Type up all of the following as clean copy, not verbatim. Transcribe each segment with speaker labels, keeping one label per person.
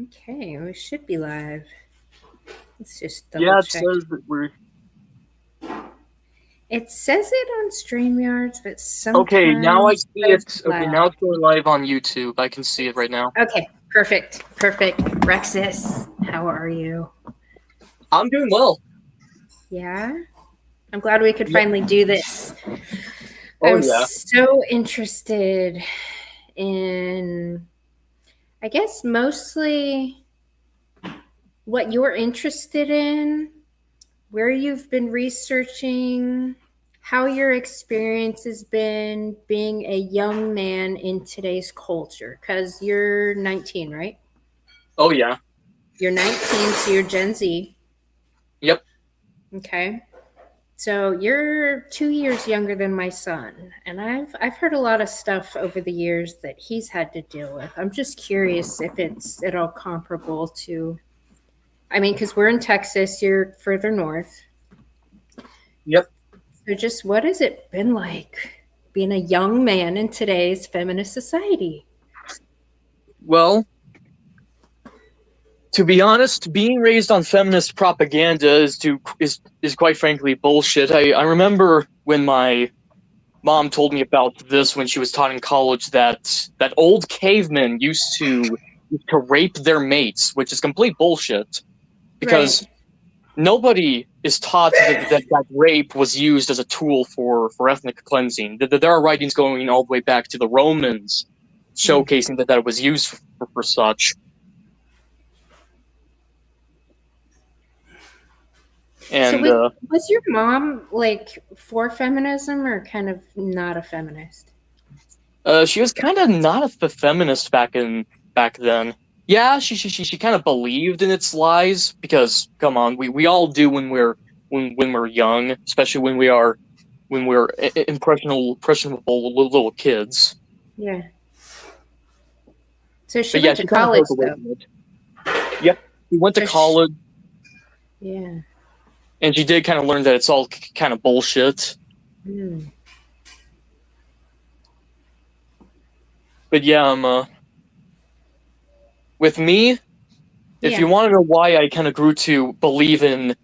Speaker 1: Okay, we should be live. Let's just double
Speaker 2: Yeah, it
Speaker 1: check.
Speaker 2: says that we're
Speaker 1: It says it on StreamYards, but
Speaker 2: okay. Now I
Speaker 1: sometimes
Speaker 2: see
Speaker 1: it goes
Speaker 2: it. Okay, now
Speaker 1: loud.
Speaker 2: it's going live on YouTube. I can see it right now.
Speaker 1: Okay, perfect. Perfect. Rexus, how are you?
Speaker 2: I'm doing well.
Speaker 1: Yeah? I'm glad we could
Speaker 2: Yep.
Speaker 1: finally do this.
Speaker 2: Oh
Speaker 1: I'm
Speaker 2: yeah.
Speaker 1: so interested in, I guess, mostly what you're interested in, where you've been researching, how your experience has been being a young man in today's culture. Because you're 19, right?
Speaker 2: Oh yeah.
Speaker 1: You're 19, so you're Gen Z.
Speaker 2: Yep.
Speaker 1: Okay. So you're 2 years younger than my son, and I've heard a lot of stuff over the years that he's had to deal with. I'm just curious if it's at all comparable to. I mean, because we're in Texas, you're further north.
Speaker 2: Yep.
Speaker 1: So just what has it been like being a young man in today's feminist society?
Speaker 2: Well, to be honest, being raised on feminist propaganda is quite frankly bullshit. I remember when my mom told me about this when she was taught in college that old cavemen used to rape their mates, which is complete bullshit because
Speaker 1: Right.
Speaker 2: nobody is taught that rape was used as a tool for ethnic cleansing. There are writings going all the way back to the Romans showcasing that it was used for such.
Speaker 1: So
Speaker 2: And
Speaker 1: was your mom like for feminism or kind of not a feminist?
Speaker 2: she was kind of not a feminist back then. Yeah, she kind of believed in its lies because come on, we all do when we're young, especially when we're impressionable little kids.
Speaker 1: Yeah. So she
Speaker 2: But yeah,
Speaker 1: went to
Speaker 2: she kind of
Speaker 1: college
Speaker 2: broke away
Speaker 1: though.
Speaker 2: from it. Yep, she went to
Speaker 1: So she,
Speaker 2: college,
Speaker 1: yeah.
Speaker 2: and she did kind of learn that it's all kind of bullshit.
Speaker 1: Mm.
Speaker 2: But yeah, with me, if
Speaker 1: Yeah.
Speaker 2: you want to know why I kind of grew to believe in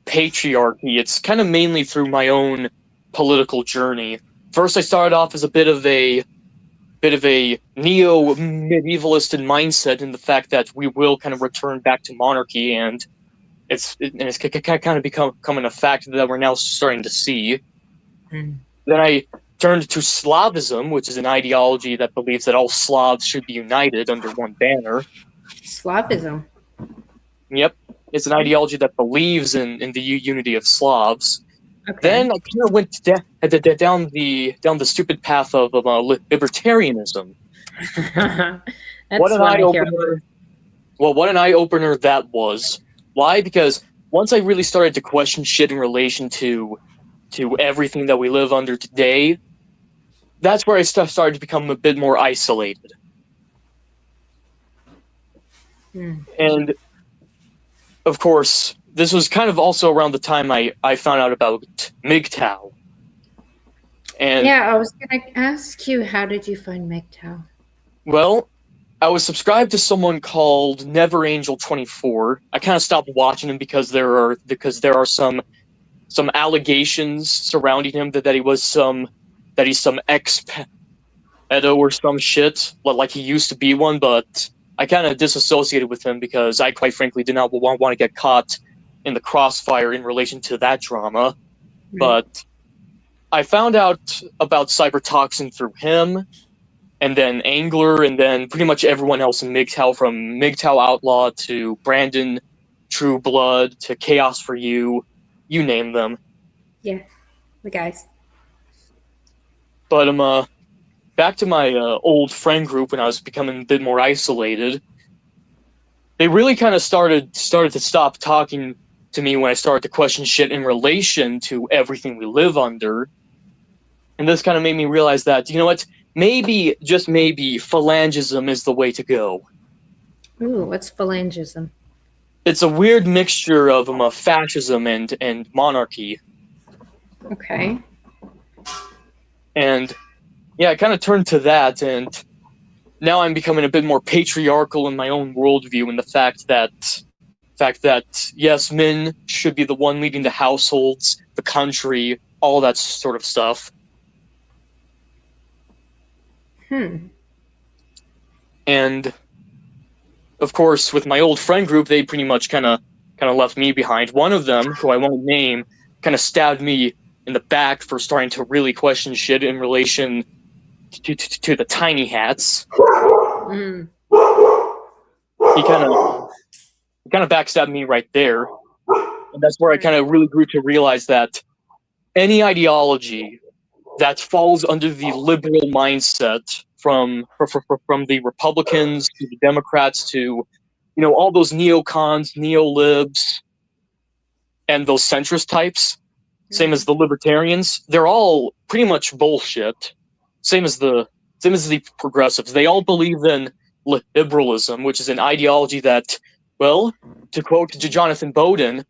Speaker 2: patriarchy, it's kind of mainly through my own political journey. First, I started off as a bit of a neo medievalist in mindset in the fact that we will kind of return back to monarchy, and it's kind of becoming a fact that we're now starting to see.
Speaker 1: Mm.
Speaker 2: Then I turned to Slavism, which is an ideology that believes that all Slavs should be united under one banner.
Speaker 1: Slavism.
Speaker 2: Yep, it's an ideology that believes in the unity of Slavs.
Speaker 1: Okay.
Speaker 2: Then I kind of went down the stupid path of libertarianism. What
Speaker 1: That's
Speaker 2: an
Speaker 1: one
Speaker 2: eye
Speaker 1: I hear.
Speaker 2: opener! Well, what an eye opener that was. Why? Because once I really started to question shit in relation to everything that we live under today, that's where I started to become a bit more isolated.
Speaker 1: Mm.
Speaker 2: And of course, this was kind of also around the time I found out about MGTOW. And
Speaker 1: Yeah, I was gonna ask you, how did you find MGTOW?
Speaker 2: well, I was subscribed to someone called Never Angel 24. I kind of stopped watching him because there are some allegations surrounding him that he's some ex pedo or some shit like he used to be one, but I kind of disassociated with him because I quite frankly did not want to get caught in the crossfire in relation to that drama.
Speaker 1: Right.
Speaker 2: But I found out about cybertoxin through him, and then Angler, and then pretty much everyone else in MGTOW, from MGTOW Outlaw to Brandon True Blood to Chaos for you name them.
Speaker 1: Yeah, the guys.
Speaker 2: But back to my old friend group when I was becoming a bit more isolated. They really kind of started to stop talking to me when I started to question shit in relation to everything we live under. And this kind of made me realize that, you know what, maybe, just maybe, phalangism is the way to go.
Speaker 1: Ooh, what's phalangism?
Speaker 2: It's a weird mixture of fascism and monarchy.
Speaker 1: Okay.
Speaker 2: And yeah, I kind of turned to that, and now I'm becoming a bit more patriarchal in my own worldview, and the fact that yes, men should be the one leading the households, the country, all that sort of stuff.
Speaker 1: Hmm.
Speaker 2: And of course, with my old friend group, they pretty much kind of left me behind. One of them, who I won't name, kind of stabbed me in the back for starting to really question shit in relation to the tiny hats.
Speaker 1: Mm.
Speaker 2: He kind of backstabbed me right there, and that's where I kind
Speaker 1: Right.
Speaker 2: of really grew to realize that any ideology that falls under the liberal mindset from the Republicans to the Democrats to all those neocons, neolibs, and those centrist types, same as
Speaker 1: Mm.
Speaker 2: the libertarians, they're all pretty much bullshit. Same as the progressives. They all believe in liberalism, which is an ideology that, well, to quote Jonathan Bowden,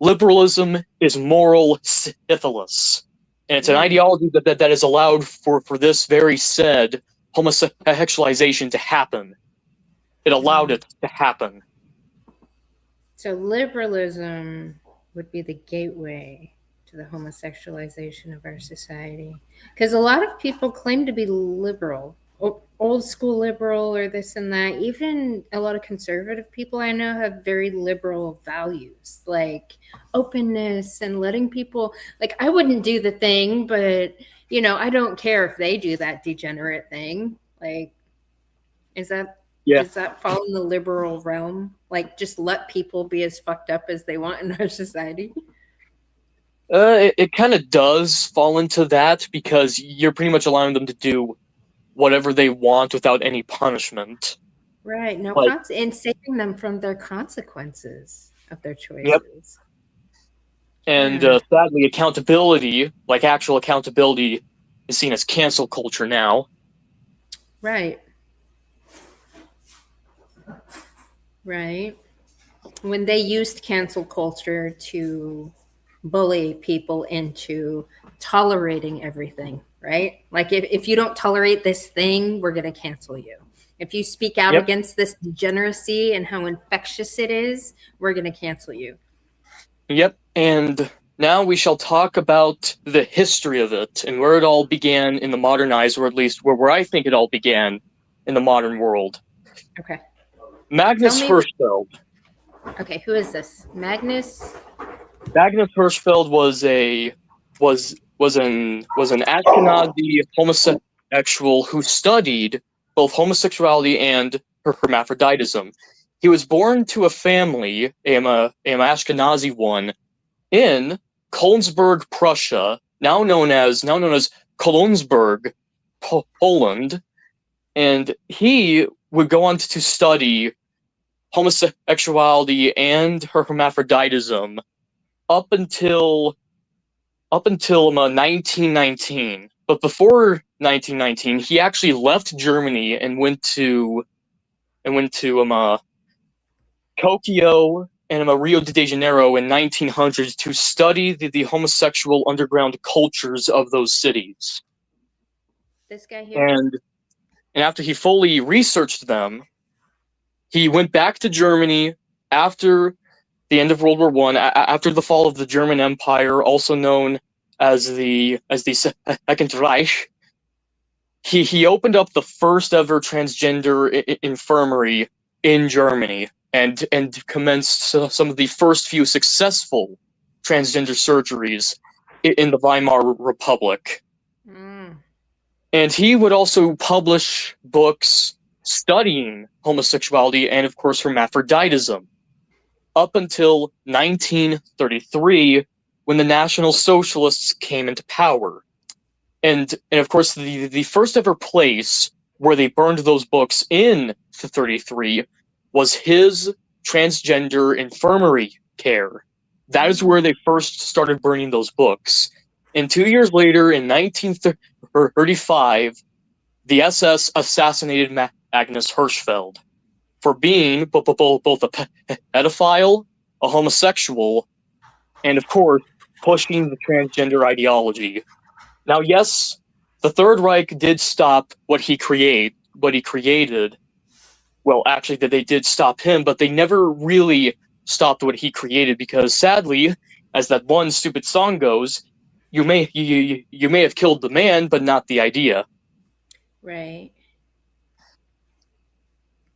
Speaker 2: liberalism is moral syphilis. And it's an
Speaker 1: Mm.
Speaker 2: ideology that is allowed for this very said homosexualization to happen. It allowed
Speaker 1: Mm.
Speaker 2: it to happen.
Speaker 1: So liberalism would be the gateway to the homosexualization of our society. Because a lot of people claim to be liberal, old school liberal, or this and that. Even a lot of conservative people I know have very liberal values, like openness and letting people, like, I wouldn't do the thing, but, I don't care if they do that degenerate thing. Like, is that
Speaker 2: Yeah.
Speaker 1: does that fall in the liberal realm? Like, just let people be as fucked up as they want in our society?
Speaker 2: It kind of does fall into that because you're pretty much allowing them to do whatever they want without any punishment.
Speaker 1: Right. No,
Speaker 2: Like,
Speaker 1: and saving them from their consequences of their
Speaker 2: yep.
Speaker 1: choices.
Speaker 2: And
Speaker 1: Yeah.
Speaker 2: sadly, accountability, like actual accountability, is seen as cancel culture now.
Speaker 1: Right. Right. When they used cancel culture to bully people into tolerating everything, right? Like, if you don't tolerate this thing, we're going to cancel you. If you speak out
Speaker 2: Yep.
Speaker 1: against this degeneracy and how infectious it is, we're going to cancel you.
Speaker 2: Yep. And now we shall talk about the history of it and where it all began in the modernized, or at least where I think it all began in the modern world.
Speaker 1: Okay. Tell
Speaker 2: Magnus
Speaker 1: me.
Speaker 2: Hirschfeld.
Speaker 1: Okay, who is this? Magnus?
Speaker 2: Magnus Hirschfeld was an Ashkenazi homosexual who studied both homosexuality and hermaphroditism. He was born to a family, an Ashkenazi one, in Kolnsberg, Prussia, now known as Kolonsberg, Poland, and he would go on to study homosexuality and hermaphroditism up until 1919. But before 1919, he actually left Germany and went to Tokyo and Rio de Janeiro in 1900s to study the homosexual underground cultures of those cities.
Speaker 1: This guy here?
Speaker 2: And after he fully researched them, he went back to Germany after the end of World War One, after the fall of the German Empire, also known as the Second Reich. He opened up the first ever transgender infirmary in Germany and commenced some of the first few successful transgender surgeries in the Weimar Republic.
Speaker 1: Mm.
Speaker 2: And he would also publish books studying homosexuality and, of course, hermaphroditism up until 1933, when the National Socialists came into power. And of course, the first ever place where they burned those books in 33 was his transgender infirmary care. That is where they first started burning those books. And 2 years later, in 1935, the SS assassinated Magnus Hirschfeld for being both a pedophile, a homosexual, and of course, pushing the transgender ideology. Now, yes, the Third Reich did stop what he what he created. Well, actually, that they did stop him, but they never really stopped what he created because, sadly, as that one stupid song goes, you may have killed the man, but not the idea.
Speaker 1: Right.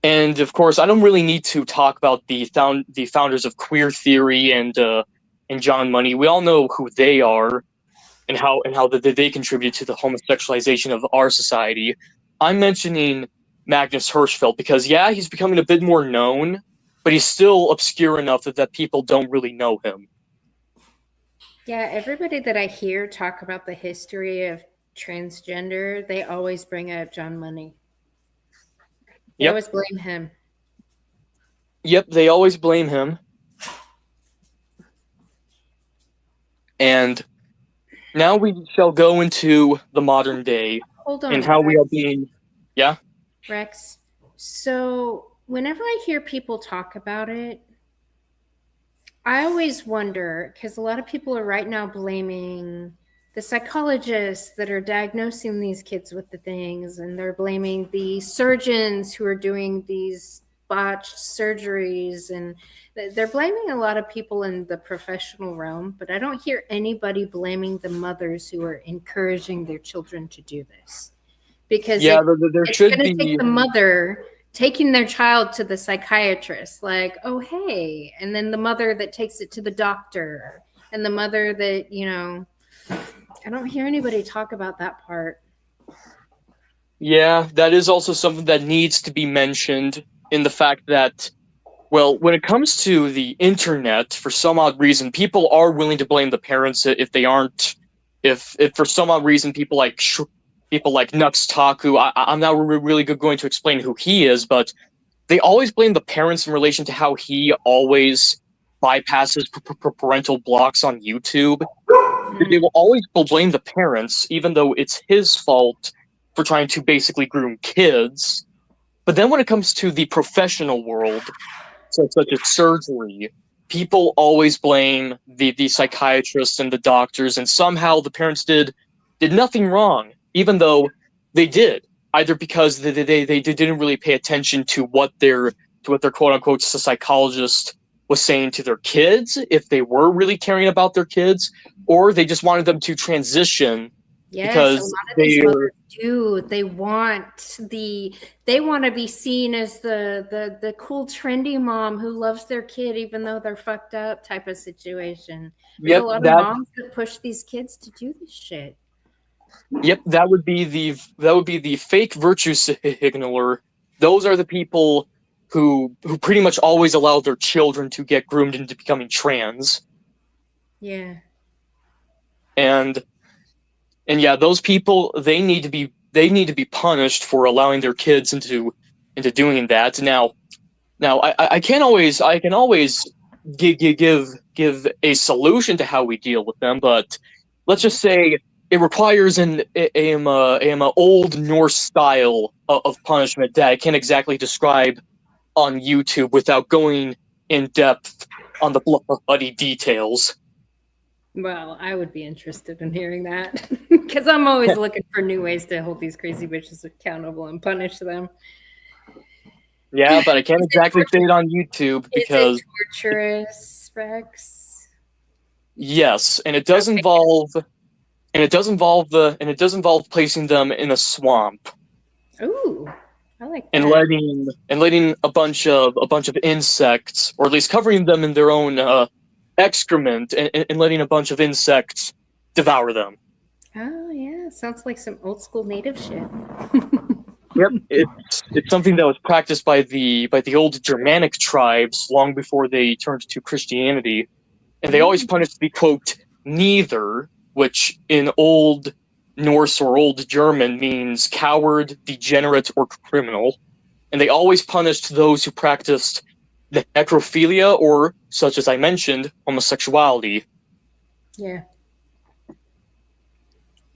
Speaker 2: And of course, I don't really need to talk about the founders of queer theory and John Money. We all know who they are and how they contribute to the homosexualization of our society. I'm mentioning Magnus Hirschfeld because yeah, he's becoming a bit more known, but he's still obscure enough that people don't really know him.
Speaker 1: Yeah, everybody that I hear talk about the history of transgender, they always bring up John Money. They
Speaker 2: Yep,
Speaker 1: always blame him.
Speaker 2: yep, they always blame him. And now we shall go into the modern day
Speaker 1: Hold
Speaker 2: and
Speaker 1: on,
Speaker 2: how we
Speaker 1: Rex.
Speaker 2: are being. Yeah,
Speaker 1: Rex. So, whenever I hear people talk about it, I always wonder because a lot of people are right now blaming the psychologists that are diagnosing these kids with the things, and they're blaming the surgeons who are doing these botched surgeries, and they're blaming a lot of people in the professional realm, but I don't hear anybody blaming the mothers who are encouraging their children to do this because
Speaker 2: yeah, there
Speaker 1: it's
Speaker 2: should
Speaker 1: going to take
Speaker 2: be.
Speaker 1: the mother taking their child to the psychiatrist, like, oh, hey, and then the mother that takes it to the doctor, and the mother that, I don't hear anybody talk about that part.
Speaker 2: Yeah, that is also something that needs to be mentioned in the fact that, well, when it comes to the internet, for some odd reason, people are willing to blame the parents if they aren't, if for some odd reason people like Nux Taku, I'm not really going to explain who he is, but they always blame the parents in relation to how he always bypasses parental blocks on YouTube. They will always blame the parents, even though it's his fault for trying to basically groom kids. But then when it comes to the professional world, such as surgery, people always blame the psychiatrists and the doctors, and somehow the parents did nothing wrong, even though they did. Either because they didn't really pay attention to what their quote unquote psychologist was saying to their kids, if they were really caring about their kids, or they just wanted them to transition
Speaker 1: Yes, a
Speaker 2: because
Speaker 1: lot of these
Speaker 2: they're
Speaker 1: mothers do. They want to be seen as the cool trendy mom who loves their kid even though they're fucked up type of situation. There's a
Speaker 2: yep
Speaker 1: lot of
Speaker 2: that
Speaker 1: moms that push these kids to do this shit.
Speaker 2: Yep, that would be the fake virtue signaler. Those are the people who pretty much always allow their children to get groomed into becoming trans.
Speaker 1: Yeah.
Speaker 2: And and yeah, those people they need to be punished for allowing their kids into doing that. Now I can always give a solution to how we deal with them, but let's just say it requires an old Norse style of punishment that I can't exactly describe on YouTube without going in depth on the bloody details.
Speaker 1: Well, I would be interested in hearing that because I'm always looking for new ways to hold these crazy bitches accountable and punish them.
Speaker 2: Yeah, but I can't
Speaker 1: Is it
Speaker 2: exactly say it on YouTube
Speaker 1: Is it
Speaker 2: because
Speaker 1: torturous, Rex?
Speaker 2: yes,
Speaker 1: Okay.
Speaker 2: and it does involve placing them in a swamp
Speaker 1: Ooh, I like
Speaker 2: and
Speaker 1: that.
Speaker 2: letting a bunch of insects, or at least covering them in their own excrement, and letting a bunch of insects devour them.
Speaker 1: Oh yeah, sounds like some old school native shit.
Speaker 2: Yep, it's something that was practiced by the old Germanic tribes long before they turned to Christianity, and they always
Speaker 1: Mm,
Speaker 2: punished the quote neither, which in old Norse or old German means coward, degenerate, or criminal, and they always punished those who practiced necrophilia or, such as I mentioned, homosexuality.
Speaker 1: yeah.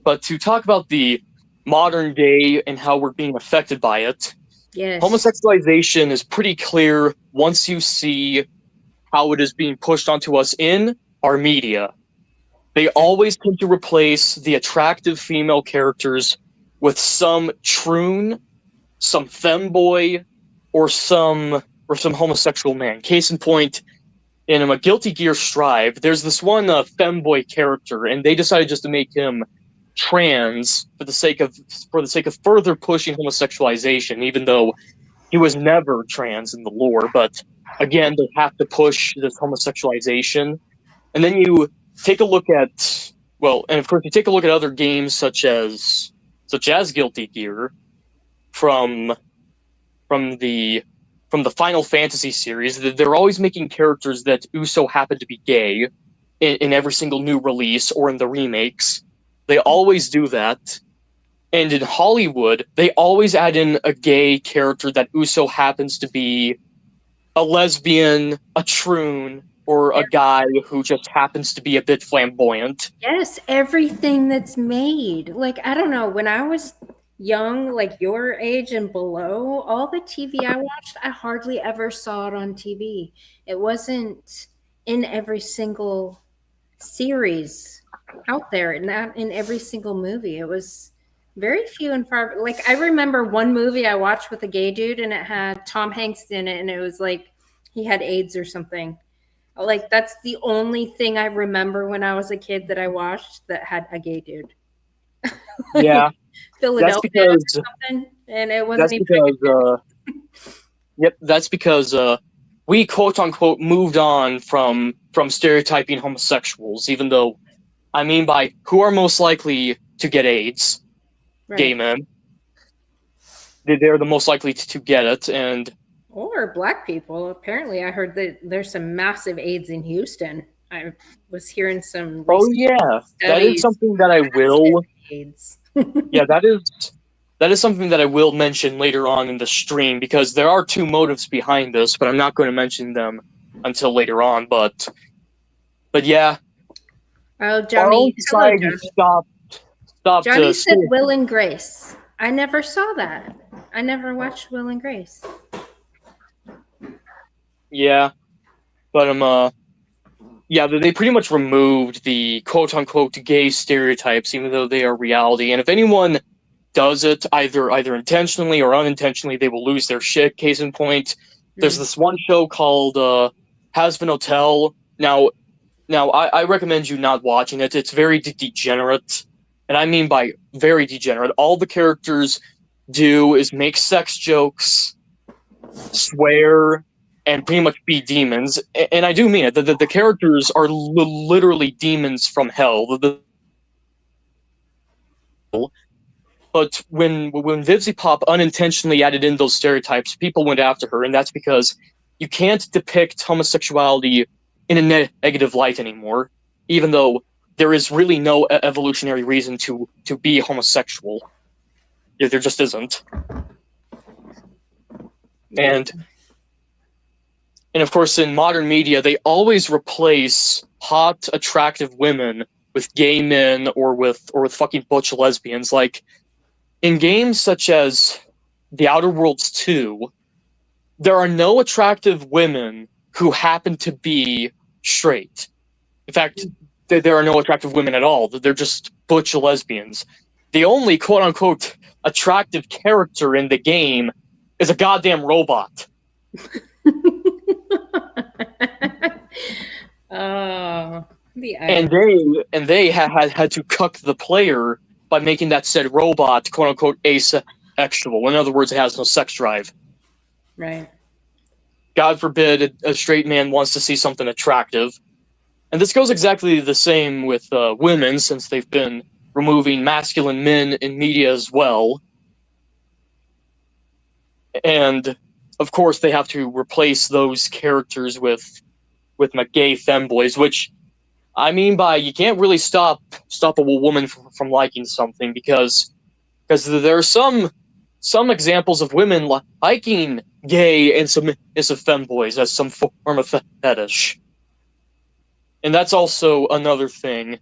Speaker 2: But to talk about the modern day and how we're being affected by it,
Speaker 1: Yes.
Speaker 2: homosexualization is pretty clear once you see how it is being pushed onto us in our media. They always tend to replace the attractive female characters with some troon, some femboy or some homosexual man. Case in point, in a Guilty Gear Strive, there's this one femboy character, and they decided just to make him trans for the sake of further pushing homosexualization, even though he was never trans in the lore. But again, they have to push this homosexualization. And then you take a look at and of course you take a look at other games such as Guilty Gear from from the from the Final Fantasy series. They're always making characters that so happen to be gay in every single new release or in the remakes. They always do that. And in Hollywood, they always add in a gay character that so happens to be a lesbian, a troon, or a guy who just happens to be a bit flamboyant.
Speaker 1: Yes, everything that's made. Like, I don't know, when I was young, like your age and below, all the TV I watched, I hardly ever saw it on TV. It wasn't in every single series out there, not in every single movie. It was very few and far. Like, I remember one movie I watched with a gay dude, and it had Tom Hanks in it, and it was like he had AIDS or something. Like, that's the only thing I remember when I was a kid that I watched that had a gay dude.
Speaker 2: Yeah,
Speaker 1: Like
Speaker 2: that's
Speaker 1: Philadelphia or
Speaker 2: because
Speaker 1: something, and it wasn't
Speaker 2: that's
Speaker 1: even.
Speaker 2: because yep, that's because we quote unquote moved on from stereotyping homosexuals, even though I mean by who are most likely to get AIDS, gay
Speaker 1: Right.
Speaker 2: men. They're the most likely to get it, and
Speaker 1: Or black people. Apparently, I heard that there's some massive AIDS in Houston. I was hearing some
Speaker 2: oh
Speaker 1: recent
Speaker 2: yeah, that is
Speaker 1: studies.
Speaker 2: something that I
Speaker 1: Massive
Speaker 2: will.
Speaker 1: AIDS.
Speaker 2: Yeah, that is something that I will mention later on in the stream because there are two motives behind this, but I'm not going to mention them until later on. But yeah,
Speaker 1: Oh,
Speaker 2: our own
Speaker 1: Johnny. Hello,
Speaker 2: society
Speaker 1: Johnny.
Speaker 2: stopped
Speaker 1: Johnny said
Speaker 2: school.
Speaker 1: Will and Grace. I never saw that. I never watched Will and Grace.
Speaker 2: Yeah, but yeah, they pretty much removed the quote unquote gay stereotypes, even though they are reality. And if anyone does it either intentionally or unintentionally, they will lose their shit. Case in point, there's this one show called Hazbin Hotel. Now I recommend you not watching it. It's very degenerate, and I mean by very degenerate. All the characters do is make sex jokes, swear, and pretty much be demons. And I do mean it. The characters are literally demons from hell. But when Vivzy Pop unintentionally added in those stereotypes, people went after her, and that's because you can't depict homosexuality in a negative light anymore, even though there is really no evolutionary reason to be homosexual. There just isn't. And of course, in modern media, they always replace hot, attractive women with gay men or with fucking butch lesbians. Like in games such as The Outer Worlds 2, there are no attractive women who happen to be straight. In fact, there are no attractive women at all. They're just butch lesbians. The only quote unquote attractive character in the game is a goddamn robot.
Speaker 1: Oh,
Speaker 2: And they had to cuck the player by making that said robot quote unquote asexual. In other words, it has no sex drive.
Speaker 1: right.
Speaker 2: God forbid a straight man wants to see something attractive. And this goes exactly the same with women, since they've been removing masculine men in media as well. And of course, they have to replace those characters with my gay femboys, which I mean by you can't really stop a woman from liking something because there are some examples of women liking gay and submissive femboys as some form of fetish. And that's also another thing.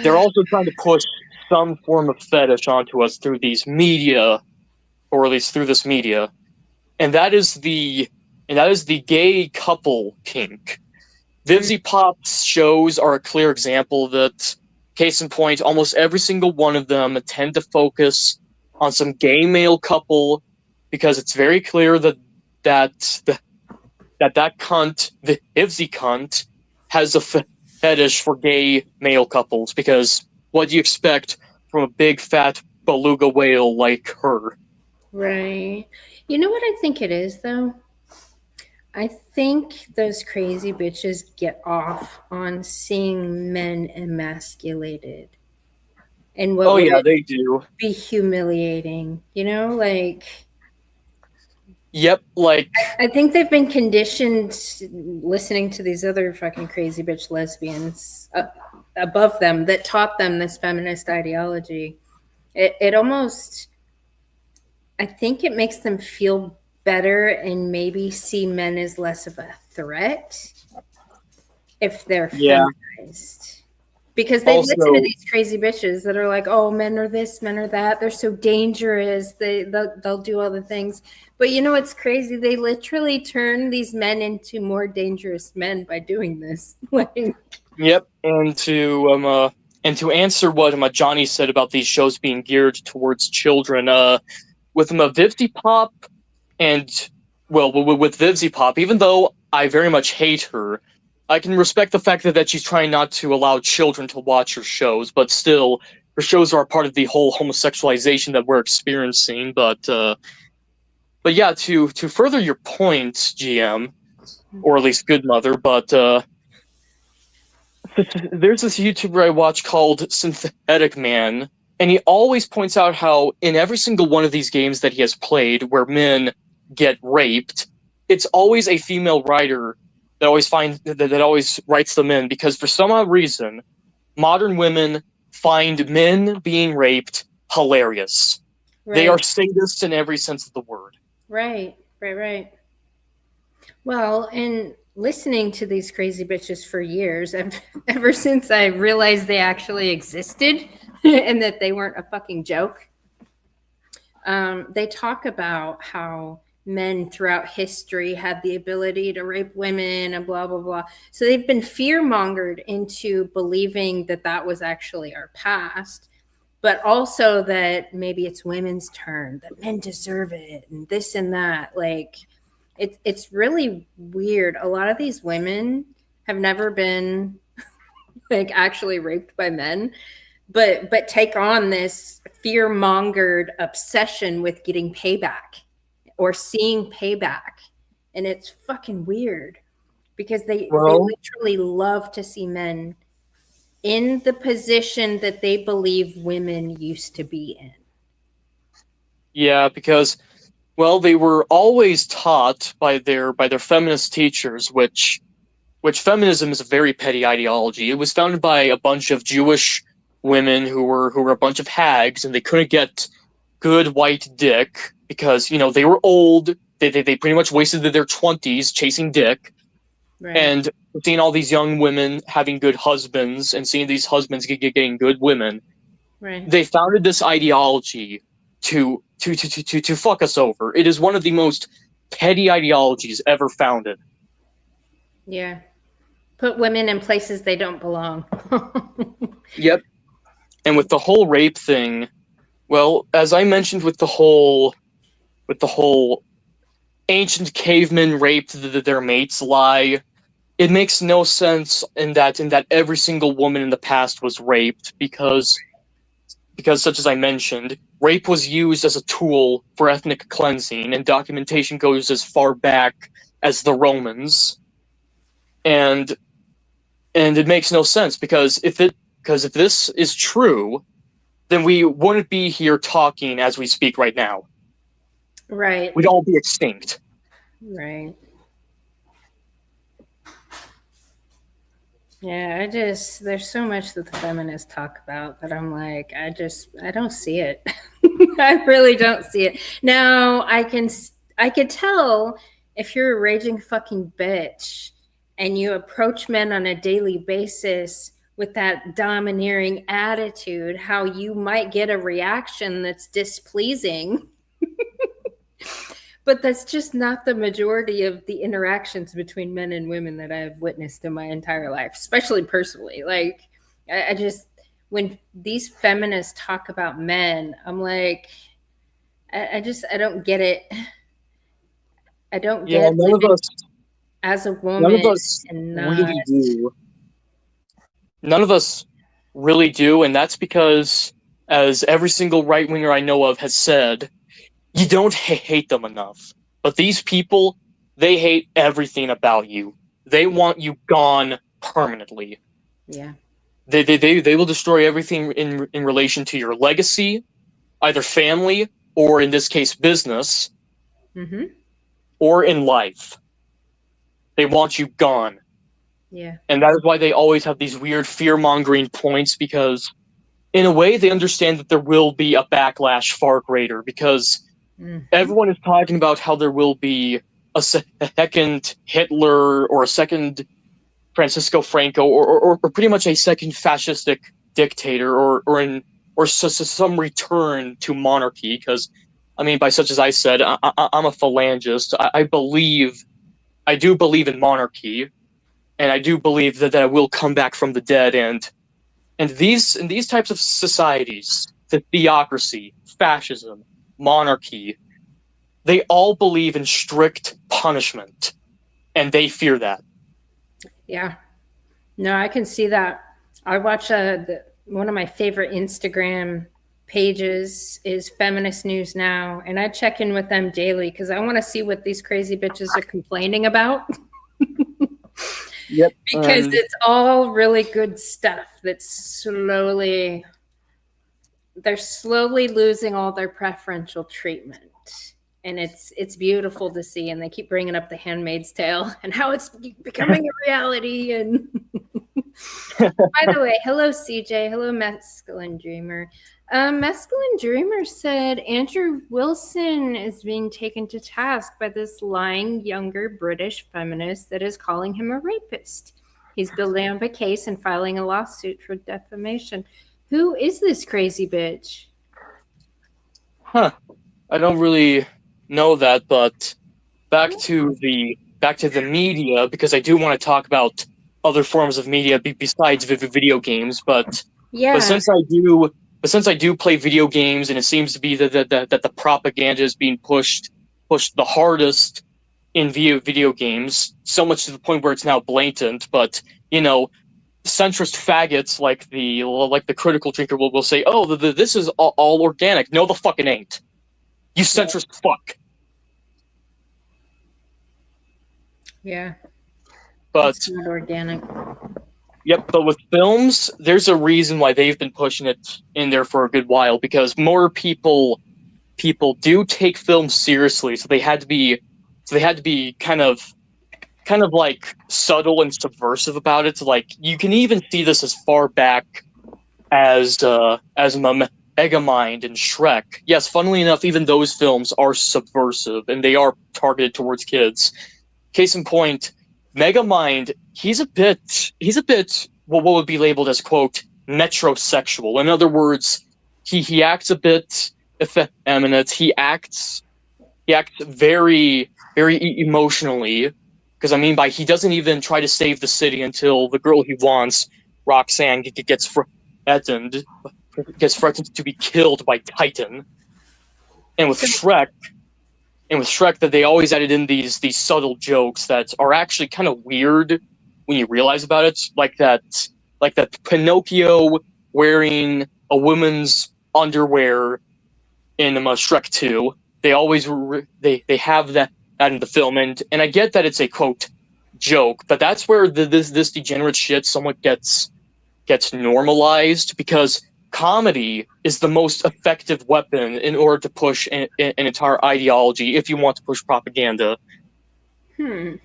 Speaker 2: They're also trying to push some form of fetish onto us through these media, or at least through this media, and that is the gay couple kink. Vivzy Pop's shows are a clear example of it. Case in point, almost every single one of them tend to focus on some gay male couple because it's very clear that that cunt, the Ivsy cunt, has a fetish for gay male couples. Because what do you expect from a big fat beluga whale like her?
Speaker 1: Right. You know what I think it is, though? I think those crazy bitches get off on seeing men emasculated. And what
Speaker 2: Oh
Speaker 1: would
Speaker 2: yeah,
Speaker 1: it
Speaker 2: they do.
Speaker 1: be humiliating? You know, like
Speaker 2: Yep, like
Speaker 1: I think they've been conditioned listening to these other fucking crazy bitch lesbians above them that taught them this feminist ideology. It almost, I think it makes them feel better and maybe see men as less of a threat if they're
Speaker 2: yeah.
Speaker 1: feminized. Because they listen to
Speaker 2: Also,
Speaker 1: these crazy bitches that are like, "Oh, men are this, men are that. They're so dangerous. They'll do all the things." But you know what's crazy? They literally turn these men into more dangerous men by doing this. Like,
Speaker 2: yep, and to answer what Johnny said about these shows being geared towards children, with Vivzy Pop and with Vivzy Pop, even though I very much hate her, I can respect the fact that she's trying not to allow children to watch her shows, but still, her shows are a part of the whole homosexualization that we're experiencing. But yeah, to further your point, GM, or at least Good Mother, but there's this YouTuber I watch called Synthetic Man, and he always points out how in every single one of these games that he has played where men get raped, it's always a female writer that always writes them in, because for some odd reason, modern women find men being raped hilarious. They are
Speaker 1: right,
Speaker 2: sadists in every sense of the word.
Speaker 1: right. Well, and listening to these crazy bitches for years, ever since I realized they actually existed and that they weren't a fucking joke, they talk about how men throughout history had the ability to rape women and blah blah blah. So they've been fear mongered into believing that that was actually our past, but also that maybe it's women's turn, that men deserve it, and this and that. Like it's really weird. A lot of these women have never been like actually raped by men, but take on this fear mongered obsession with getting payback or seeing payback, and it's fucking weird because they
Speaker 2: Well,
Speaker 1: literally love to see men in the position that they believe women used to be in.
Speaker 2: yeah, because they were always taught by their feminist teachers, which feminism is a very petty ideology. It was founded by a bunch of Jewish women who were a bunch of hags, and they couldn't get good white dick because they were old. They pretty much wasted their 20s chasing dick,
Speaker 1: Right,
Speaker 2: and seeing all these young women having good husbands and seeing these husbands getting good women.
Speaker 1: right.
Speaker 2: They founded this ideology to fuck us over. It is one of the most petty ideologies ever founded.
Speaker 1: Yeah. Put women in places they don't belong.
Speaker 2: Yep. And with the whole rape thing, well, as I mentioned with the whole ancient cavemen raped their mates lie, it makes no sense in that every single woman in the past was raped, because such as I mentioned, rape was used as a tool for ethnic cleansing, and documentation goes as far back as the Romans. And it makes no sense, because if this is true, then we wouldn't be here talking as we speak right now.
Speaker 1: Right,
Speaker 2: We'd all be extinct.
Speaker 1: right. Yeah, there's so much that the feminists talk about that I'm like, I don't see it. I really don't see it. Now, I could tell if you're a raging fucking bitch and you approach men on a daily basis with that domineering attitude, how you might get a reaction that's displeasing. But that's just not the majority of the interactions between men and women that I've witnessed in my entire life, especially personally. Like, I just, when these feminists talk about men, I'm like, I don't get it. I don't
Speaker 2: Yeah,
Speaker 1: get living as a
Speaker 2: none of
Speaker 1: woman
Speaker 2: us
Speaker 1: and not.
Speaker 2: really do. None of us really do, and that's because, as every single right winger I know of has said, you don't hate them enough. But these people, they hate everything about you. They
Speaker 1: Yeah,
Speaker 2: want you gone permanently.
Speaker 1: yeah.
Speaker 2: They will destroy everything in relation to your legacy, either family or in this case business,
Speaker 1: Mm-hmm.
Speaker 2: or in life. They want you gone.
Speaker 1: Yeah.
Speaker 2: And that is why they always have these weird fear mongering points because in a way they understand that there will be a backlash far greater because
Speaker 1: Mm-hmm.
Speaker 2: everyone is talking about how there will be a second Hitler or a second Francisco Franco or pretty much a second fascistic dictator or some return to monarchy because I mean by such as I said I'm a phalangist. I do believe in monarchy and I do believe that I will come back from the dead and these in these types of societies, the theocracy, fascism, monarchy, they all believe in strict punishment, and they fear that.
Speaker 1: Yeah. No, I can see that. I watch one of my favorite Instagram pages is Feminist News Now, and I check in with them daily because I want to see what these crazy bitches are complaining about
Speaker 2: Yep.
Speaker 1: because
Speaker 2: And
Speaker 1: it's all really good stuff that's they're slowly losing all their preferential treatment. And it's beautiful to see, and they keep bringing up The Handmaid's Tale and how it's becoming a reality. And by the way, hello CJ, hello Mescaline Dreamer. Mescaline Dreamer said Andrew Wilson is being taken to task by this lying younger British feminist that is calling him a rapist. He's building up a case and filing a lawsuit for defamation. Who is this crazy bitch?
Speaker 2: huh, I don't really know that, but back to the media because I do want to talk about other forms of media besides video games, but
Speaker 1: Yeah,
Speaker 2: since I do play video games and it seems to be that the propaganda is being pushed the hardest in video games, so much to the point where it's now blatant. But you know, centrist faggots like the critical drinker will say, "Oh, this is all organic." No, the fucking ain't. You
Speaker 1: yeah,
Speaker 2: centrist fuck.
Speaker 1: yeah. It's
Speaker 2: But
Speaker 1: not organic.
Speaker 2: yep, but with films, there's a reason why they've been pushing it in there for a good while because more people do take films seriously, so they had to be kind of like subtle and subversive about it. So, like you can even see this as far back as Megamind and Shrek. Yes, funnily enough, even those films are subversive and they are targeted towards kids. Case in point, Megamind, he's a bit what would be labeled as quote metrosexual. In other words, he acts a bit effeminate. He acts very emotionally because I mean by he doesn't even try to save the city until the girl he wants, Roxanne, threatened gets threatened to be killed by Titan. And with
Speaker 1: So,
Speaker 2: Shrek, that they always added in these subtle jokes that are actually kind of weird when you realize about it, like that Pinocchio wearing a woman's underwear in Shrek 2. They always they have that in the film, and I get that it's a quote joke, but that's where this degenerate shit somewhat gets normalized because comedy is the most effective weapon in order to push an entire ideology if you want to push propaganda.
Speaker 1: hmm.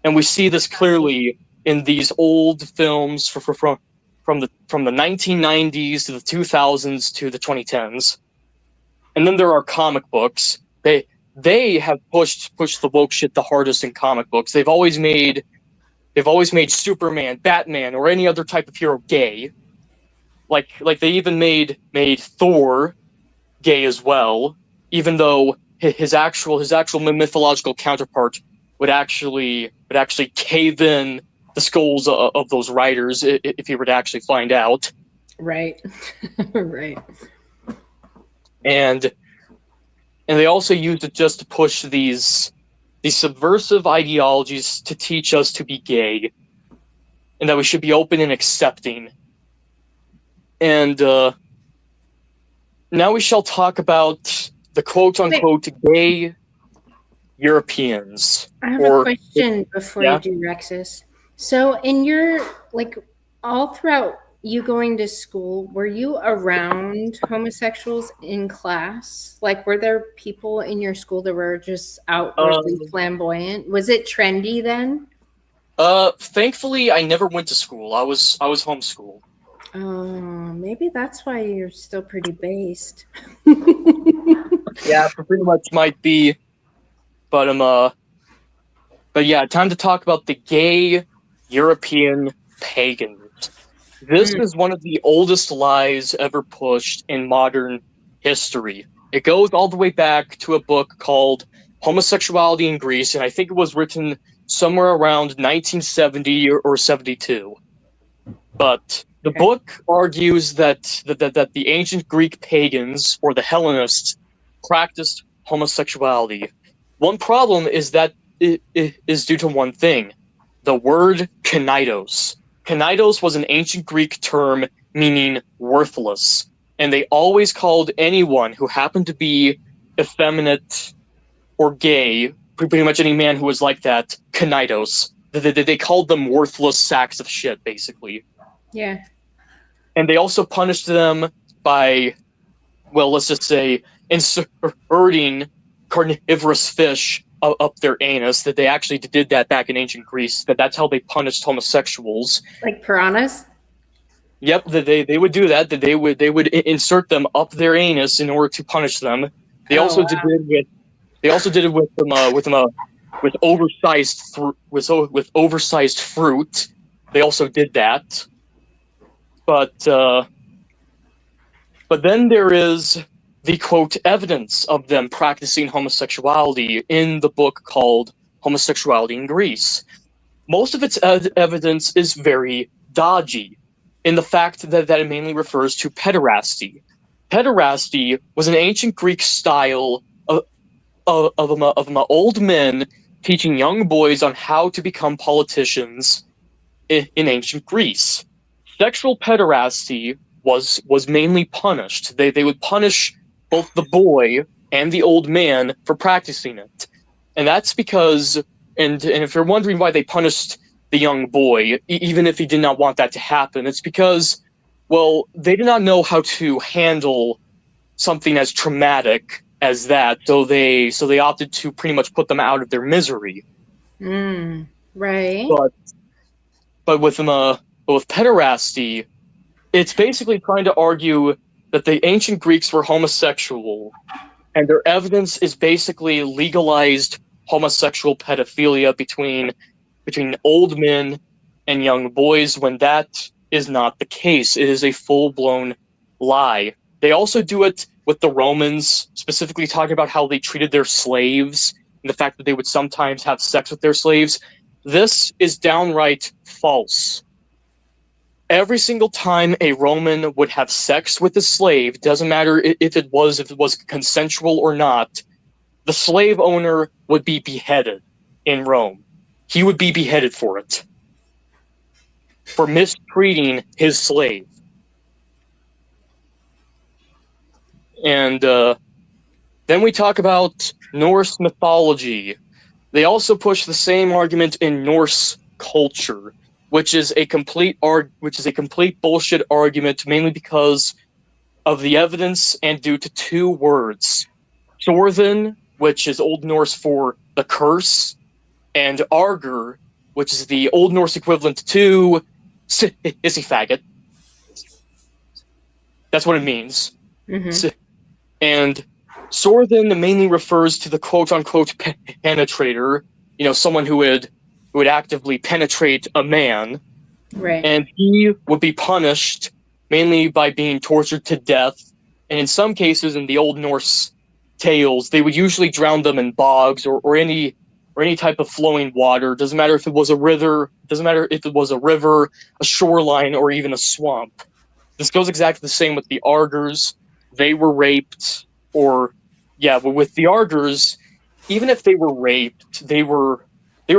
Speaker 2: And we see this clearly in these old films from the 1990s to the 2000s to the 2010s. And then there are comic books. They have pushed the woke shit the hardest in comic books. They've always made Superman, Batman, or any other type of hero gay. Like they even made Thor gay as well, even though his actual mythological counterpart would actually cave in the skulls of those writers if he were to actually find out.
Speaker 1: Right. Right.
Speaker 2: And and they also used it just to push these subversive ideologies to teach us to be gay and that we should be open and accepting. And now we shall talk about the quote
Speaker 1: Wait,
Speaker 2: unquote gay Europeans.
Speaker 1: I have a
Speaker 2: Or,
Speaker 1: question before you
Speaker 2: yeah,
Speaker 1: do Rexus. So, in your, like, all throughout you going to school, were you around homosexuals in class? Like, were there people in your school that were just outwardly
Speaker 2: um,
Speaker 1: flamboyant? Was it trendy then?
Speaker 2: thankfully, I never went to school. I was homeschooled.
Speaker 1: Maybe that's why you're still pretty based.
Speaker 2: Yeah, pretty much might be, but but yeah, time to talk about the gay European pagans. This
Speaker 1: Mm,
Speaker 2: is one of the oldest lies ever pushed in modern history. It goes all the way back to a book called Homosexuality in Greece, and I think it was written somewhere around 1970 or 72. But the
Speaker 1: okay.
Speaker 2: book argues that the ancient Greek pagans or the Hellenists practiced homosexuality. One problem is that it is due to one thing: the word kenitos. Kenitos was an ancient Greek term meaning worthless, and they always called anyone who happened to be effeminate or gay, pretty much any man who was like that, kenitos. They called them worthless sacks of shit, basically.
Speaker 1: Yeah.
Speaker 2: And they also punished them by, well, let's just say, inserting carnivorous fish up their anus. That they actually did that back in ancient Greece. That's how they punished homosexuals.
Speaker 1: Like piranhas?
Speaker 2: Yep, that they would do that. That they would insert them up their anus in order to punish them. They
Speaker 1: Oh,
Speaker 2: also did
Speaker 1: wow.
Speaker 2: it with they also did it with oversized with oversized fruit. They also did that, but but then there is the quote evidence of them practicing homosexuality in the book called Homosexuality in Greece. Most of its evidence is very dodgy in the fact that it mainly refers to pederasty. Pederasty was an ancient Greek style of old men teaching young boys on how to become politicians in ancient Greece. Sexual pederasty was mainly punished. They would punish both the boy and the old man for practicing it, and that's because and if you're wondering why they punished the young boy, even if he did not want that to happen, it's because, well, they did not know how to handle something as traumatic as that, so they opted to pretty much put them out of their misery.
Speaker 1: Mm, right.
Speaker 2: But but with pederasty, it's basically trying to argue that the ancient Greeks were homosexual, and their evidence is basically legalized homosexual pedophilia between old men and young boys, when that is not the case. It is a full blown lie. They also do it with the Romans, specifically talking about how they treated their slaves and the fact that they would sometimes have sex with their slaves. This is downright false. Every single time a Roman would have sex with a slave, doesn't matter if it was consensual or not, the slave owner would be beheaded in Rome. He would be beheaded for it, for mistreating his slave. And then we talk about Norse mythology. They also push the same argument in Norse culture, which is a complete bullshit argument, mainly because of the evidence and due to two words: Thorthin, which is Old Norse for the curse, and Arger, which is the Old Norse equivalent to sissy faggot. That's what it means.
Speaker 1: Mm-hmm.
Speaker 2: And Sorthin mainly refers to the quote unquote penetrator, someone who would actively penetrate a man,
Speaker 1: Right.
Speaker 2: and he would be punished mainly by being tortured to death. And in some cases, in the Old Norse tales, they would usually drown them in bogs or any type of flowing water. Doesn't matter if it was a river, doesn't matter if it was a river, a shoreline, or even a swamp. This goes exactly the same with the Argers. They were raped or yeah, but with the Argers, even if they were raped, they were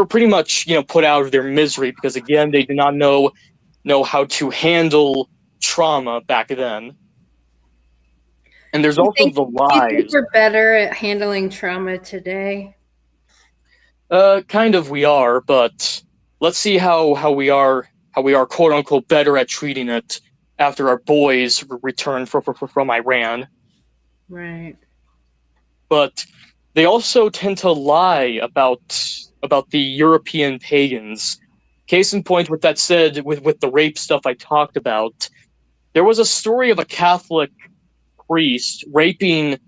Speaker 2: pretty much, put out of their misery because again they did not know how to handle trauma back then. And there's
Speaker 1: Do you
Speaker 2: also
Speaker 1: think
Speaker 2: the
Speaker 1: do you think
Speaker 2: lies.
Speaker 1: we're better at handling trauma today?
Speaker 2: Kind of we are, but let's see how we are quote unquote better at treating it after our boys return from Iran.
Speaker 1: Right.
Speaker 2: But they also tend to lie about the European pagans. Case in point, with that said, with the rape stuff I talked about, there was a story of a Catholic priest raping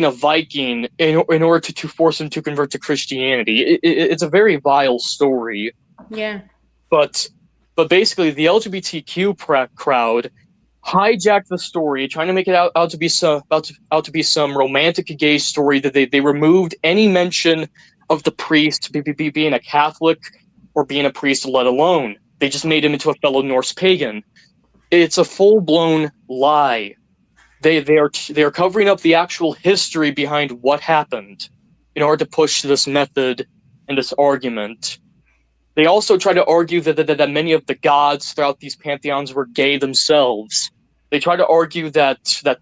Speaker 2: a Viking in order to force him to convert to Christianity. It's a very vile story,
Speaker 1: Yeah.
Speaker 2: but basically the LGBTQ crowd hijacked the story, trying to make it out to be some romantic gay story. That they removed any mention of the priest being a Catholic or being a priest, let alone they just made him into a fellow Norse pagan. It's a full blown lie. They are covering up the actual history behind what happened in order to push this method and this argument. They also try to argue that many of the gods throughout these pantheons were gay themselves. They try to argue that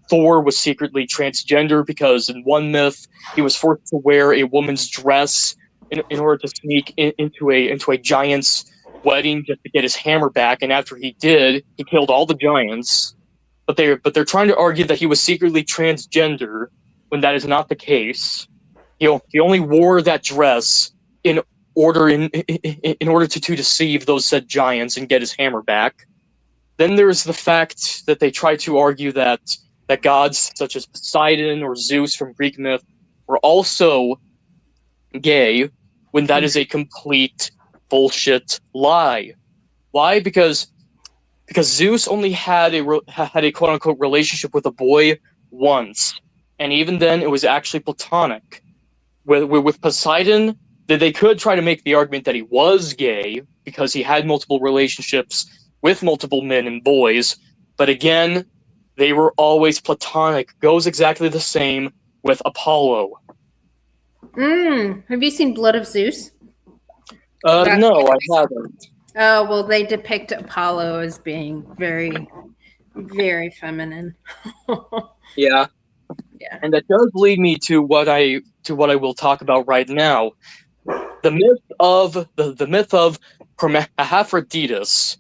Speaker 2: Thor was secretly transgender because in one myth he was forced to wear a woman's dress in order to sneak into a giant's wedding just to get his hammer back, and after he did, he killed all the giants. But they're trying to argue that he was secretly transgender when that is not the case. He only wore that dress in order to deceive those said giants and get his hammer back. Then there's the fact that they try to argue that gods such as Poseidon or Zeus from Greek myth were also gay, when that is a complete bullshit lie. Why? Because Zeus only had a quote unquote relationship with a boy once, and even then it was actually platonic. With Poseidon, that they could try to make the argument that he was gay because he had multiple relationships with multiple men and boys, but again, they were always platonic. Goes exactly the same with Apollo.
Speaker 1: Have you seen Blood of Zeus? That
Speaker 2: No, I haven't.
Speaker 1: Oh, well, they depict Apollo as being very, very feminine.
Speaker 2: Yeah,
Speaker 1: Yeah.
Speaker 2: and that does lead me to what I will talk about right now. The myth of Hermaphroditus.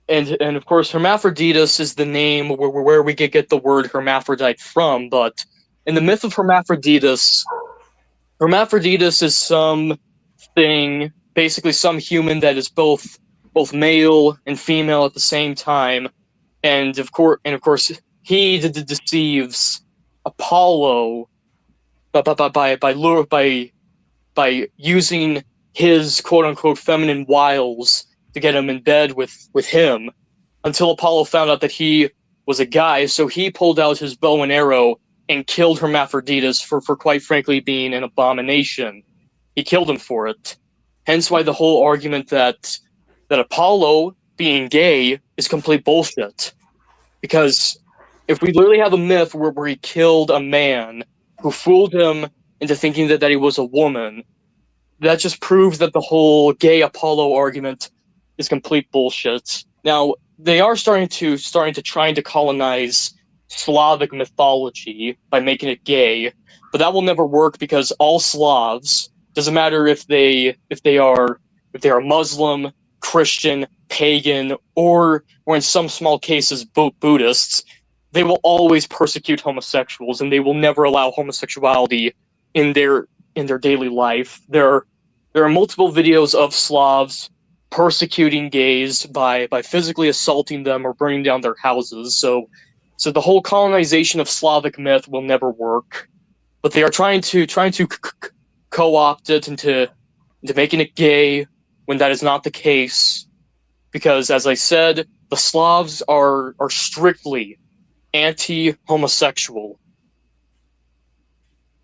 Speaker 2: And of course, Hermaphroditus is the name where we get the word hermaphrodite from. But in the myth of Hermaphroditus, Hermaphroditus is basically some human that is both male and female at the same time. And of course, he deceives Apollo by using his quote unquote feminine wiles to get him in bed with him, until Apollo found out that he was a guy. So he pulled out his bow and arrow and killed Hermaphroditus for quite frankly being an abomination. He killed him for it. Hence why the whole argument that Apollo being gay is complete bullshit. Because if we literally have a myth where he killed a man who fooled him into thinking that he was a woman, that just proves that the whole gay Apollo argument is complete bullshit. Now they are starting to trying to colonize Slavic mythology by making it gay, but that will never work because all Slavs, doesn't matter if they are Muslim, Christian, pagan, or in some small cases Buddhists, they will always persecute homosexuals and they will never allow homosexuality in their daily life. There are multiple videos of Slavs persecuting gays by physically assaulting them or burning down their houses. So the whole colonization of Slavic myth will never work. But they are trying to co-opt it into making it gay when that is not the case. Because as I said, the Slavs are strictly anti-homosexual,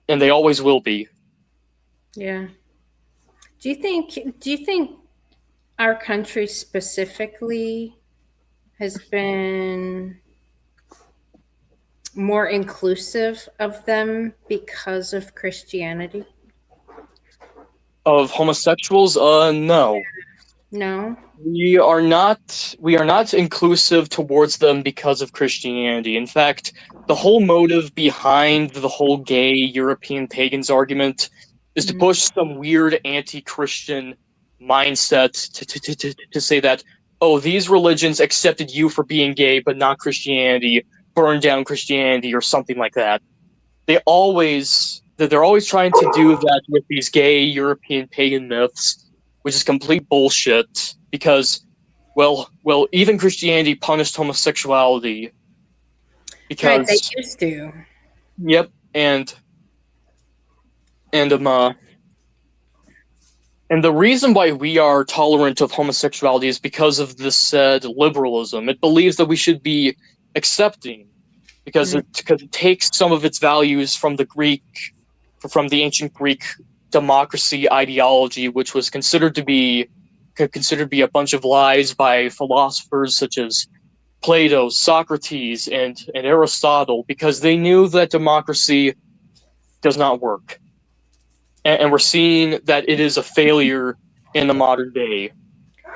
Speaker 2: and they always will be.
Speaker 1: Yeah. Do you think our country specifically has been more inclusive of them because of Christianity?
Speaker 2: Of homosexuals? No.
Speaker 1: No.
Speaker 2: We are not inclusive towards them because of Christianity. In fact, the whole motive behind the whole gay European pagans argument is to
Speaker 1: Mm.
Speaker 2: push some weird anti-Christian mindset to say that, oh, these religions accepted you for being gay, but not Christianity, burn down Christianity, or something like that. They're always trying to do that with these gay European pagan myths, which is complete bullshit because even Christianity punished homosexuality
Speaker 1: Right, they
Speaker 2: because
Speaker 1: used to.
Speaker 2: yep, and um uh, and the reason why we are tolerant of homosexuality is because of this said liberalism. It believes that we should be accepting
Speaker 1: Mm.
Speaker 2: because it takes some of its values from the ancient Greek democracy ideology, which was considered to be a bunch of lies by philosophers such as Plato, Socrates, and Aristotle, because they knew that democracy does not work, and we're seeing that it is a failure in the modern day.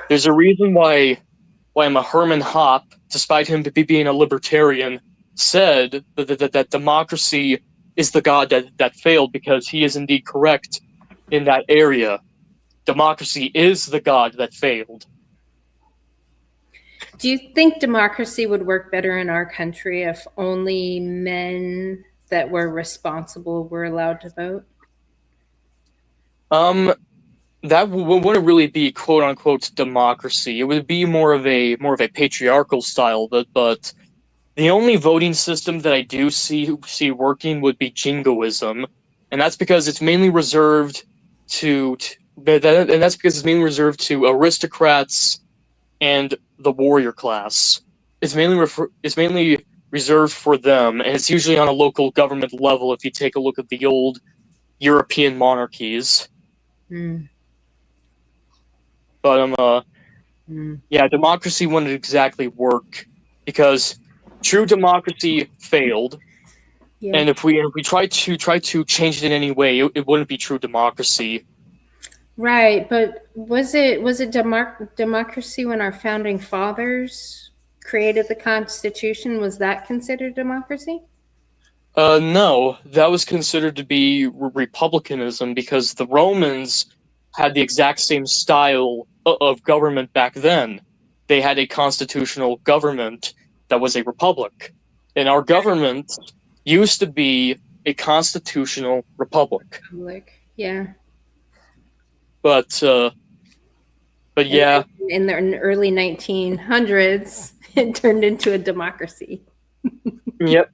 Speaker 2: There's a reason why Herman Hoppe, despite him being a libertarian, said that democracy is the god that failed, because he is indeed correct in that area. Democracy is the god that failed.
Speaker 1: Do you think democracy would work better in our country if only men that were responsible were allowed to vote?
Speaker 2: Um, that wouldn't really be quote unquote democracy. It would be more of a patriarchal style. But the only voting system that I do see working would be jingoism, and that's because it's mainly reserved to aristocrats and the warrior class. It's mainly reserved for them, and it's usually on a local government level. If you take a look at the old European monarchies,
Speaker 1: Mm.
Speaker 2: but
Speaker 1: Mm.
Speaker 2: yeah, democracy wouldn't exactly work because true democracy failed.
Speaker 1: Yeah.
Speaker 2: And if we try to change it in any way, it wouldn't be true democracy.
Speaker 1: Right, but was it democracy when our founding fathers created the Constitution? Was that considered democracy?
Speaker 2: No, that was considered to be republicanism because the Romans had the exact same style of government back then. They had a constitutional government that was a republic, and our government used to be a constitutional republic.
Speaker 1: Public, yeah.
Speaker 2: But but
Speaker 1: And
Speaker 2: yeah,
Speaker 1: then in the early 1900s, it turned into a democracy.
Speaker 2: yep.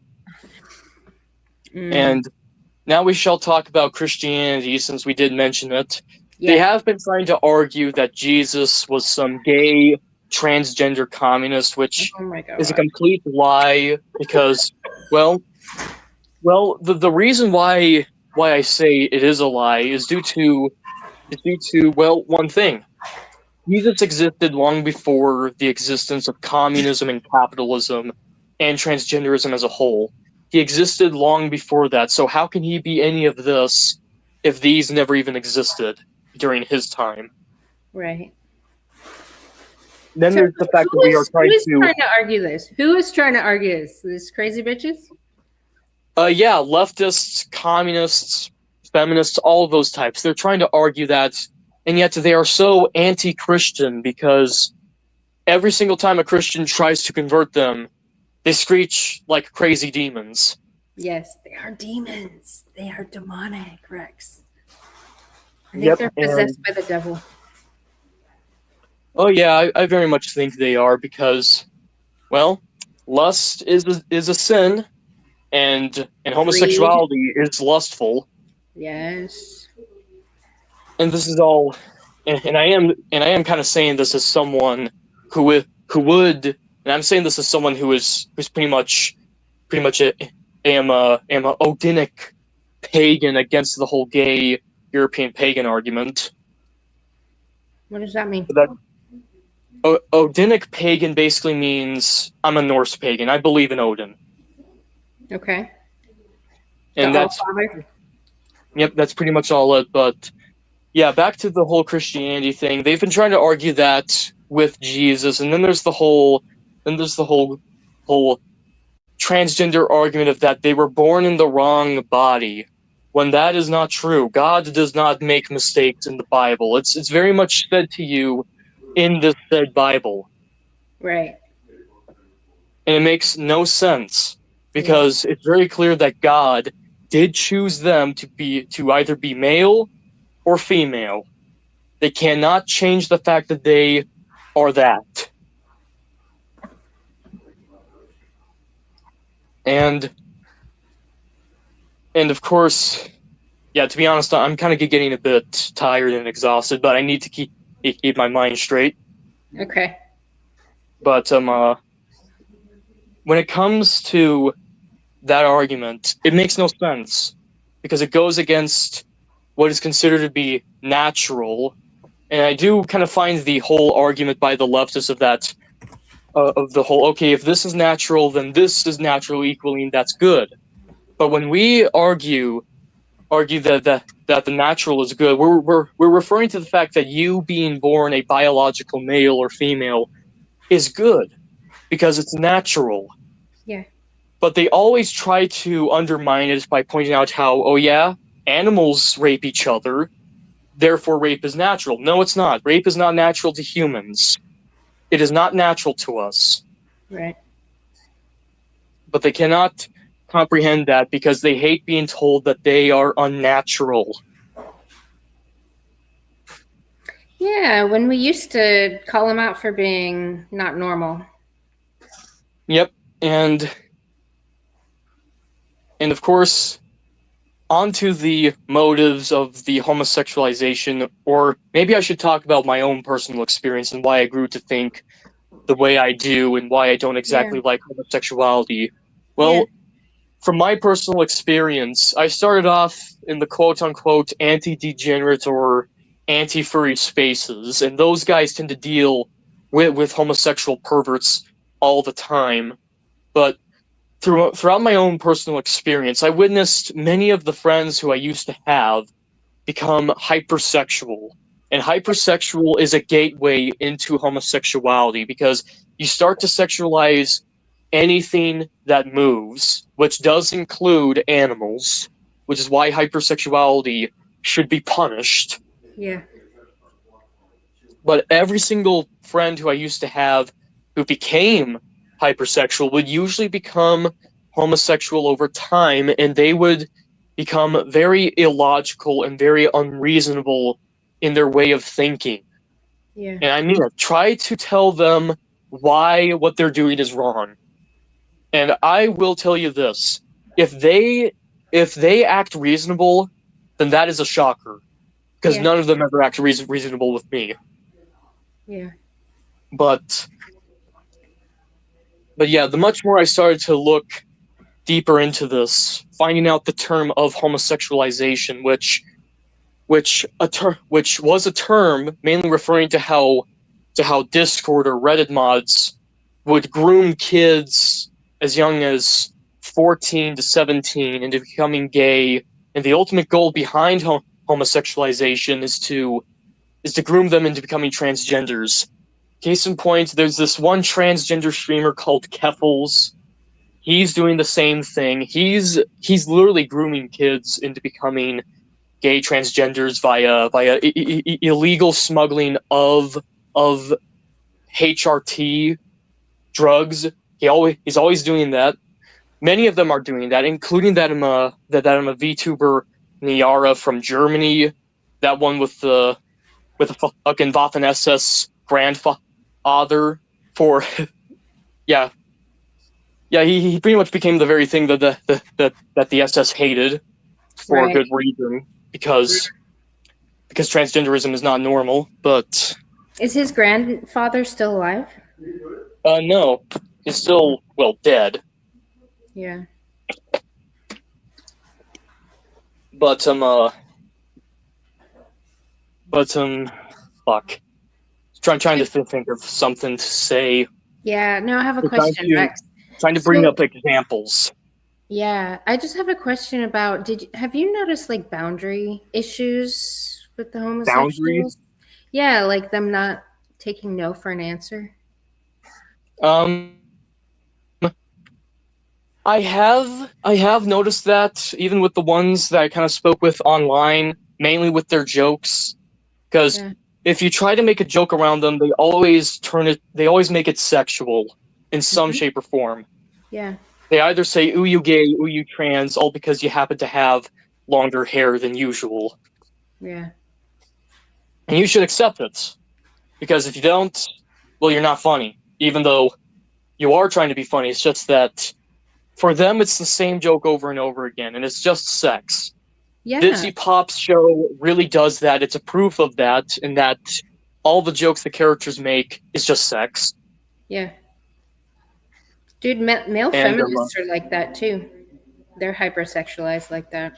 Speaker 1: Mm,
Speaker 2: And now we shall talk about Christianity, since we did mention it. They
Speaker 1: yeah.
Speaker 2: have been trying to argue that Jesus was some gay transgender communist, which
Speaker 1: Oh my
Speaker 2: is a
Speaker 1: God.
Speaker 2: complete lie because, well, the reason why I say it is a lie is due to one thing. Jesus existed long before the existence of communism and capitalism and transgenderism as a whole. He existed long before that, so how can he be any of this if these never even existed during his time?
Speaker 1: Right.
Speaker 2: Then
Speaker 1: So
Speaker 2: there's the fact that we are
Speaker 1: who
Speaker 2: trying
Speaker 1: is
Speaker 2: to,
Speaker 1: trying to argue this? Who is trying to argue this? These crazy bitches?
Speaker 2: yeah, leftists, communists, feminists, all of those types. They're trying to argue that, and yet they are so anti-Christian because every single time a Christian tries to convert them, they screech like crazy demons.
Speaker 1: Yes, they are demons. They are demonic, Rex. I think
Speaker 2: Yep,
Speaker 1: they're
Speaker 2: and
Speaker 1: possessed by the devil.
Speaker 2: oh yeah, I very much think they are because, well, lust is a sin, and
Speaker 1: Greed.
Speaker 2: homosexuality is lustful,
Speaker 1: Yes.
Speaker 2: and this is all, and I am kind of saying this as someone who would, and I'm saying this as someone who's pretty much am a Odinic pagan against the whole gay European pagan argument.
Speaker 1: What does that mean?
Speaker 2: That Odinic pagan basically means I'm a Norse pagan. I believe in Odin.
Speaker 1: Okay. The
Speaker 2: And
Speaker 1: All
Speaker 2: that's
Speaker 1: Father.
Speaker 2: yep, that's pretty much all it. But yeah, back to the whole Christianity thing. They've been trying to argue that with Jesus, and then there's the whole transgender argument of that they were born in the wrong body, when that is not true. God does not make mistakes in the Bible. It's very much said to you in this said Bible,
Speaker 1: Right.
Speaker 2: and it makes no sense
Speaker 1: Yeah.
Speaker 2: because it's very clear that God did choose them to either be male or female. They cannot change the fact that they are that. And of course, yeah, to be honest, I'm kind of getting a bit tired and exhausted, but I need to keep my mind straight.
Speaker 1: Okay.
Speaker 2: But when it comes to that argument, it makes no sense because it goes against what is considered to be natural. And I do kind of find the whole argument by the leftists of that of the whole, okay, if this is natural, then this is natural equally, and that's good. But when we argue that the natural is good, we're referring to the fact that you being born a biological male or female is good because it's natural.
Speaker 1: Yeah.
Speaker 2: But they always try to undermine it by pointing out how, oh yeah, animals rape each other, therefore rape is natural. No, it's not. Rape is not natural to humans. It is not natural to us.
Speaker 1: Right.
Speaker 2: But they cannot comprehend that because they hate being told that they are unnatural.
Speaker 1: Yeah. When we used to call him out for being not normal.
Speaker 2: Yep. And of course, onto the motives of the homosexualization, or maybe I should talk about my own personal experience and why I grew to think the way I do and why I don't
Speaker 1: Yeah.
Speaker 2: exactly like homosexuality.
Speaker 1: Yeah.
Speaker 2: Well, from my personal experience, I started off in the quote unquote anti degenerate or anti furry spaces, and those guys tend to deal with homosexual perverts all the time. But throughout my own personal experience, I witnessed many of the friends who I used to have become hypersexual. And hypersexual is a gateway into homosexuality because you start to sexualize anything that moves, which does include animals, which is why hypersexuality should be punished.
Speaker 1: Yeah.
Speaker 2: But every single friend who I used to have who became hypersexual would usually become homosexual over time, and they would become very illogical and very unreasonable in their way of thinking.
Speaker 1: Yeah.
Speaker 2: And I mean, try to tell them why what they're doing is wrong. And I will tell you this: if they act reasonable, then that is a shocker because
Speaker 1: Yeah.
Speaker 2: none of them ever act reasonable with me.
Speaker 1: Yeah.
Speaker 2: But yeah, the much more I started to look deeper into this, finding out the term of homosexualization, which was a term mainly referring to how Discord or Reddit mods would groom kids as young as 14 to 17 into becoming gay, and the ultimate goal behind homosexualization is to groom them into becoming transgenders. Case in point, there's this one transgender streamer called Keffels. He's doing the same thing. He's literally grooming kids into becoming gay transgenders via illegal smuggling of HRT drugs. He's always doing that. Many of them are doing that, including that VTuber Niara from Germany. That one with the fucking Waffen SS grandfather for yeah. Yeah, he pretty much became the very thing that the SS hated for a
Speaker 1: Right.
Speaker 2: good reason because transgenderism is not normal. But
Speaker 1: Is his grandfather still alive?
Speaker 2: no, he's still well dead.
Speaker 1: Yeah.
Speaker 2: But but fuck. Trying to think of something to say.
Speaker 1: Yeah. No, I have a
Speaker 2: We're trying
Speaker 1: question,
Speaker 2: to
Speaker 1: Rex.
Speaker 2: trying to bring
Speaker 1: So,
Speaker 2: up examples.
Speaker 1: Yeah, I just have a question about have you noticed like boundary issues with the
Speaker 2: Boundary.
Speaker 1: homosexuals? Yeah, like them not taking no for an answer.
Speaker 2: Um, I have noticed that even with the ones that I kind of spoke with online, mainly with their jokes, because
Speaker 1: Yeah.
Speaker 2: if you try to make a joke around them, they always make it sexual in some
Speaker 1: Hmm.
Speaker 2: shape or form.
Speaker 1: Yeah.
Speaker 2: They either say "ooh you gay," "ooh you trans," all because you happen to have longer hair than usual,
Speaker 1: Yeah.
Speaker 2: and you should accept it because if you don't, well, you're not funny. Even though you are trying to be funny, it's just that for them, it's the same joke over and over again, and it's just sex.
Speaker 1: Yeah.
Speaker 2: Dizzy Pop's show really does that. It's a proof of that, in that all the jokes the characters make is just sex.
Speaker 1: Yeah. Dude, male
Speaker 2: And
Speaker 1: feminists are like that too. They're hypersexualized like that.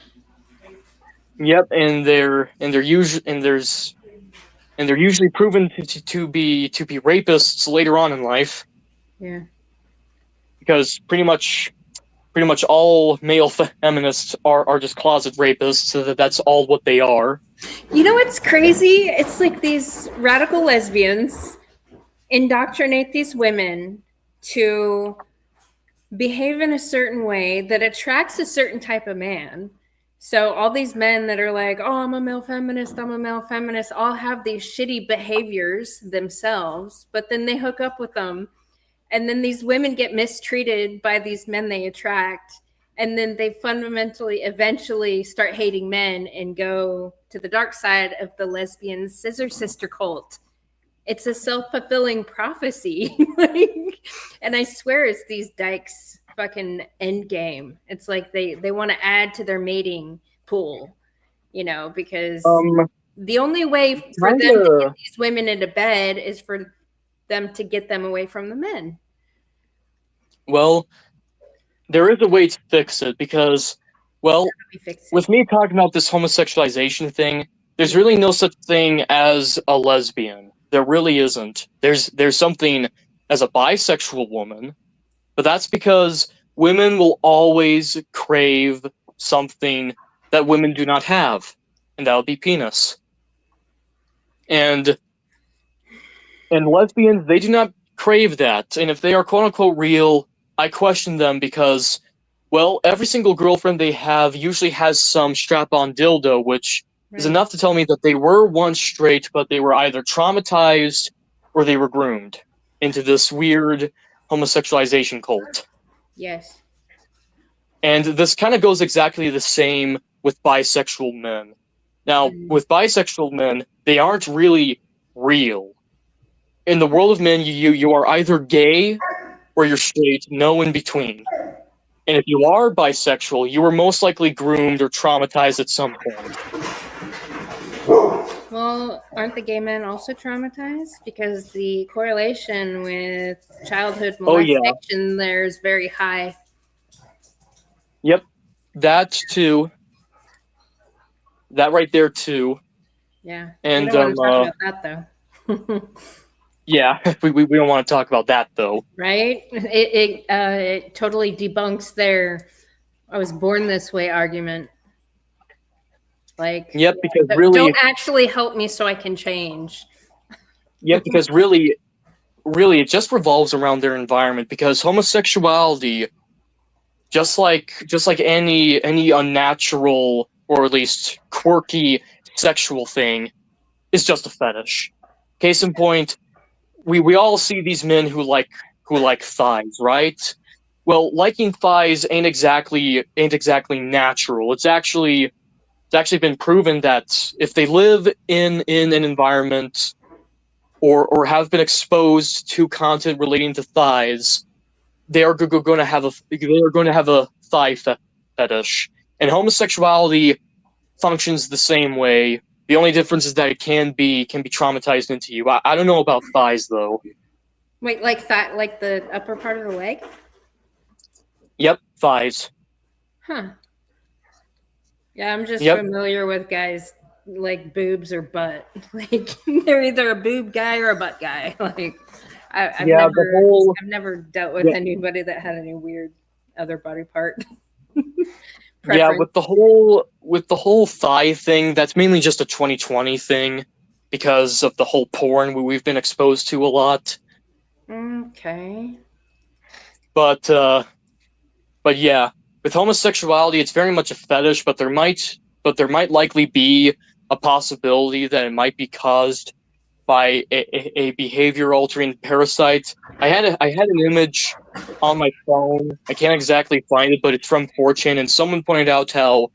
Speaker 2: yep, and they're usually proven to be rapists later on in life
Speaker 1: Yeah.
Speaker 2: because pretty much all male feminists are just closet rapists, so that's all what they are.
Speaker 1: You know what's crazy? It's like these radical lesbians indoctrinate these women to behave in a certain way that attracts a certain type of man. So all these men that are like, "Oh, I'm a male feminist," all have these shitty behaviors themselves, but then they hook up with them, and then these women get mistreated by these men they attract, and then they fundamentally eventually start hating men and go to the dark side of the lesbian scissor sister cult. It's a self-fulfilling prophecy. Like, and I swear it's these dykes fucking end game. It's like they want to add to their mating pool, because
Speaker 2: Um,
Speaker 1: the only way for
Speaker 2: kind
Speaker 1: them to get
Speaker 2: of.
Speaker 1: these women into bed is for them to get them away from the men.
Speaker 2: Well, there is a way to fix it because, well,
Speaker 1: Let me fix it.
Speaker 2: with me talking about this homosexualization thing, there's
Speaker 1: Yeah.
Speaker 2: really no such thing as a lesbian. There really isn't. There's something as a bisexual woman, but that's because women will always crave something that women do not have, and that would be penis. And and lesbians, they do not crave that. And if they are quote unquote real, I question them because, well, every single girlfriend they have usually has some strap on dildo, which is
Speaker 1: Right.
Speaker 2: enough to tell me that they were once straight, but they were either traumatized or they were groomed into this weird homosexualization cult.
Speaker 1: Yes.
Speaker 2: And this kind of goes exactly the same with bisexual men. Now,
Speaker 1: Mm.
Speaker 2: with bisexual men, they aren't really real. In the world of men, you are either gay or you're straight, no in between. And if you are bisexual, you were most likely groomed or traumatized at some point.
Speaker 1: Well, aren't the gay men also traumatized? Because the correlation with childhood
Speaker 2: Oh yeah,
Speaker 1: molestation there is very high.
Speaker 2: yep, that too, that right there too,
Speaker 1: Yeah. We
Speaker 2: and
Speaker 1: don't want to talk about that though.
Speaker 2: yeah, we don't want to talk about that though.
Speaker 1: Right? It totally debunks their "I was born this way" argument. Like,
Speaker 2: Yep, because
Speaker 1: don't
Speaker 2: really,
Speaker 1: actually help me so I can change.
Speaker 2: yep, because really, it just revolves around their environment. Because homosexuality, just like any unnatural or at least quirky sexual thing, is just a fetish. Case in point, we all see these men who like thighs, right? Well, liking thighs ain't exactly natural. It's actually been proven that if they live in an environment or have been exposed to content relating to thighs, they are going to have a thigh fetish. And homosexuality functions the same way. The only difference is that it can be traumatized into you. I don't know about thighs though.
Speaker 1: Wait, like that, like the upper part of the leg?
Speaker 2: Yep, thighs.
Speaker 1: Huh. Yeah, I'm just
Speaker 2: Yep.
Speaker 1: familiar with guys like boobs or butt. Like they're either a boob guy or a butt guy. Like I've
Speaker 2: Yeah, the
Speaker 1: never
Speaker 2: whole
Speaker 1: I've never dealt with
Speaker 2: yeah,
Speaker 1: anybody that had any weird other body part.
Speaker 2: Yeah, with the
Speaker 1: preference.
Speaker 2: whole thigh thing, that's mainly just a 2020 thing because of the whole porn we've been exposed to a lot.
Speaker 1: Okay.
Speaker 2: But but yeah, with homosexuality, it's very much a fetish, but there might likely be a possibility that it might be caused by a behavior altering parasite. I had an image on my phone. I can't exactly find it, but it's from 4chan, and someone pointed out how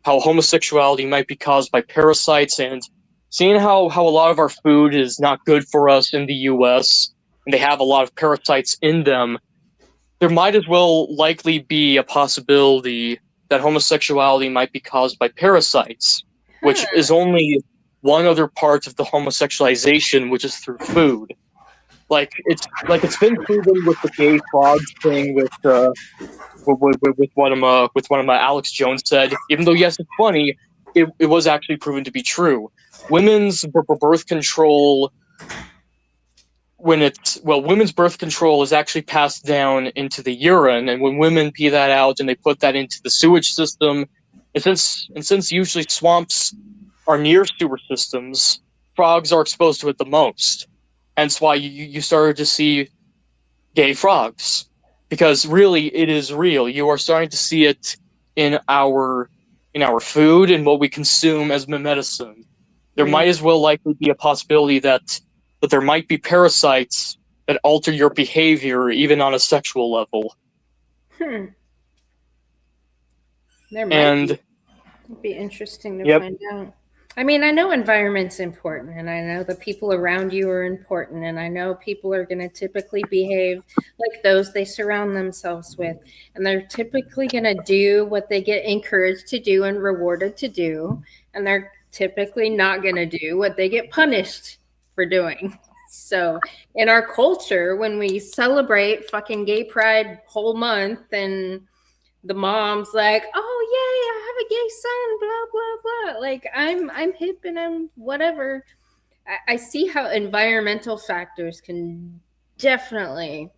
Speaker 2: homosexuality might be caused by parasites, and seeing how a lot of our food is not good for us in the US and they have a lot of parasites in them, there might as well likely be a possibility that homosexuality might be caused by parasites, which
Speaker 1: Huh.
Speaker 2: is only one other part of the homosexualization, which is through food. It's been proven with the gay frogs thing with one of my Alex Jones said. Even though yes, it's funny, it was actually proven to be true. Women's birth control women's birth control is actually passed down into the urine, and when women pee that out and they put that into the sewage system, and since usually swamps are near sewer systems, frogs are exposed to it the most. Hence why you started to see gay frogs, because really it is real. You are starting to see it in our food and what we consume as medicine. There
Speaker 1: Mm.
Speaker 2: might as well likely be a possibility that there might be parasites that alter your behavior even on a sexual level.
Speaker 1: Hmm. There might be.
Speaker 2: And
Speaker 1: It'd be interesting to
Speaker 2: yep,
Speaker 1: find out. I mean, I know environment's important, and I know the people around you are important, and I know people are going to typically behave like those they surround themselves with, and they're typically going to do what they get encouraged to do and rewarded to do, and they're typically not going to do what they get punished for doing. So, in our culture, when we celebrate fucking gay pride whole month and the mom's like, "Oh yay, I have a gay son," blah blah blah. Like I'm hip and I'm whatever. I see how environmental factors can definitely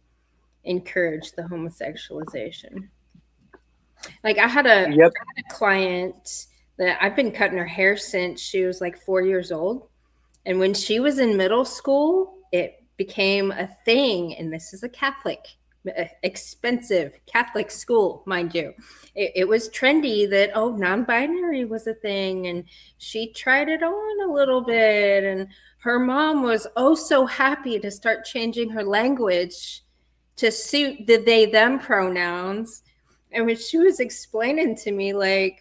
Speaker 1: encourage the homosexualization. Like I
Speaker 2: yep,
Speaker 1: had a client that I've been cutting her hair since she was like 4 years old. And when she was in middle school, it became a thing. And this is a Catholic, expensive Catholic school, mind you. It was trendy that, oh, non binary was a thing. And she tried it on a little bit. And her mom was oh so happy to start changing her language to suit the they them pronouns. And when she was explaining to me, like,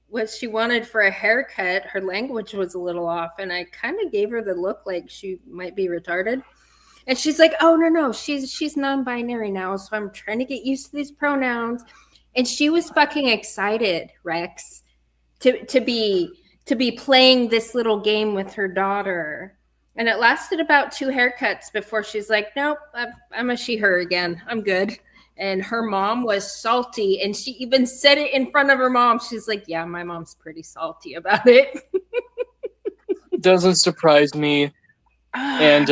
Speaker 1: what she wanted for a haircut, her language was a little off, and I kind of gave her the look like she might be retarded. And she's like, "Oh no, she's non-binary now, so I'm trying to get used to these pronouns." And she was fucking excited, Rex, to be playing this little game with her daughter. And it lasted about 2 haircuts before she's like, "Nope, I'm a she/her again. I'm good." And her mom was salty, and she even said it in front of her mom. She's like, "Yeah, my mom's pretty salty about it."
Speaker 2: doesn't surprise me. And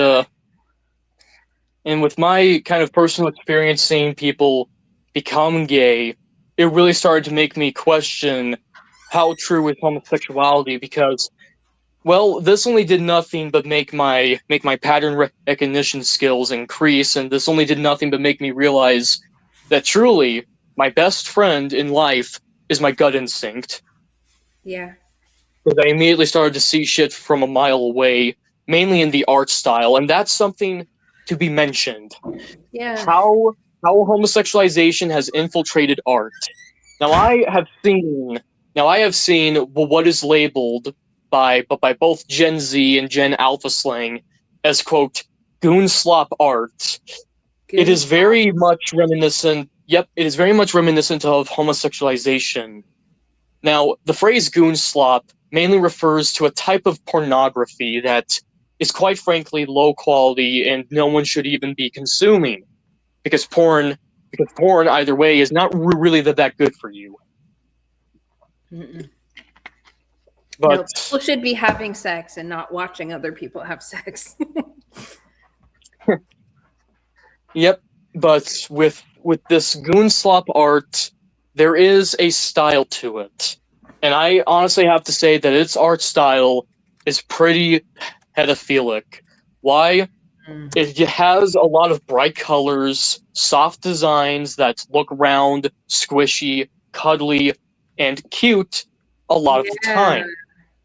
Speaker 2: and with my kind of personal experience seeing people become gay, it really started to make me question how true is homosexuality, because this only did nothing but make my pattern recognition skills increase, and this only did nothing but make me realize that truly my best friend in life is my gut instinct.
Speaker 1: Yeah,
Speaker 2: Because I immediately started to see shit from a mile away, mainly in the art style, and that's something to be mentioned.
Speaker 1: yeah,
Speaker 2: How homosexualization has infiltrated art. Now I have seen what is labeled by both Gen Z and Gen Alpha slang as quote goon slop art. It
Speaker 1: goon
Speaker 2: is
Speaker 1: slop.
Speaker 2: very much reminiscent. Yep, it is very much reminiscent of homosexualization. Now, the phrase goon slop mainly refers to a type of pornography that is quite frankly low quality and no one should even be consuming, because porn either way is not really that good for you.
Speaker 1: Mm-mm. No,
Speaker 2: But
Speaker 1: people should be having sex and not watching other people have sex.
Speaker 2: yep, but with this goon slop art, there is a style to it. And I honestly have to say that its art style is pretty pedophilic. Why?
Speaker 1: Mm.
Speaker 2: It has a lot of bright colors, soft designs that look round, squishy, cuddly, and cute a lot of the
Speaker 1: Yeah,
Speaker 2: time.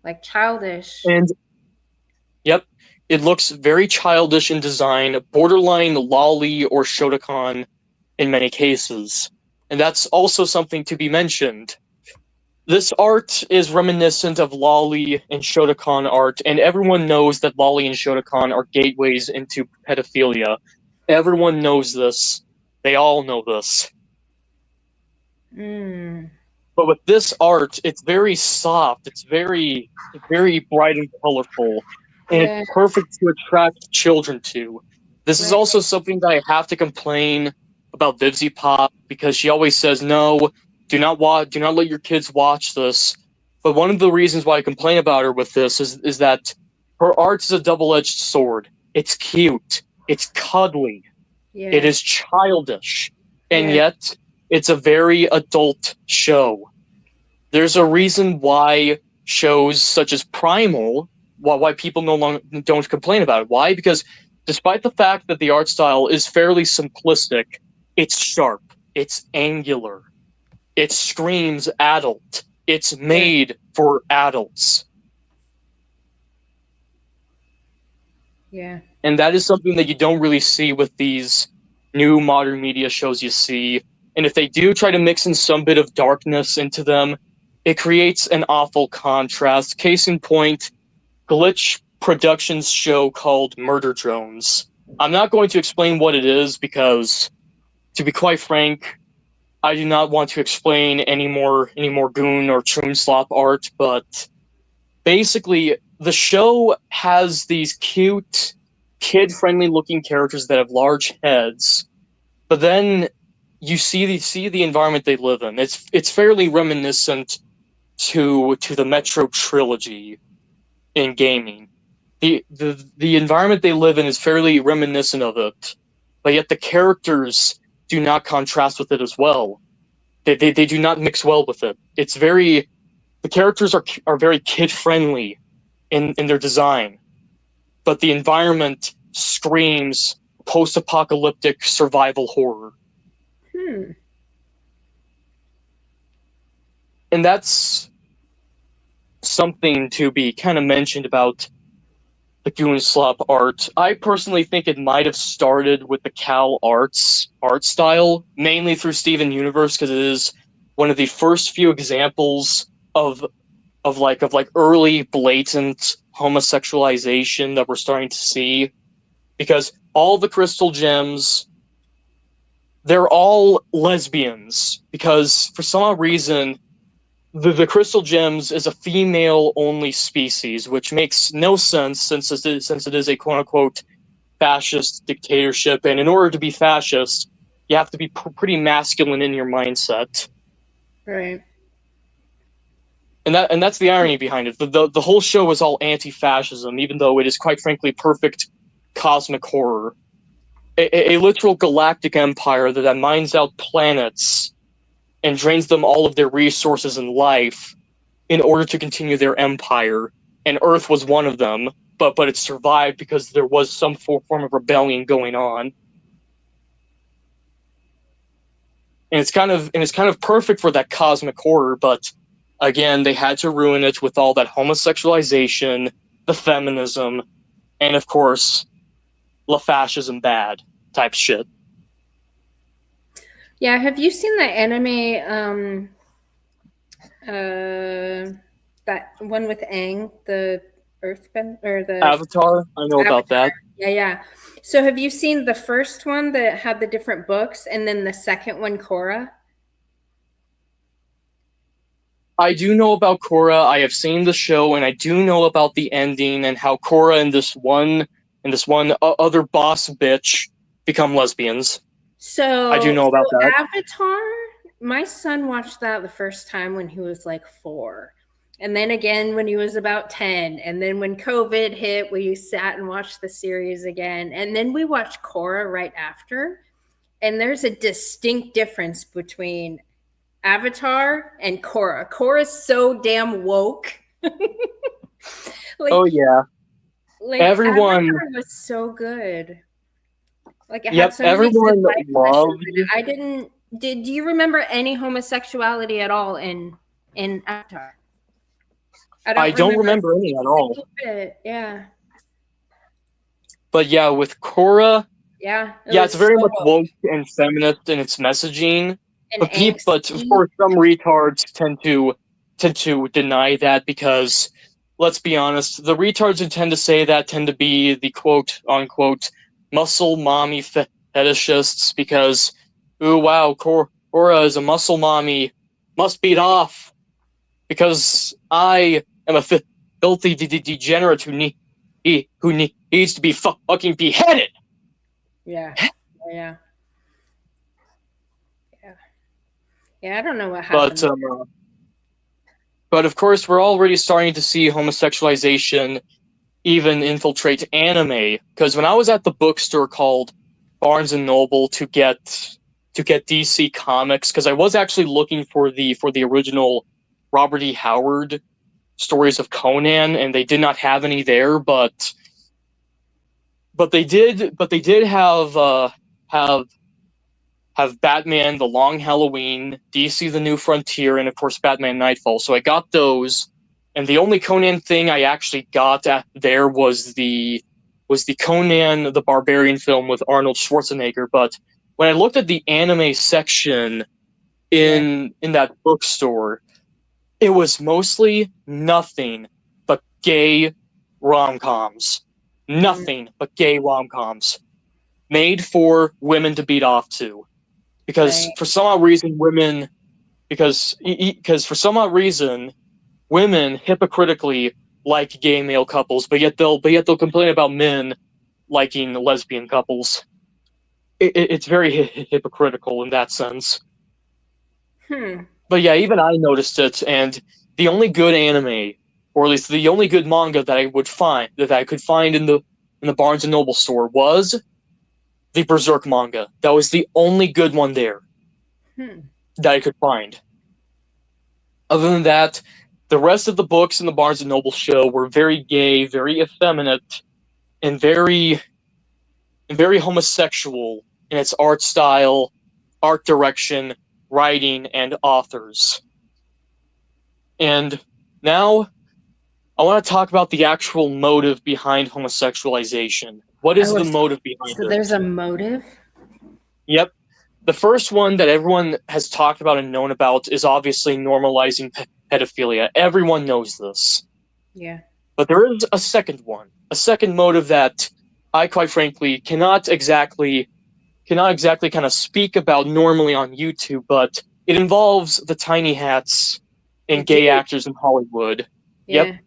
Speaker 1: like childish.
Speaker 2: And yep, it looks very childish in design, borderline lolly or Shotokan in many cases. And that's also something to be mentioned. This art is reminiscent of lolly and Shotokan art, and everyone knows that lolly and Shotokan are gateways into pedophilia. Everyone knows this. They all know this.
Speaker 1: Mm.
Speaker 2: But with this art, it's very soft. It's very bright and colorful, and it's
Speaker 1: Yeah,
Speaker 2: perfect to attract children to. This is
Speaker 1: right.
Speaker 2: also something that I have to complain about Vivzy Pop because she always says no, do not let your kids watch this. But one of the reasons why I complain about her with this is that her art is a double-edged sword. It's cute, it's cuddly, it
Speaker 1: Yeah,
Speaker 2: is childish, and
Speaker 1: yeah,
Speaker 2: yet it's a very adult show. There's a reason why shows such as Primal, why people no longer don't complain about it. Why? Because despite the fact that the art style is fairly simplistic, it's sharp, it's angular, it screams adult, it's
Speaker 1: yeah,
Speaker 2: made for adults.
Speaker 1: yeah.
Speaker 2: And that is something that you don't really see with these new modern media shows you see. And if they do try to mix in some bit of darkness into them, it creates an awful contrast. Case in point, Glitch Productions show called Murder Drones. I'm not going to explain what it is because, to be quite frank, I do not want to explain any more goon or chum slop art, but basically the show has these cute, kid-friendly looking characters that have large heads, but then you see the environment they live in. It's fairly reminiscent to the Metro trilogy in gaming. The environment they live in is fairly reminiscent of it, but yet the characters do not contrast with it as well. They do not mix well with it. It's very the characters are very kid friendly in their design, but the environment screams post apocalyptic survival horror.
Speaker 1: Hmm.
Speaker 2: And that's something to be kind of mentioned about the Goonslop art. I personally think it might have started with the Cal Arts art style, mainly through Steven Universe, because it is one of the first few examples of of early blatant homosexualization that we're starting to see. Because all the crystal gems, they're all lesbians. Because for some reason, the crystal gems is a female only species, which makes no sense since it is a quote unquote fascist dictatorship, and in order to be fascist, you have to be pretty masculine in your mindset,
Speaker 1: Right.
Speaker 2: and that's the irony behind it. The whole show is all anti-fascism, even though it is quite frankly perfect cosmic horror, a literal galactic empire that mines out planets and drains them all of their resources and life in order to continue their empire. And Earth was one of them, but it survived because there was some form of rebellion going on. And it's kind of perfect for that cosmic horror, but again, they had to ruin it with all that homosexualization, the feminism, and of course, la fascism bad type shit.
Speaker 1: Yeah, have you seen that anime uh that one with Aang, the earthbend or the
Speaker 2: Avatar, I know about
Speaker 1: Avatar?
Speaker 2: that.
Speaker 1: Yeah, yeah. So have you seen the first one that had the different books and then the second one, Korra?
Speaker 2: I do know about Korra. I have seen the show, and I do know about the ending and how Korra and this one other boss bitch become lesbians. I do
Speaker 1: So,
Speaker 2: know
Speaker 1: so
Speaker 2: about that.
Speaker 1: Avatar, my son watched that the first time when he was like 4. And then again when he was about 10. And then when COVID hit, we sat and watched the series again. And then we watched Korra right after. And there's a distinct difference between Avatar and Korra. Korra's so damn woke.
Speaker 2: Oh
Speaker 1: like
Speaker 2: yeah, everyone.
Speaker 1: Avatar was so good. Like it had
Speaker 2: Yep,
Speaker 1: so many good
Speaker 2: everyone
Speaker 1: life lessons
Speaker 2: loved.
Speaker 1: in it. I didn't did do you remember any homosexuality at all in Avatar? I
Speaker 2: I
Speaker 1: don't
Speaker 2: don't
Speaker 1: remember a
Speaker 2: remember any at all.
Speaker 1: single bit. Yeah.
Speaker 2: But yeah, with Korra,
Speaker 1: Yeah. It
Speaker 2: yeah, it's
Speaker 1: was so
Speaker 2: very much
Speaker 1: woke
Speaker 2: woke and feminist in its messaging.
Speaker 1: and
Speaker 2: But of
Speaker 1: angsty.
Speaker 2: course, some retards tend to deny that because, let's be honest, the retards who tend to say that tend to be the quote unquote muscle mommy fetishists because, ooh wow, Korra is a muscle mommy, must beat off because I am a filthy degenerate who needs to be fucking beheaded.
Speaker 1: Yeah. Yeah. Yeah. Yeah. I don't know what
Speaker 2: But
Speaker 1: happened.
Speaker 2: but of course, we're already starting to see homosexualization even infiltrate anime. Because when I was at the bookstore called Barnes and Noble to get DC Comics, because I was actually looking for the original Robert E. Howard stories of Conan, and they did not have any there. But they did have have Batman: The Long Halloween, DC: The New Frontier, and of course Batman: Nightfall. So I got those, and the only Conan thing I actually got there was the Conan the Barbarian film with Arnold Schwarzenegger. But when I looked at the anime section
Speaker 1: Yeah.
Speaker 2: in that bookstore, it was mostly nothing but gay rom coms.
Speaker 1: Mm,
Speaker 2: Nothing but gay rom coms made for women to beat off to because
Speaker 1: right.
Speaker 2: for some odd reason because for some odd reason women hypocritically like gay male couples, but yet they'll complain about men liking lesbian couples. It's very hypocritical in that sense.
Speaker 1: Hmm.
Speaker 2: But yeah, even I noticed it, and the only good anime, or at least the only good manga that I could find in the Barnes and Noble store was the Berserk manga. That was the only good one there
Speaker 1: Hmm.
Speaker 2: that I could find. Other than that, the rest of the books in the Barnes and Noble show were very gay, very effeminate, and very homosexual in its art style, art direction, writing, and authors. And now I want to talk about the actual motive behind homosexualization. What is
Speaker 1: Oh,
Speaker 2: the motive behind
Speaker 1: so there's
Speaker 2: it?
Speaker 1: a motive?
Speaker 2: Yep. The first one that everyone has talked about and known about is obviously normalizing pedophilia. Everyone knows this.
Speaker 1: Yeah.
Speaker 2: But there is a second one, a second motive that I quite frankly cannot exactly kind of speak about normally on YouTube, but it involves the tiny hats
Speaker 1: The
Speaker 2: and gay
Speaker 1: Jews.
Speaker 2: actors in Hollywood. Yep.
Speaker 1: Yeah.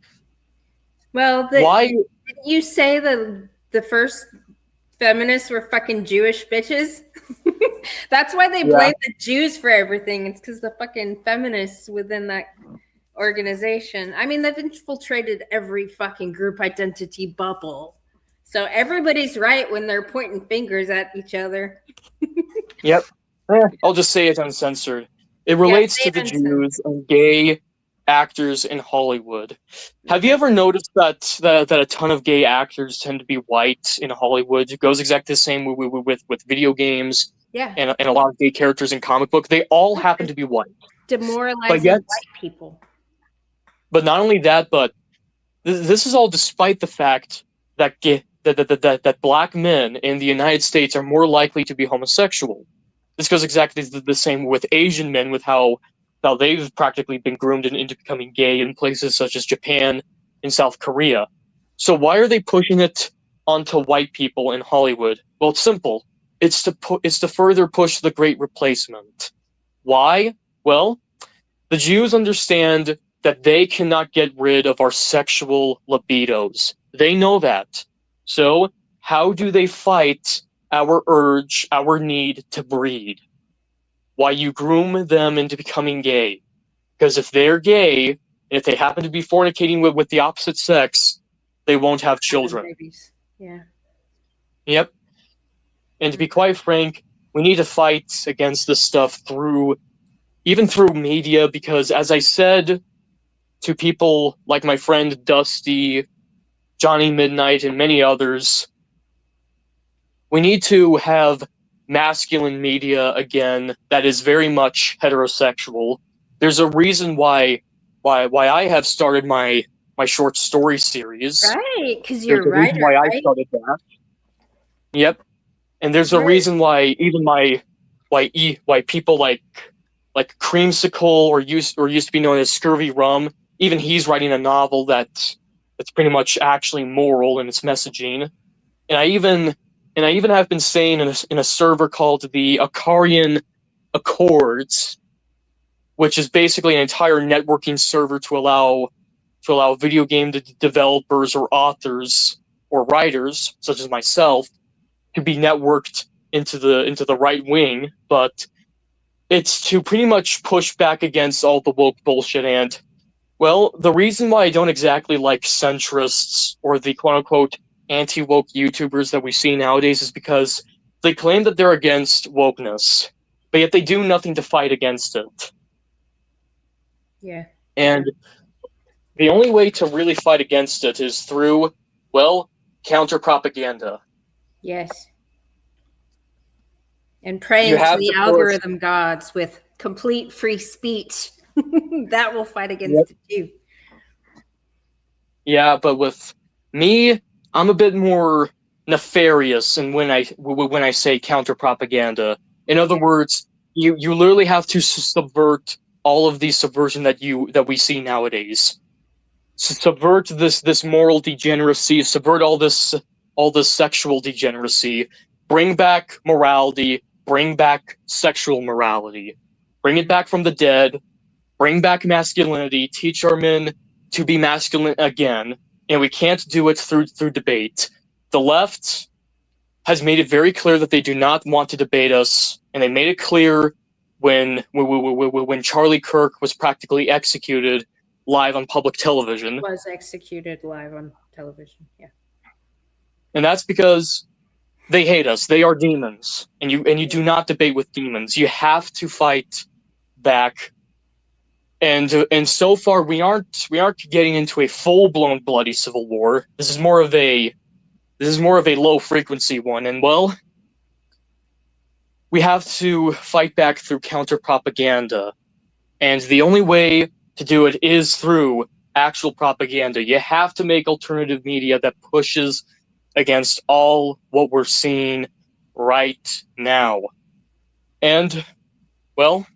Speaker 1: Well,
Speaker 2: Why?
Speaker 1: didn't you say the first feminists were fucking Jewish bitches? That's why they
Speaker 2: Yeah.
Speaker 1: blame the Jews for everything. It's because the fucking feminists within that organization. I mean, they've infiltrated every fucking group identity bubble. So everybody's right when they're pointing fingers at each other.
Speaker 2: Yep. I'll just say it uncensored. It
Speaker 1: Yeah,
Speaker 2: relates
Speaker 1: say
Speaker 2: to
Speaker 1: it
Speaker 2: the
Speaker 1: uncensored.
Speaker 2: Jews and gay actors in Hollywood. Have you
Speaker 1: Okay.
Speaker 2: ever noticed that a ton of gay actors tend to be white in Hollywood? It goes exactly the same with video games
Speaker 1: Yeah.
Speaker 2: and a lot of gay characters in comic book. They all happen to be white. But
Speaker 1: Demoralizing
Speaker 2: yet,
Speaker 1: white people.
Speaker 2: but not only that, but this is all despite the fact that black men in the United States are more likely to be homosexual. This goes exactly the same with Asian men, with how they've practically been groomed into becoming gay in places such as Japan and South Korea. So why are they pushing it onto white people in Hollywood? Well, it's simple. It's to further push the Great Replacement. Why? Well, the Jews understand that they cannot get rid of our sexual libidos. They know that. So, how do they fight our urge, our need to breed? Why you groom them into becoming gay. Because if they're gay, and if they happen to be fornicating with the opposite sex, they won't have
Speaker 1: Having
Speaker 2: children.
Speaker 1: babies. Yeah.
Speaker 2: Yep. And to be quite frank, we need to fight against this stuff through even through media, because as I said to people like my friend Dusty, Johnny Midnight, and many others, we need to have masculine media again that is very much heterosexual. There's a reason why I have started my short story series.
Speaker 1: Right, because
Speaker 2: There's
Speaker 1: you're a
Speaker 2: a reason
Speaker 1: writer,
Speaker 2: why I
Speaker 1: right?
Speaker 2: started that. Yep. And there's a
Speaker 1: Right.
Speaker 2: reason why even why people like Creamsicle or used to be known as Scurvy Rum, even he's writing a novel that's pretty much actually moral in its messaging. And I even have been saying in a server called the Akarian Accords, which is basically an entire networking server to allow video game developers or authors or writers such as myself to be networked into the right wing, but it's to pretty much push back against all the woke bullshit. And well, the reason why I don't exactly like centrists or the quote unquote anti woke YouTubers that we see nowadays is because they claim that they're against wokeness, but yet they do nothing to fight against it.
Speaker 1: Yeah.
Speaker 2: And the only way to really fight against it is through, well, counter propaganda.
Speaker 1: Yes. And
Speaker 2: You
Speaker 1: praying to
Speaker 2: have
Speaker 1: the
Speaker 2: to push.
Speaker 1: algorithm gods with complete free speech. That will fight
Speaker 2: Yep.
Speaker 1: against it too.
Speaker 2: Yeah, but with me, I'm a bit more nefarious, and when I say counter propaganda, in other
Speaker 1: Yeah.
Speaker 2: words, you literally have to subvert all of the subversion that we see nowadays. Subvert this moral degeneracy, subvert all this sexual degeneracy, bring back morality, bring back sexual morality, bring it
Speaker 1: Mm.
Speaker 2: back from the dead, bring back masculinity, teach our men to be masculine again, and we can't do it through debate. The left has made it very clear that they do not want to debate us, and they made it clear when Charlie Kirk was practically executed live on public television,
Speaker 1: Was executed live on television. Yeah.
Speaker 2: and that's because they hate us. They are demons, and you
Speaker 1: Yeah.
Speaker 2: do not debate with demons. You have to fight back. And so far we aren't getting into a full blown bloody civil war. This is more of a low frequency one, and well, we have to fight back through counter propaganda, and the only way to do it is through actual propaganda. You have to make alternative media that pushes against all what we're seeing right now. And well,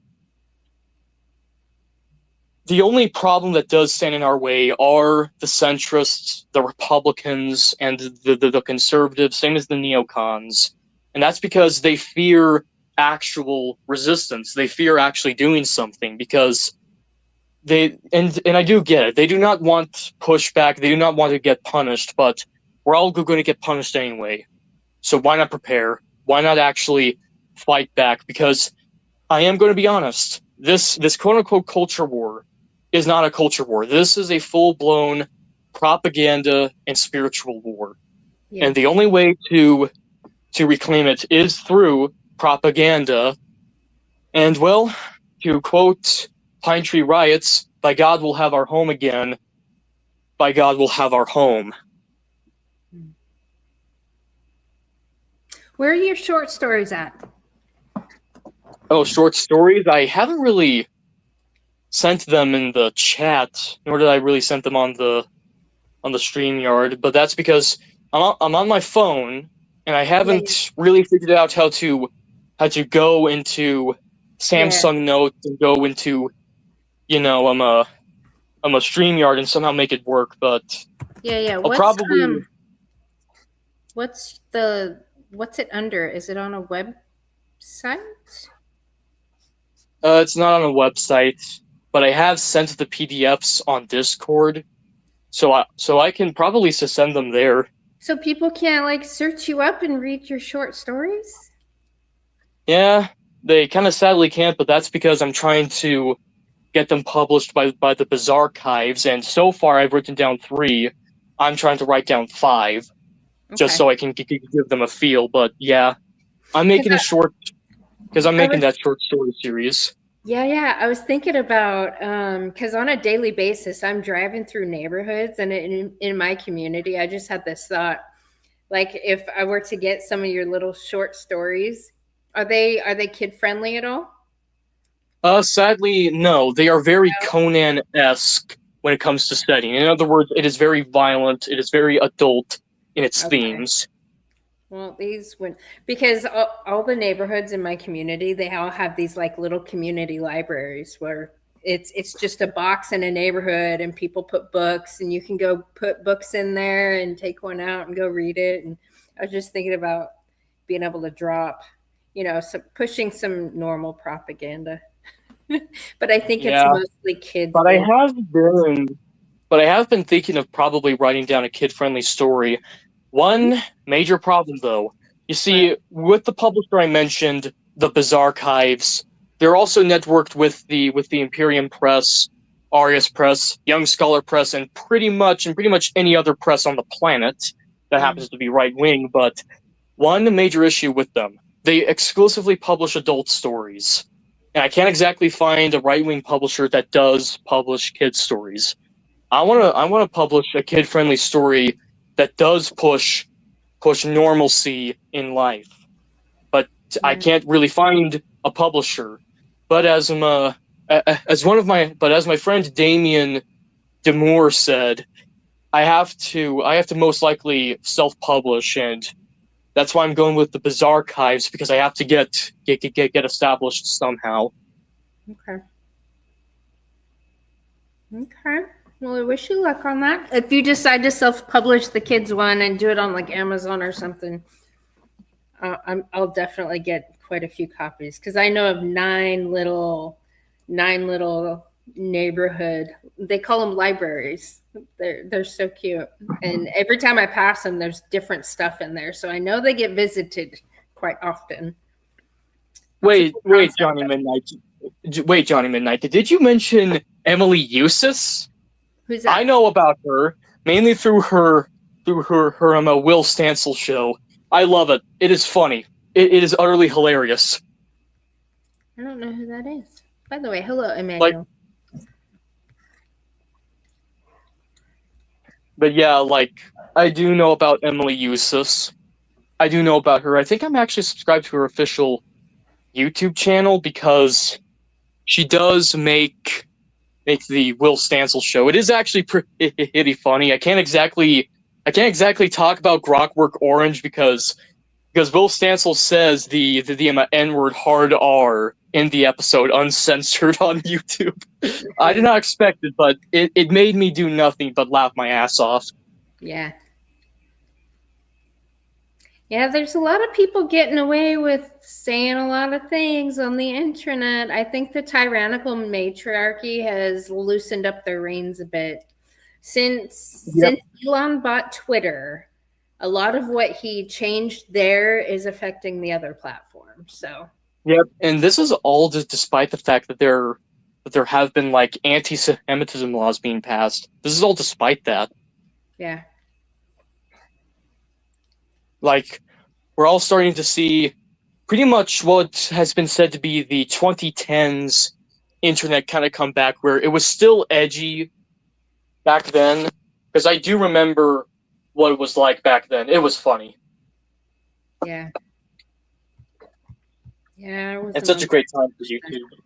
Speaker 2: the only problem that does stand in our way are the centrists, the Republicans, and the conservatives, same as the neocons. And that's because they fear actual resistance. They fear actually doing something because and I do get it. They do not want pushback. They do not want to get punished, but we're all going to get punished anyway. So why not prepare? Why not actually fight back? Because I am going to be honest. This quote unquote culture war is not a culture war. This is a full blown propaganda and spiritual war.
Speaker 1: Yeah.
Speaker 2: And the only way to reclaim it is through propaganda. And well, to quote Pine Tree Riots, by God we'll have our home again. By God we'll have our home.
Speaker 1: Where are your short stories at?
Speaker 2: Oh, short stories. I haven't really sent them in the chat, nor did I really send them on the StreamYard, but that's because I'm on my phone and I
Speaker 1: Yeah. Yeah.
Speaker 2: haven't really figured out how to go into
Speaker 1: Yeah.
Speaker 2: Samsung Notes and go into I'm a StreamYard and somehow make it work. But
Speaker 1: Yeah. Yeah.
Speaker 2: I'll probably
Speaker 1: What's the what's it under? Is it on a website?
Speaker 2: it's not on a website, but I have sent the PDFs on Discord, so I can probably just send them there.
Speaker 1: So people can't like search you up and read your short stories?
Speaker 2: Yeah, they kind of sadly can't, but that's because I'm trying to get them published by the Bizarre Archives, and so far I've written down 3. I'm trying to write down 5, just
Speaker 1: Okay.
Speaker 2: so I can give them a feel. But yeah, I'm
Speaker 1: Because
Speaker 2: making a short because I'm
Speaker 1: I
Speaker 2: making
Speaker 1: was
Speaker 2: that short story series.
Speaker 1: Yeah. I was thinking about because on a daily basis, I'm driving through neighborhoods, and in my community, I just had this thought: like, if I were to get some of your little short stories, are they kid friendly at all?
Speaker 2: Sadly, no. They are very Conan-esque when it comes to setting. In other words, it is very violent. It is very adult in its
Speaker 1: Okay.
Speaker 2: themes.
Speaker 1: Well, these would because all the neighborhoods in my community, they all have these like little community libraries where it's just a box in a neighborhood, and people put books, and you can go put books in there and take one out and go read it. And I was just thinking about being able to drop, pushing some normal propaganda. But I think it's
Speaker 2: Yeah,
Speaker 1: mostly kids
Speaker 2: but I
Speaker 1: that.
Speaker 2: have been, but I have been thinking of probably writing down a kid-friendly story. One major problem, though, you
Speaker 1: What?
Speaker 2: see, with the publisher I mentioned, the Bizarre Archives, they're also networked with the Imperium Press, Arius Press, Young Scholar Press, and pretty much any other press on the planet that
Speaker 1: Mm,
Speaker 2: happens to be right wing. But one major issue with them, they exclusively publish adult stories, and I can't exactly find a right wing publisher that does publish kids stories. I wanna publish a kid friendly story that does push normalcy in life, but I
Speaker 1: yeah.
Speaker 2: can't really find a publisher. But as my friend Damien Demore said, I have to most likely self publish, and that's why I'm going with the Bizarre Archives because I have to get established somehow.
Speaker 1: Okay. Okay. Well, I wish you luck on that. If you decide to self-publish the kids one and do it on like Amazon or something, I'll definitely get quite a few copies because I know of nine little neighborhood. They call them libraries. They're so cute, and every time I pass them, there's different stuff in there. So I know they get visited quite often. It's a
Speaker 2: Wait,
Speaker 1: cool concept.
Speaker 2: Wait, Johnny Midnight. Did you mention Emily Eustace?
Speaker 1: Who's
Speaker 2: I
Speaker 1: that?
Speaker 2: know about her mainly through her Will Stancil show. I love it. It is funny. It is utterly hilarious.
Speaker 1: I don't know who that is. By the way, hello,
Speaker 2: Like,
Speaker 1: Emmanuel.
Speaker 2: but yeah, like I do know about Emily Eustace. I do know about her. I think I'm actually subscribed to her official YouTube channel because she does make the Will Stancil show. It is actually pretty funny. I can't exactly talk about Grockwork Orange because Will Stancil says the N word hard R in the episode uncensored on YouTube. I did
Speaker 1: Okay.
Speaker 2: not expect it, but it made me do nothing but laugh my ass off.
Speaker 1: Yeah. Yeah, there's a lot of people getting away with saying a lot of things on the internet. I think the tyrannical matriarchy has loosened up their reins a bit.
Speaker 2: Yep.
Speaker 1: Since Elon bought Twitter, a lot of what he changed there is affecting the other platforms. So,
Speaker 2: Yep. And this is all just despite the fact that there have been like anti-Semitism laws being passed. This is all despite that.
Speaker 1: yeah.
Speaker 2: Like we're all starting to see pretty much what has been said to be the 2010s internet kind of come back, where it was still edgy back then. Because I do remember what it was like back then. It was funny.
Speaker 1: Yeah. Yeah, I
Speaker 2: And
Speaker 1: wasn't
Speaker 2: such
Speaker 1: on
Speaker 2: a great time for
Speaker 1: that.
Speaker 2: YouTube.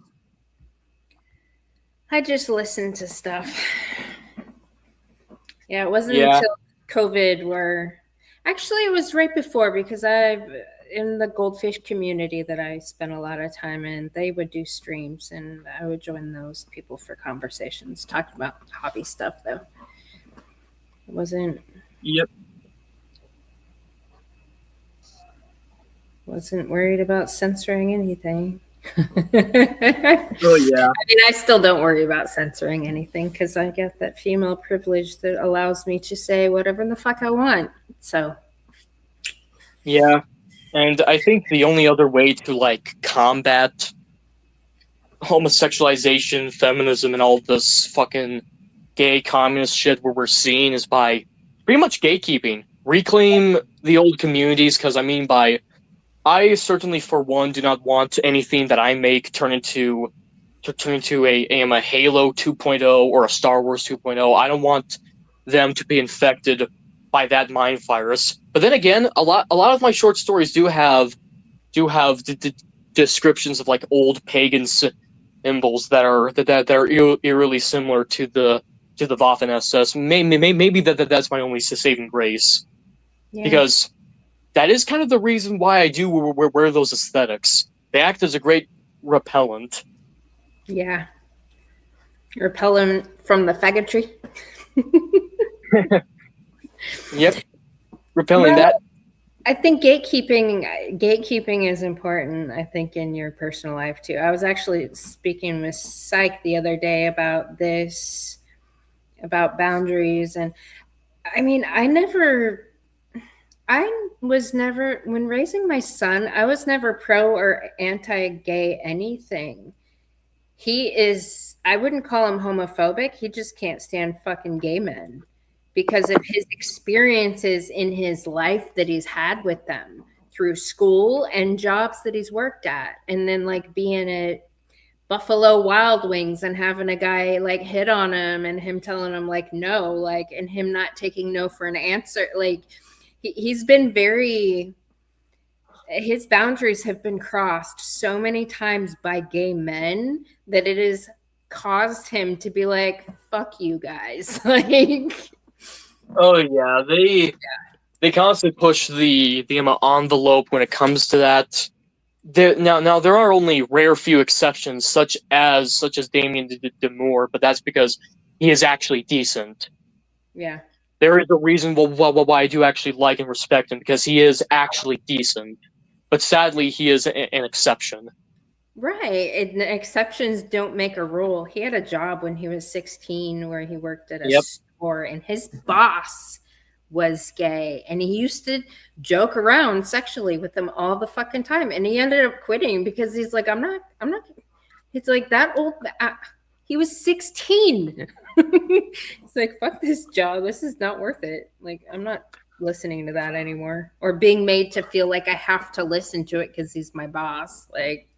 Speaker 1: I just listened to stuff. Yeah, it wasn't
Speaker 2: Yeah.
Speaker 1: until COVID where actually it was right before because I've in the goldfish community that I spent a lot of time in, they would do streams and I would join those people for conversations, talking about hobby stuff though. It
Speaker 2: Yep.
Speaker 1: wasn't worried about censoring anything. I
Speaker 2: Oh yeah.
Speaker 1: mean, I still don't worry about censoring anything because I get that female privilege that allows me to say whatever the fuck I want. So,
Speaker 2: Yeah. And I think the only other way to like combat homosexualization, feminism, and all this fucking gay communist shit where we're seeing is by pretty much gatekeeping. Reclaim the old communities, because I certainly, for one, do not want anything that I make turn into to turn into a Halo 2.0 or a Star Wars 2.0. I don't want them to be infected by that mind virus. But then again, a lot of my short stories do have descriptions of like old pagan symbols that are eerily similar to the Waffen SS. Maybe that's my only saving grace,
Speaker 1: Yeah.
Speaker 2: because that is kind of the reason why I do wear those aesthetics. They act as a great repellent.
Speaker 1: Yeah. Repellent from the faggotry.
Speaker 2: Yep, repelling
Speaker 1: Well,
Speaker 2: that.
Speaker 1: I think gatekeeping is important, I think, in your personal life too. I was actually speaking with Psych the other day about this, about boundaries. And I mean, I was never, when raising my son, I was never pro or anti gay anything. I wouldn't call him homophobic. He just can't stand fucking gay men because of his experiences in his life that he's had with them through school and jobs that he's worked at. And then like being at Buffalo Wild Wings and having a guy like hit on him and him telling him like no, like, and him not taking no for an answer. Like he's been very, his boundaries have been crossed so many times by gay men that it has caused him to be like, fuck you guys. Like,
Speaker 2: Oh yeah, they constantly push the envelope when it comes to that. Now there are only rare few exceptions, such as Damien Demore, but that's because he is actually decent.
Speaker 1: yeah.
Speaker 2: There is a reason why I do actually like and respect him, because he is actually decent. But sadly, he is an exception.
Speaker 1: Right. And exceptions don't make a rule. He had a job when he was 16 where he worked at a
Speaker 2: Yep.
Speaker 1: store and his boss was gay and he used to joke around sexually with him all the fucking time. And he ended up quitting because he's like, I'm not, it's like that old, he was 16. It's like, fuck this job. This is not worth it. Like, I'm not listening to that anymore or being made to feel like I have to listen to it because he's my boss. Like,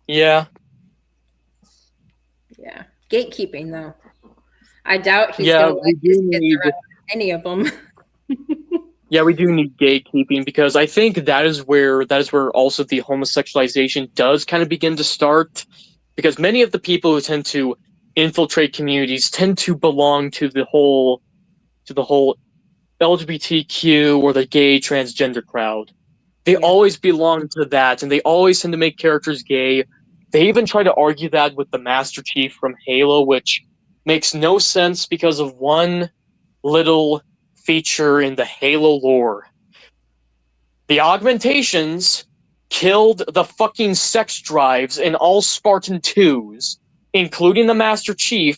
Speaker 2: Yeah.
Speaker 1: yeah. Gatekeeping, though. I doubt he's
Speaker 2: Yeah,
Speaker 1: going to
Speaker 2: we
Speaker 1: let his
Speaker 2: do
Speaker 1: kids
Speaker 2: need.
Speaker 1: around any of them.
Speaker 2: Yeah, we do need gatekeeping, because I think that is where also the homosexualization does kind of begin to start, because many of the people who tend to infiltrate communities tend to belong to the whole LGBTQ or the gay transgender crowd. They
Speaker 1: Yeah.
Speaker 2: always belong to that, and they always tend to make characters gay. They even try to argue that with the Master Chief from Halo, which makes no sense because of one little feature in the Halo lore. The augmentations killed the fucking sex drives in all Spartan 2s, including the Master Chief,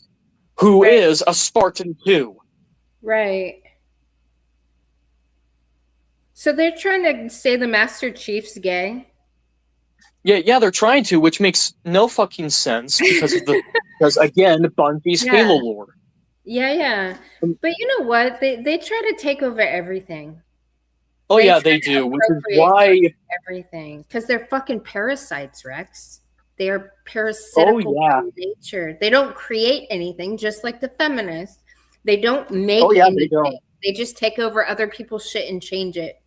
Speaker 2: who
Speaker 1: Right.
Speaker 2: is a Spartan 2.
Speaker 1: Right. So they're trying to say the Master Chief's gay.
Speaker 2: Yeah, they're trying to, which makes no fucking sense because again, Bungie's
Speaker 1: Yeah.
Speaker 2: Halo lore.
Speaker 1: Yeah, yeah. But you know what? They try to take over everything.
Speaker 2: Oh
Speaker 1: They
Speaker 2: yeah,
Speaker 1: try
Speaker 2: they
Speaker 1: to
Speaker 2: do, which is
Speaker 1: appropriate
Speaker 2: why.
Speaker 1: fucking everything because they're fucking parasites, Rex. They are
Speaker 2: Oh
Speaker 1: parasitical
Speaker 2: yeah,
Speaker 1: by nature. They don't create anything, just like the feminists. They don't
Speaker 2: oh
Speaker 1: make
Speaker 2: yeah, they
Speaker 1: anything.
Speaker 2: don't.
Speaker 1: They just take over other people's shit and change it.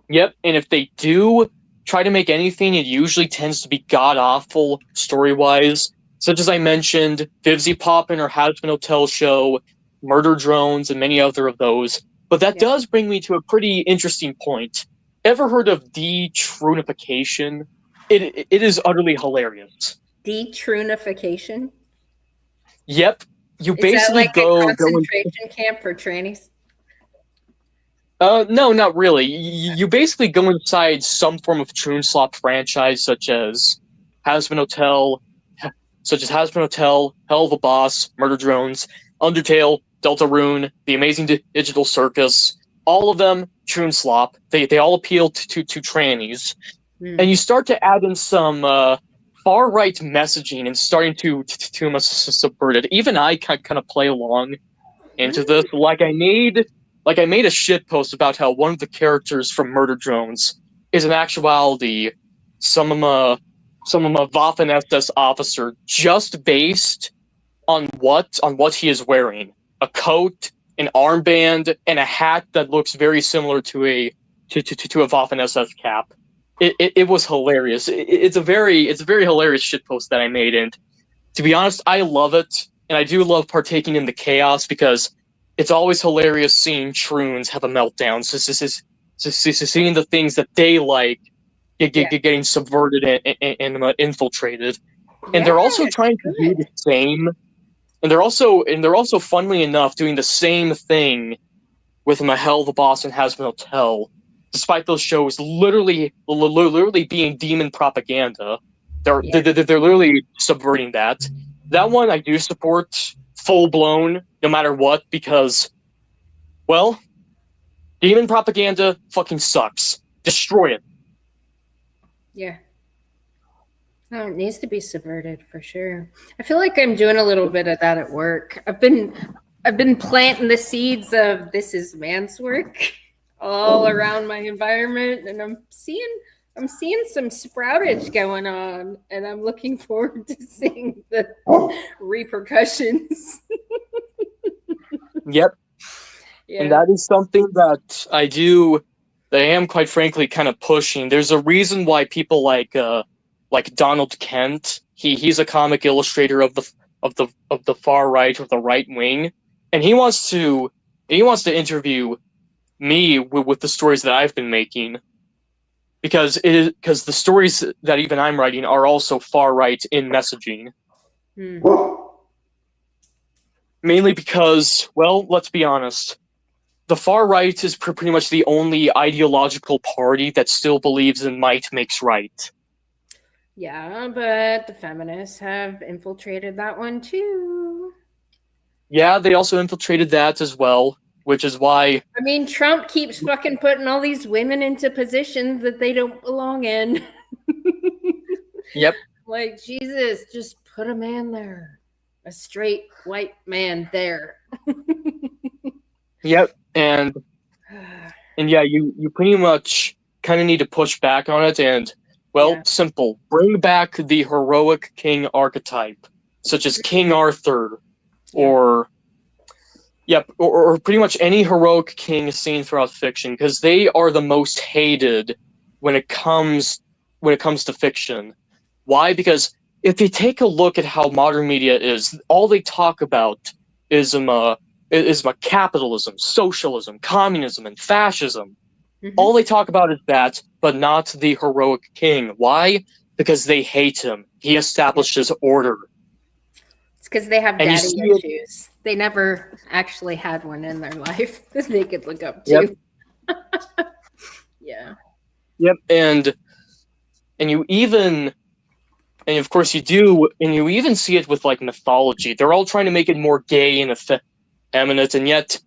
Speaker 2: Yep, and if they do try to make anything, it usually tends to be god awful story wise, such as I mentioned, Vivzy Pop and her Hazbin Hotel show, Murder Drones, and many other of those. But that
Speaker 1: Yeah.
Speaker 2: does bring me to a pretty interesting point. Ever heard of detrunification? It is utterly hilarious.
Speaker 1: Detrunification.
Speaker 2: Yep, you
Speaker 1: Is that
Speaker 2: basically
Speaker 1: like a
Speaker 2: go and
Speaker 1: concentration camp for trannies?
Speaker 2: no, not really. You basically go inside some form of Troon Slop franchise, Hazbin Hotel, such as Hazbin Hotel, Hell of a Boss, Murder Drones, Undertale, Deltarune, The Amazing Digital Circus. All of them Troon Slop. They all appeal to trannies,
Speaker 1: Hmm.
Speaker 2: and you start to add in some far right messaging and starting to subvert it. Even I kind of play along into this. Like I made a shit post about how one of the characters from Murder Drones is in actuality some a Waffen SS officer just based on what he is wearing. A coat, an armband, and a hat that looks very similar to a Waffen SS cap. It was hilarious. It's a very hilarious shitpost that I made, and to be honest, I love it, and I do love partaking in the chaos because it's always hilarious seeing Troons have a meltdown. Seeing the things that they like
Speaker 1: Yeah.
Speaker 2: getting subverted and infiltrated, and they're also
Speaker 1: Yes.
Speaker 2: trying to do the
Speaker 1: Good.
Speaker 2: same. And they're also, funnily enough, doing the same thing with Mahel the Boss and Hazbin Hotel, despite those shows literally being demon propaganda.
Speaker 1: Yeah.
Speaker 2: They're literally subverting that. That one I do support full blown, no matter what, because, well, demon propaganda fucking sucks. Destroy it.
Speaker 1: Yeah. No, it needs to be subverted for sure. I feel like I'm doing a little bit of that at work. I've been planting the seeds of this is man's work all around my environment, and I'm seeing some sproutage going on, and I'm looking forward to seeing the repercussions.
Speaker 2: Yep, and
Speaker 1: Yeah.
Speaker 2: that is something that I am, quite frankly, kind of pushing. There's a reason why people like Donald Kent, he's a comic illustrator of the far right, or the right wing, and he wants to interview me with the stories that I've been making, because the stories that even I'm writing are also far right in messaging.
Speaker 1: Hmm.
Speaker 2: Mainly because, well, let's be honest, the far right is pretty much the only ideological party that still believes in might makes right.
Speaker 1: Yeah, but the feminists have infiltrated that one too.
Speaker 2: Yeah, they also infiltrated that as well, which is why.
Speaker 1: I mean, Trump keeps fucking putting all these women into positions that they don't belong in.
Speaker 2: Yep,
Speaker 1: Like, Jesus, just put a man there. A straight white man there.
Speaker 2: yep, and yeah, you pretty much kind of need to push back on it, and, well,
Speaker 1: Yeah.
Speaker 2: simple. Bring back the heroic king archetype, such as King Arthur,
Speaker 1: Yeah.
Speaker 2: or, yep, or pretty much any heroic king seen throughout fiction, because they are the most hated when it comes to fiction. Why? Because if you take a look at how modern media is, all they talk about is capitalism, socialism, communism, and fascism. All
Speaker 1: Mm-hmm.
Speaker 2: they talk about is that, but not the heroic king. Why? Because they hate him. He
Speaker 1: Yeah.
Speaker 2: establishes order,
Speaker 1: It's because they have
Speaker 2: and you
Speaker 1: daddy
Speaker 2: see it.
Speaker 1: issues. They never actually had one in their life that they could look up
Speaker 2: Yep,
Speaker 1: to. Yeah.
Speaker 2: yep, and you even and of course you do, and you even see it with, like, mythology. They're all trying to make it more gay and effeminate, and yet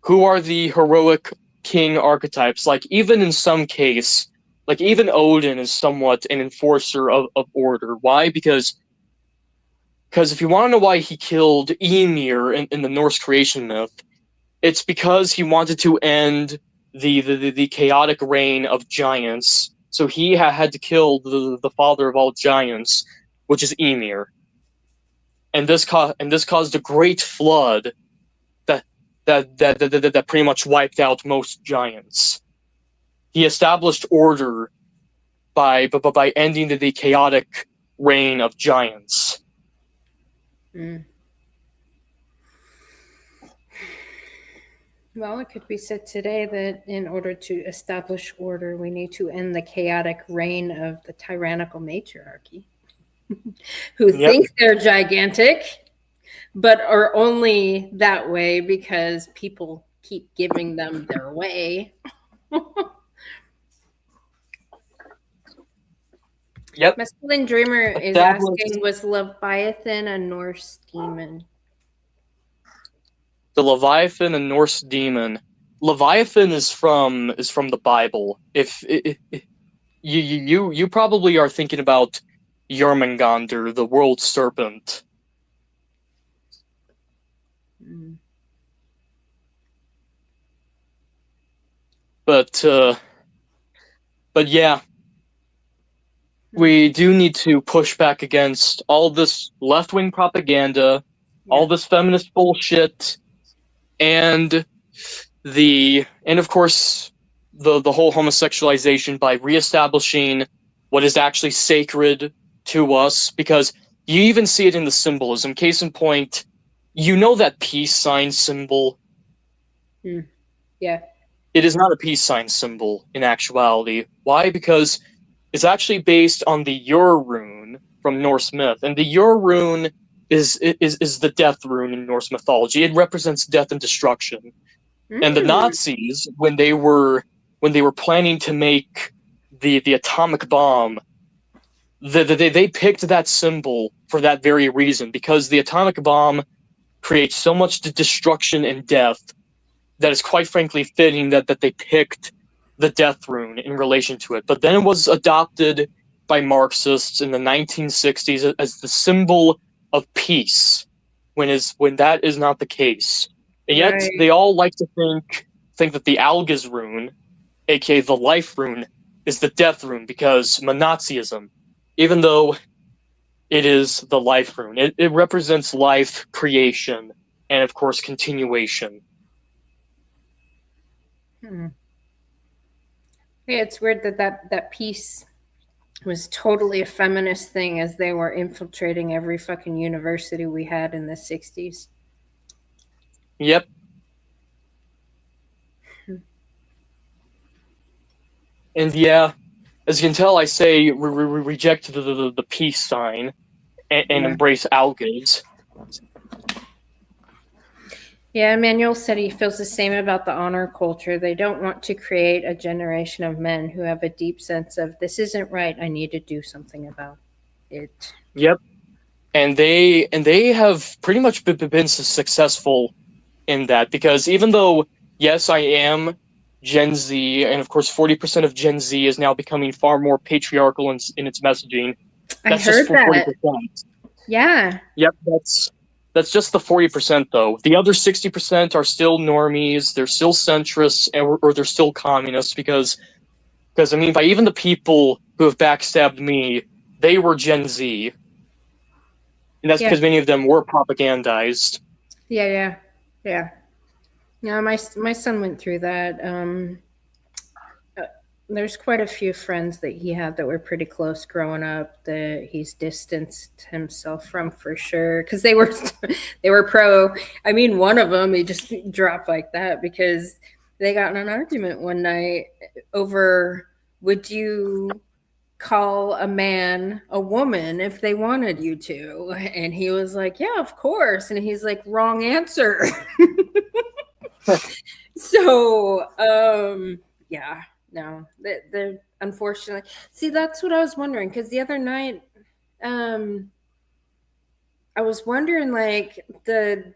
Speaker 2: who are the heroic king archetypes? Like, even in some case, like, even Odin is somewhat an enforcer of order. Why? Because if you want to know why he killed Ymir in the Norse creation myth, it's because he wanted to end the chaotic reign of giants. So he had to kill the father of all giants, which is Ymir, and this caused a great flood that that pretty much wiped out most giants. He established order by ending the chaotic reign of giants.
Speaker 1: Mm. Well, it could be said today that in order to establish order, we need to end the chaotic reign of the tyrannical matriarchy, who
Speaker 2: Yep,
Speaker 1: think they're gigantic, but are only that way because people keep giving them their way.
Speaker 2: yep.
Speaker 1: Masculine Dreamer is
Speaker 2: Established
Speaker 1: asking, was Leviathan a Norse demon?
Speaker 2: the Leviathan, a Norse demon. Leviathan is from the Bible. If you probably are thinking about Jormungandr, the world serpent.
Speaker 1: Mm.
Speaker 2: But uh, but yeah, we do need to push back against all this left-wing propaganda, all
Speaker 1: Yeah.
Speaker 2: this feminist bullshit, and and of course the whole homosexualization by reestablishing what is actually sacred to us, because you even see it in the symbolism. Case in point, you know that peace sign symbol.
Speaker 1: Mm. Yeah.
Speaker 2: It is not a peace sign symbol in actuality. Why? Because it's actually based on the Ur rune from Norse myth, and the Ur rune is the death rune in Norse mythology. It represents death and destruction. And the
Speaker 1: Mm.
Speaker 2: Nazis, when they were planning to make the atomic bomb, they picked that symbol for that very reason, because the atomic bomb creates so much destruction and death that is quite frankly fitting that they picked the death rune in relation to it. But then it was adopted by Marxists in the 1960s as the symbol of peace, when that is not the case. And yet they
Speaker 1: Right.
Speaker 2: all like to think that the Algaz rune, aka the life rune, is the death rune because Nazism, even though it is the life rune. It represents life, creation, and of course continuation.
Speaker 1: Hmm. Yeah, it's weird that that piece was totally a feminist thing as they were infiltrating every fucking university we had in the 60s.
Speaker 2: Yep. And yeah, as you can tell, I say we reject the peace sign and
Speaker 1: Yeah.
Speaker 2: embrace algaes.
Speaker 1: Yeah, Emmanuel said he feels the same about the honor culture. They don't want to create a generation of men who have a deep sense of this isn't right, I need to do something about it.
Speaker 2: Yep. And they have pretty much been successful in that, because even though, yes, I am Gen Z, and of course 40% of Gen Z is now becoming far more patriarchal in its messaging.
Speaker 1: I
Speaker 2: That's just
Speaker 1: heard
Speaker 2: for
Speaker 1: that.
Speaker 2: 40%.
Speaker 1: Yeah.
Speaker 2: Yep, that's just the 40% though. The other 60% are still normies, they're still centrists, or they're still communists, because I mean, by even the people who have backstabbed me, they were Gen Z, and that's
Speaker 1: Yeah.
Speaker 2: because many of them were propagandized.
Speaker 1: Yeah, yeah. Yeah. Yeah, my son went through that. Uh, there's quite a few friends that he had that were pretty close growing up that he's distanced himself from for sure because they were they were pro. I mean, one of them he just dropped like that because they got in an argument one night over would you call a man a woman if they wanted you to, and he was like yeah of course, and he's like wrong answer. So, yeah, no, they're unfortunately. See, that's what I was wondering because the other night, um, I was wondering like the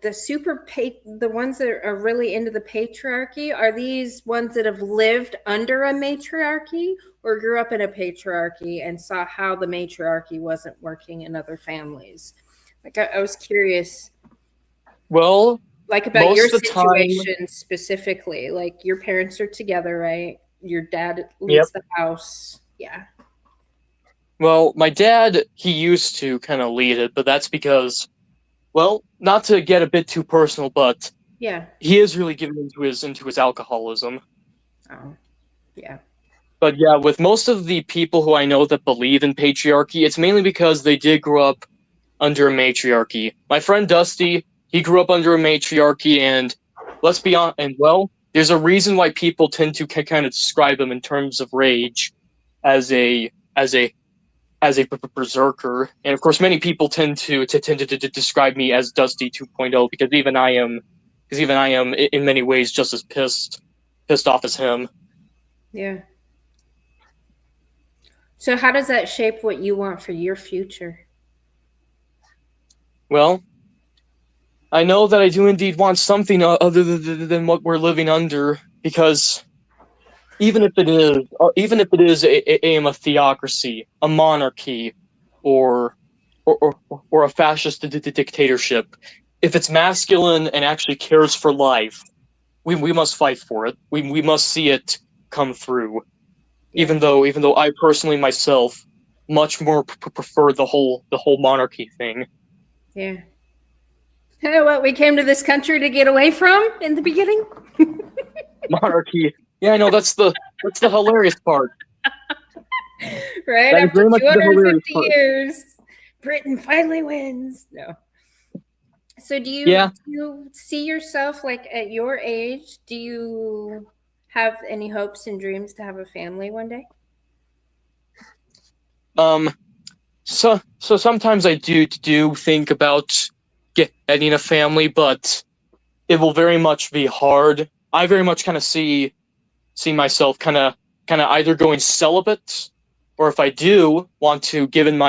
Speaker 1: ones that are really into the patriarchy, are these ones that have lived under a matriarchy or grew up in a patriarchy and saw how the matriarchy wasn't working in other families? Like, I was curious
Speaker 2: Well,
Speaker 1: like about your
Speaker 2: most of the time,
Speaker 1: situation specifically, like your parents are together, right? Your dad
Speaker 2: yep.
Speaker 1: leads the house. Yeah.
Speaker 2: Well, my dad, he used to kind of lead it, but that's because, well, not to get a bit too personal, but
Speaker 1: Yeah.
Speaker 2: he is really given into his alcoholism.
Speaker 1: Oh, yeah.
Speaker 2: But yeah, with most of the people who I know that believe in patriarchy, it's mainly because they did grow up under a matriarchy. My friend Dusty, he grew up under a matriarchy, and let's be honest, and well, there's a reason why people tend to kind of describe him in terms of rage as a berserker, and of course, many people tend to describe me as Dusty 2.0, because even I am in many ways just as pissed off as him.
Speaker 1: Yeah. So how does that shape what you want for your future?
Speaker 2: Well, I know that I do indeed want something other than what we're living under, because even if it is a theocracy, a monarchy, or or a fascist dictatorship, if it's masculine and actually cares for life, we must fight for it. We must see it come through.
Speaker 1: Yeah.
Speaker 2: Even though I personally myself much more prefer the whole monarchy thing.
Speaker 1: Yeah. What we came to this country to get away from in the beginning?
Speaker 2: Monarchy. Yeah, I know that's the hilarious part.
Speaker 1: Right
Speaker 2: That is
Speaker 1: after
Speaker 2: very much the hilarious
Speaker 1: 250
Speaker 2: part.
Speaker 1: years, Britain finally wins. No. So
Speaker 2: Yeah.
Speaker 1: do you see yourself like at your age? Do you have any hopes and dreams to have a family one day?
Speaker 2: Um. So sometimes I do think about getting a family, but it will very much be hard. I very much kind of see myself kind of either going celibate, or if I do want to give in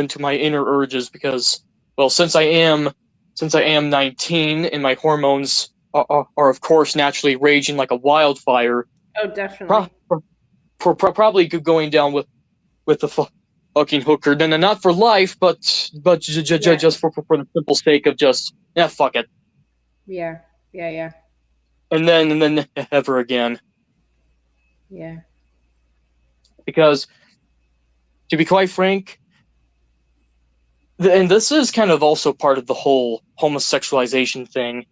Speaker 2: to my inner urges, because well, since I am 19 and my hormones are of course naturally raging like a wildfire,
Speaker 1: Oh,
Speaker 2: pro-
Speaker 1: definitely.
Speaker 2: probably going down with the fucking hooker. Then not for life, but
Speaker 1: Yeah.
Speaker 2: just for the simple sake of just, yeah, fuck it,
Speaker 1: Yeah. Yeah. Yeah.
Speaker 2: and then ever again.
Speaker 1: Yeah.
Speaker 2: Because to be quite frank, and this is kind of also part of the whole homosexualization thing.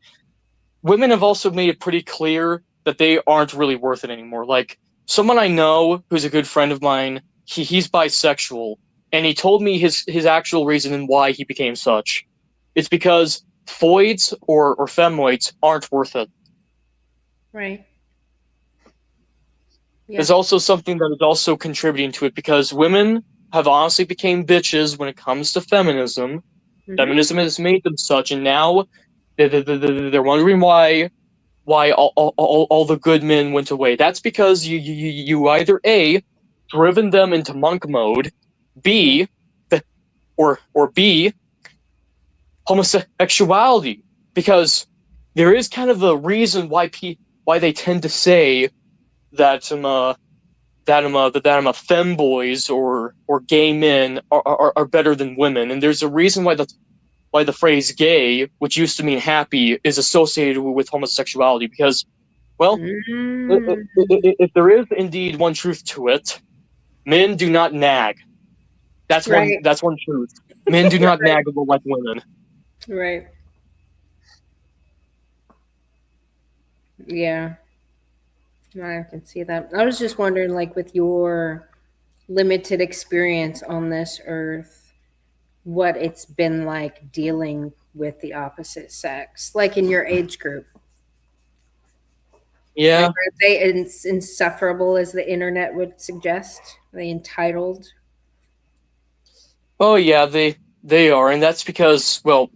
Speaker 2: Women have also made it pretty clear that they aren't really worth it anymore. Like, someone I know who's a good friend of mine, he's bisexual, and he told me his actual reason and why he became such. It's because foids or femmoids aren't worth it.
Speaker 1: Right. Yeah.
Speaker 2: There's also something that is also contributing to it, because women have honestly became bitches when it comes to feminism.
Speaker 1: Mm-hmm.
Speaker 2: Feminism has made them such, and now they're wondering why all the good men went away. That's because you either A, driven them into monk mode,
Speaker 1: Yeah.
Speaker 2: B, or B, homosexuality. Because there is kind of a reason why they tend to say that that femboys or gay men are better than women, and there's a reason why the phrase gay, which used to mean happy, is associated with homosexuality. Because, well,
Speaker 1: Mm.
Speaker 2: if there is indeed one truth to it, men do not nag. That's one.
Speaker 1: Right.
Speaker 2: That's one truth. Men do not nag like women.
Speaker 1: Right. Yeah. I can see that. I was just wondering, like, with your limited experience on this earth, what it's been like dealing with the opposite sex, like in your age group. Like,
Speaker 2: Yeah.
Speaker 1: are they insufferable as the internet would suggest? Are they entitled?
Speaker 2: Oh yeah. They are, and that's because, well,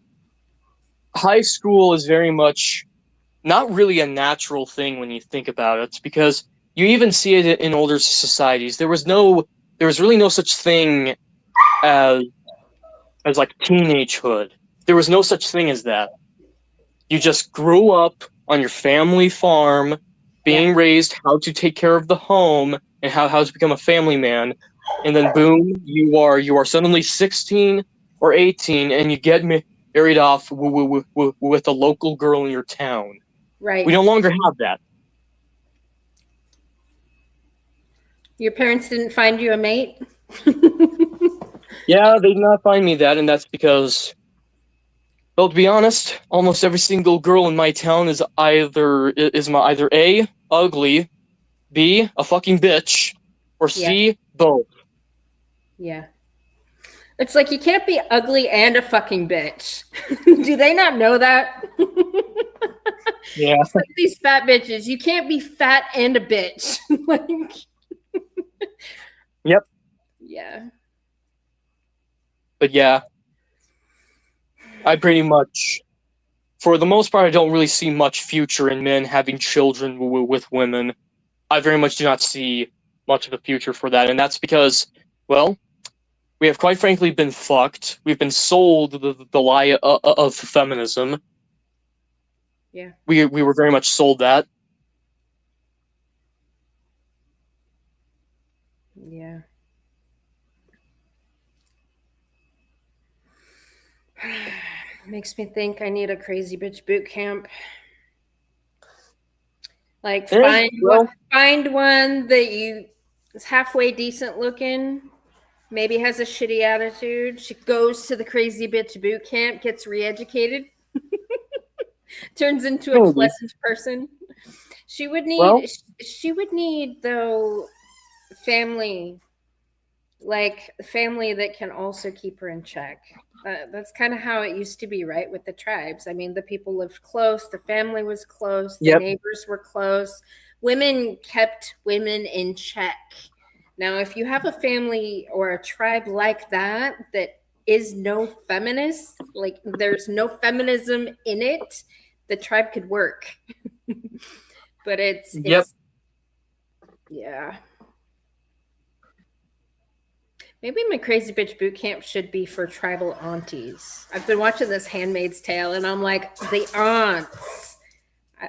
Speaker 2: high school is very much not really a natural thing when you think about it, because you even see it in older societies. There was really no such thing as like teenagehood. There was no such thing as that. You just grew up on your family farm,
Speaker 1: Yeah.
Speaker 2: being raised how to take care of the home and how to become a family man, and then boom, you are suddenly 16 or 18, and you get married off with a local girl in your town. We
Speaker 1: Right.
Speaker 2: no longer have that.
Speaker 1: Your parents didn't find you a mate?
Speaker 2: Yeah, they did not find me that, and that's because, well, to be honest, almost every single girl in my town either A, ugly, B, a fucking bitch, or
Speaker 1: Yeah.
Speaker 2: C, both.
Speaker 1: Yeah. It's like you can't be ugly and a fucking bitch. Do they not know that?
Speaker 2: Yeah.
Speaker 1: It's like these fat bitches. You can't be fat and a bitch. Like,
Speaker 2: Yep.
Speaker 1: yeah.
Speaker 2: But yeah, I pretty much, for the most part, I don't really see much future in men having children with women. I very much do not see much of a future for that, and that's because, well, we have quite frankly been fucked. We've been sold the lie of feminism.
Speaker 1: Yeah.
Speaker 2: We were very much sold that.
Speaker 1: Yeah. Makes me think I need a crazy bitch boot camp. Like
Speaker 2: Eh, well,
Speaker 1: find one that you is halfway decent looking, maybe has a shitty attitude. She goes to the crazy bitch boot camp, gets re-educated, turns into a
Speaker 2: Maybe.
Speaker 1: pleasant person. She would
Speaker 2: Well,
Speaker 1: need she would need though family, like family that can also keep her in check. That's kind of how it used to be, right? With the tribes. I mean, the people lived close, the family was close, the
Speaker 2: yep,
Speaker 1: neighbors were close. Women kept women in check. Now, if you have a family or a tribe like that, that is no feminist, like there's no feminism in it, the tribe could work. But
Speaker 2: yep.
Speaker 1: it's yeah. Maybe my crazy bitch boot camp should be for tribal aunties. I've been watching this Handmaid's Tale, and I'm like the aunts.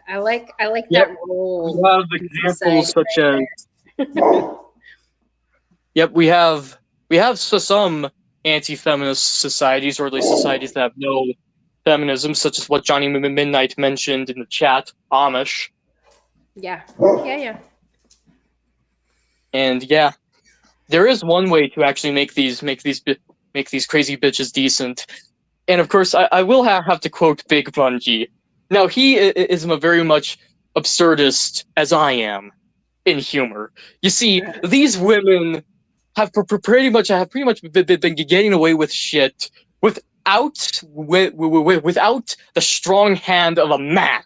Speaker 1: I like
Speaker 2: Yep.
Speaker 1: that
Speaker 2: We
Speaker 1: role
Speaker 2: have
Speaker 1: in
Speaker 2: examples
Speaker 1: society
Speaker 2: such
Speaker 1: right
Speaker 2: as
Speaker 1: there.
Speaker 2: yep, we have some anti-feminist societies, or at least societies that have no feminism, such as what Johnny Midnight mentioned in the chat, Amish.
Speaker 1: Yeah, yeah.
Speaker 2: And yeah, there is one way to actually make these crazy bitches decent. And of course, I will have to quote Big Bungie. Now he is a very much absurdist as I am in humor. You see, these women have pretty much been getting away with shit without the strong hand of a man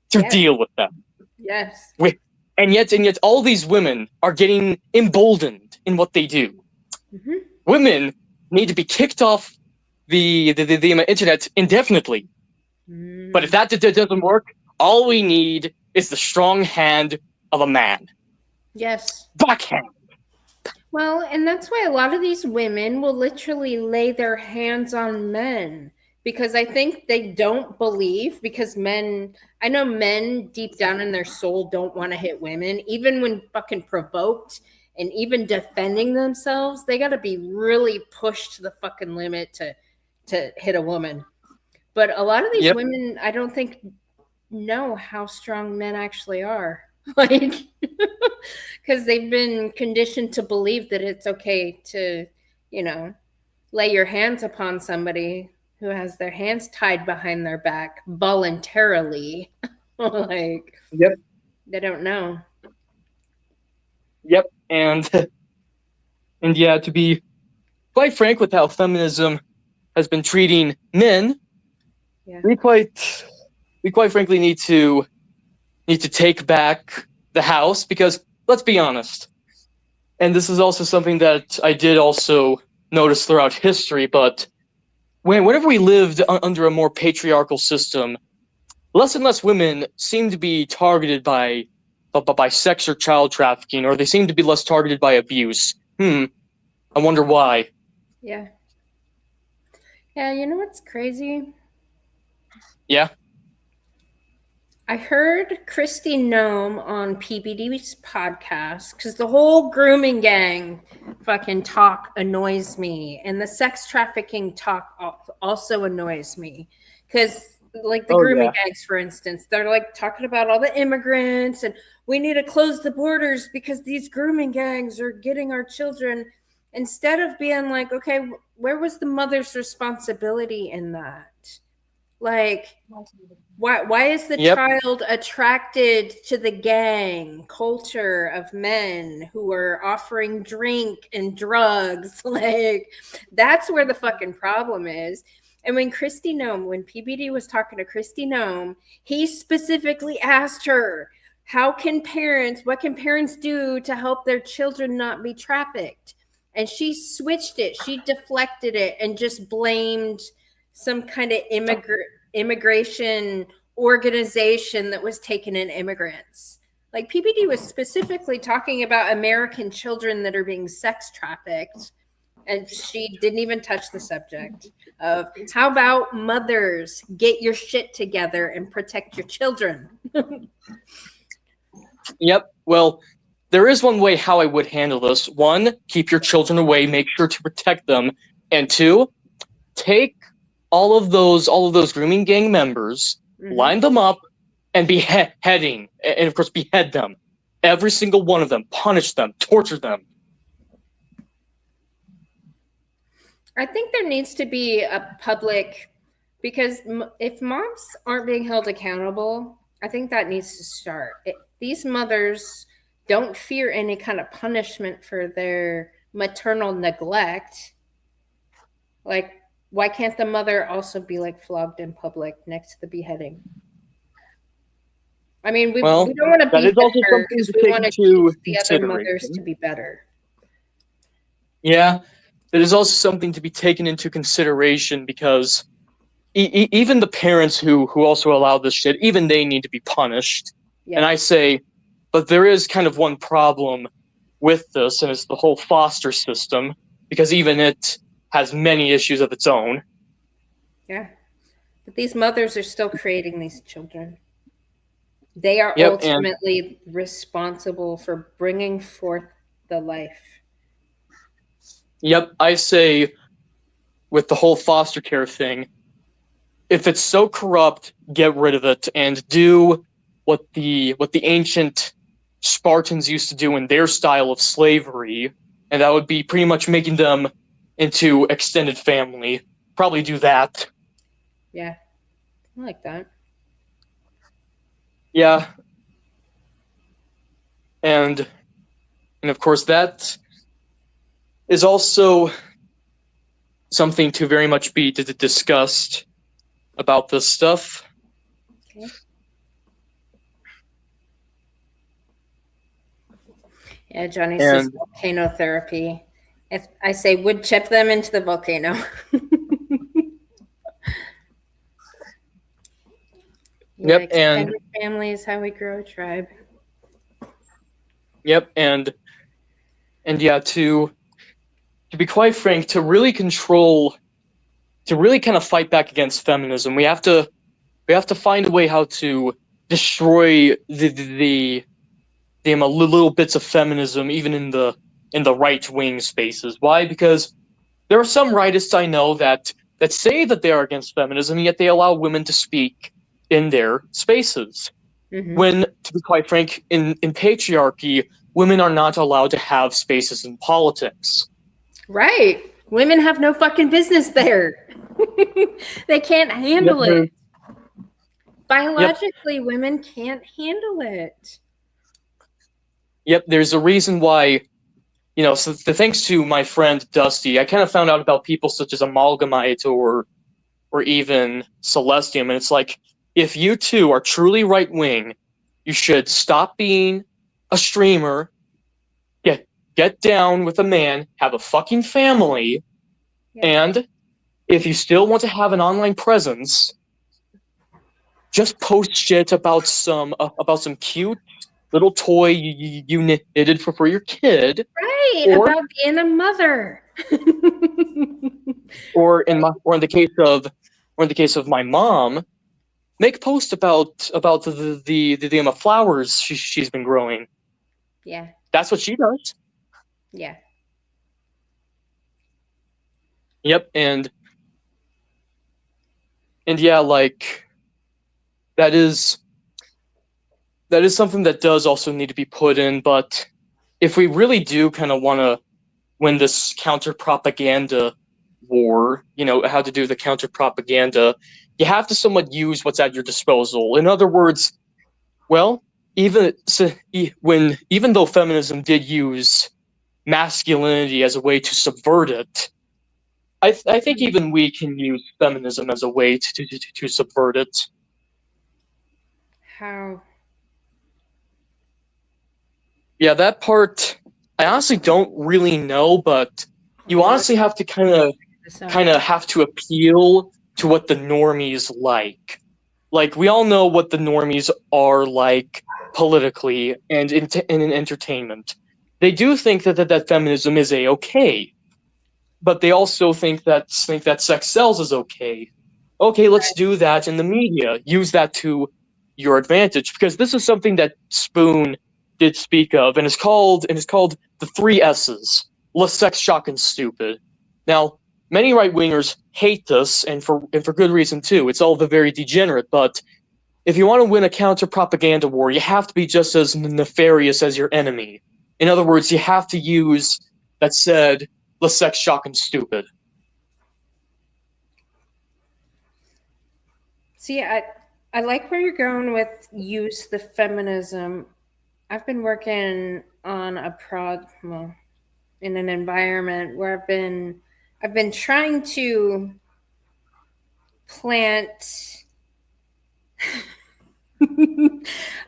Speaker 2: to
Speaker 1: Yes,
Speaker 2: deal with them.
Speaker 1: yes.
Speaker 2: With, and yet all these women are getting emboldened in what they do.
Speaker 1: Hmm.
Speaker 2: Women need to be kicked off the internet indefinitely. But if
Speaker 1: Mm,
Speaker 2: that doesn't work, all we need is the strong hand of a man.
Speaker 1: yes.
Speaker 2: Backhand.
Speaker 1: Well, and that's why a lot of these women will literally lay their hands on men because I think they don't believe because men, I know men deep down in their soul don't want to hit women, even when fucking provoked and even defending themselves, they got to be really pushed to the fucking limit to hit a woman. But a lot of these
Speaker 2: Yep.
Speaker 1: women, I don't think know how strong men actually are. Like, because they've been conditioned to believe that it's okay to, you know, lay your hands upon somebody who has their hands tied behind their back voluntarily. Like,
Speaker 2: Yep.
Speaker 1: they don't know.
Speaker 2: Yep. And and yeah, to be quite frank with how feminism has been treating men,
Speaker 1: Yeah.
Speaker 2: we quite we quite frankly need to take back the house because let's be honest. And this is also something that I did also notice throughout history, but whenever we lived under a more patriarchal system, less and less women seem to be targeted by sex or child trafficking, or they seem to be less targeted by abuse. I wonder why.
Speaker 1: Yeah. Yeah. You know what's crazy?
Speaker 2: Yeah.
Speaker 1: I heard Christy Nome on PBD's podcast because the whole grooming gang fucking talk annoys me, and the sex trafficking talk also annoys me because, like the
Speaker 2: Oh
Speaker 1: grooming
Speaker 2: yeah.
Speaker 1: gangs, for instance, they're like talking about all the immigrants and we need to close the borders because these grooming gangs are getting our children. Instead of being like, okay, where was the mother's responsibility in that? Like, why is the
Speaker 2: Yep.
Speaker 1: child attracted to the gang culture of men who are offering drink and drugs? Like, that's where the fucking problem is. And when Christy Nome, when PBD was talking to Christy Nome, he specifically asked her, what can parents do to help their children not be trafficked? And she switched it. She deflected it and just blamed some kind of immigration organization that was taking in immigrants. Like PPD was specifically talking about American children that are being sex trafficked, and she didn't even touch the subject of how about mothers get your shit together and protect your children.
Speaker 2: Yep. Well, there is one way how I would handle this. One, keep your children away, make sure to protect them. And two, take all of those grooming gang members,
Speaker 1: Mm-hmm.
Speaker 2: line them up, and beheading, and of course behead them. Every single one of them, punish them, torture them.
Speaker 1: I think there needs to be a public, because if moms aren't being held accountable, I think that needs to start. These mothers don't fear any kind of punishment for their maternal neglect. Like, why can't the mother also be like flogged in public next to the beheading? I mean, we
Speaker 2: Well,
Speaker 1: don't want to
Speaker 2: that is
Speaker 1: behead
Speaker 2: also
Speaker 1: her
Speaker 2: something
Speaker 1: because
Speaker 2: to
Speaker 1: we
Speaker 2: take
Speaker 1: want to
Speaker 2: into
Speaker 1: teach the other mothers to
Speaker 2: consideration.
Speaker 1: be better.
Speaker 2: Yeah, that is also something to be taken into consideration because even the parents who also allow this shit, even they need to be punished. And
Speaker 1: Yeah.
Speaker 2: I say, but there is kind of one problem with this, and it's the whole foster system, because even it has many issues of its own.
Speaker 1: Yeah. But these mothers are still creating these children. They are
Speaker 2: Yep, and
Speaker 1: ultimately responsible for bringing forth the life.
Speaker 2: yep, I say with the whole foster care thing, if it's so corrupt, get rid of it and do what the ancient Spartans used to do in their style of slavery, and that would be pretty much making them into extended family. Probably do that.
Speaker 1: Yeah, I like that.
Speaker 2: Yeah, and of course that is also something to very much be discussed about this stuff.
Speaker 1: Okay. Yeah, Johnny says
Speaker 2: And
Speaker 1: volcano therapy. If I say wood chip them into the volcano. Yeah,
Speaker 2: yep, and
Speaker 1: extended family is how we grow a tribe.
Speaker 2: yep, and yeah, to be quite frank, to really kind of fight back against feminism, we have to find a way how to destroy the little bits of feminism, even in the right wing spaces. Why? Because there are some rightists I know that say that they are against feminism, yet they allow women to speak in their spaces.
Speaker 1: Hmm.
Speaker 2: When, to be quite frank, in patriarchy, women are not allowed to have spaces in politics.
Speaker 1: Right. Women have no fucking business there. They can't
Speaker 2: Yep,
Speaker 1: handle it.
Speaker 2: yep,
Speaker 1: Biologically, women can't handle it.
Speaker 2: yep. There's a reason why, so thanks to my friend Dusty, I kind of found out about people such as Amalgamite or even Celestium, and it's like, if you two are truly right wing, you should stop being a streamer, get get down with a man, have a fucking family,
Speaker 1: Yeah.
Speaker 2: and if you still want to have an online presence, just post shit about some cute little toy you knitted for your kid,
Speaker 1: Right.
Speaker 2: or
Speaker 1: About being a mother.
Speaker 2: or in the case of my mom, make post about the amount of flowers she's been growing.
Speaker 1: Yeah.
Speaker 2: That's what she does.
Speaker 1: Yeah.
Speaker 2: Yep, and yeah, like that is that is something that does also need to be put in. But if we really do kind of want to win this counter propaganda war, how to do the counter propaganda, you have to somewhat use what's at your disposal. In other words, well, even though feminism did use masculinity as a way to subvert it, I think even we can use feminism as a way to subvert it.
Speaker 1: How?
Speaker 2: Yeah, that part I honestly don't really know, but you
Speaker 1: Okay, let's
Speaker 2: honestly have to
Speaker 1: this out.
Speaker 2: kind of have to appeal to what the normies like. Like we all know what the normies are like politically and in entertainment. They do think that feminism is a okay, but they also think that sex sells is okay. Okay, let's do that in the media. Use that to your advantage because this is something that Spoon did speak of, and it's called the three S's: less sex, shock, and stupid. Now, many right wingers hate this, and for good reason too. It's all the very degenerate. But if you want to win a counter propaganda war, you have to be just as nefarious as your enemy. In other words, you have to use that said less sex, shock, and stupid.
Speaker 1: See, I like where you're going with use the feminism. I've been working on a well, in an environment where I've been trying to plant.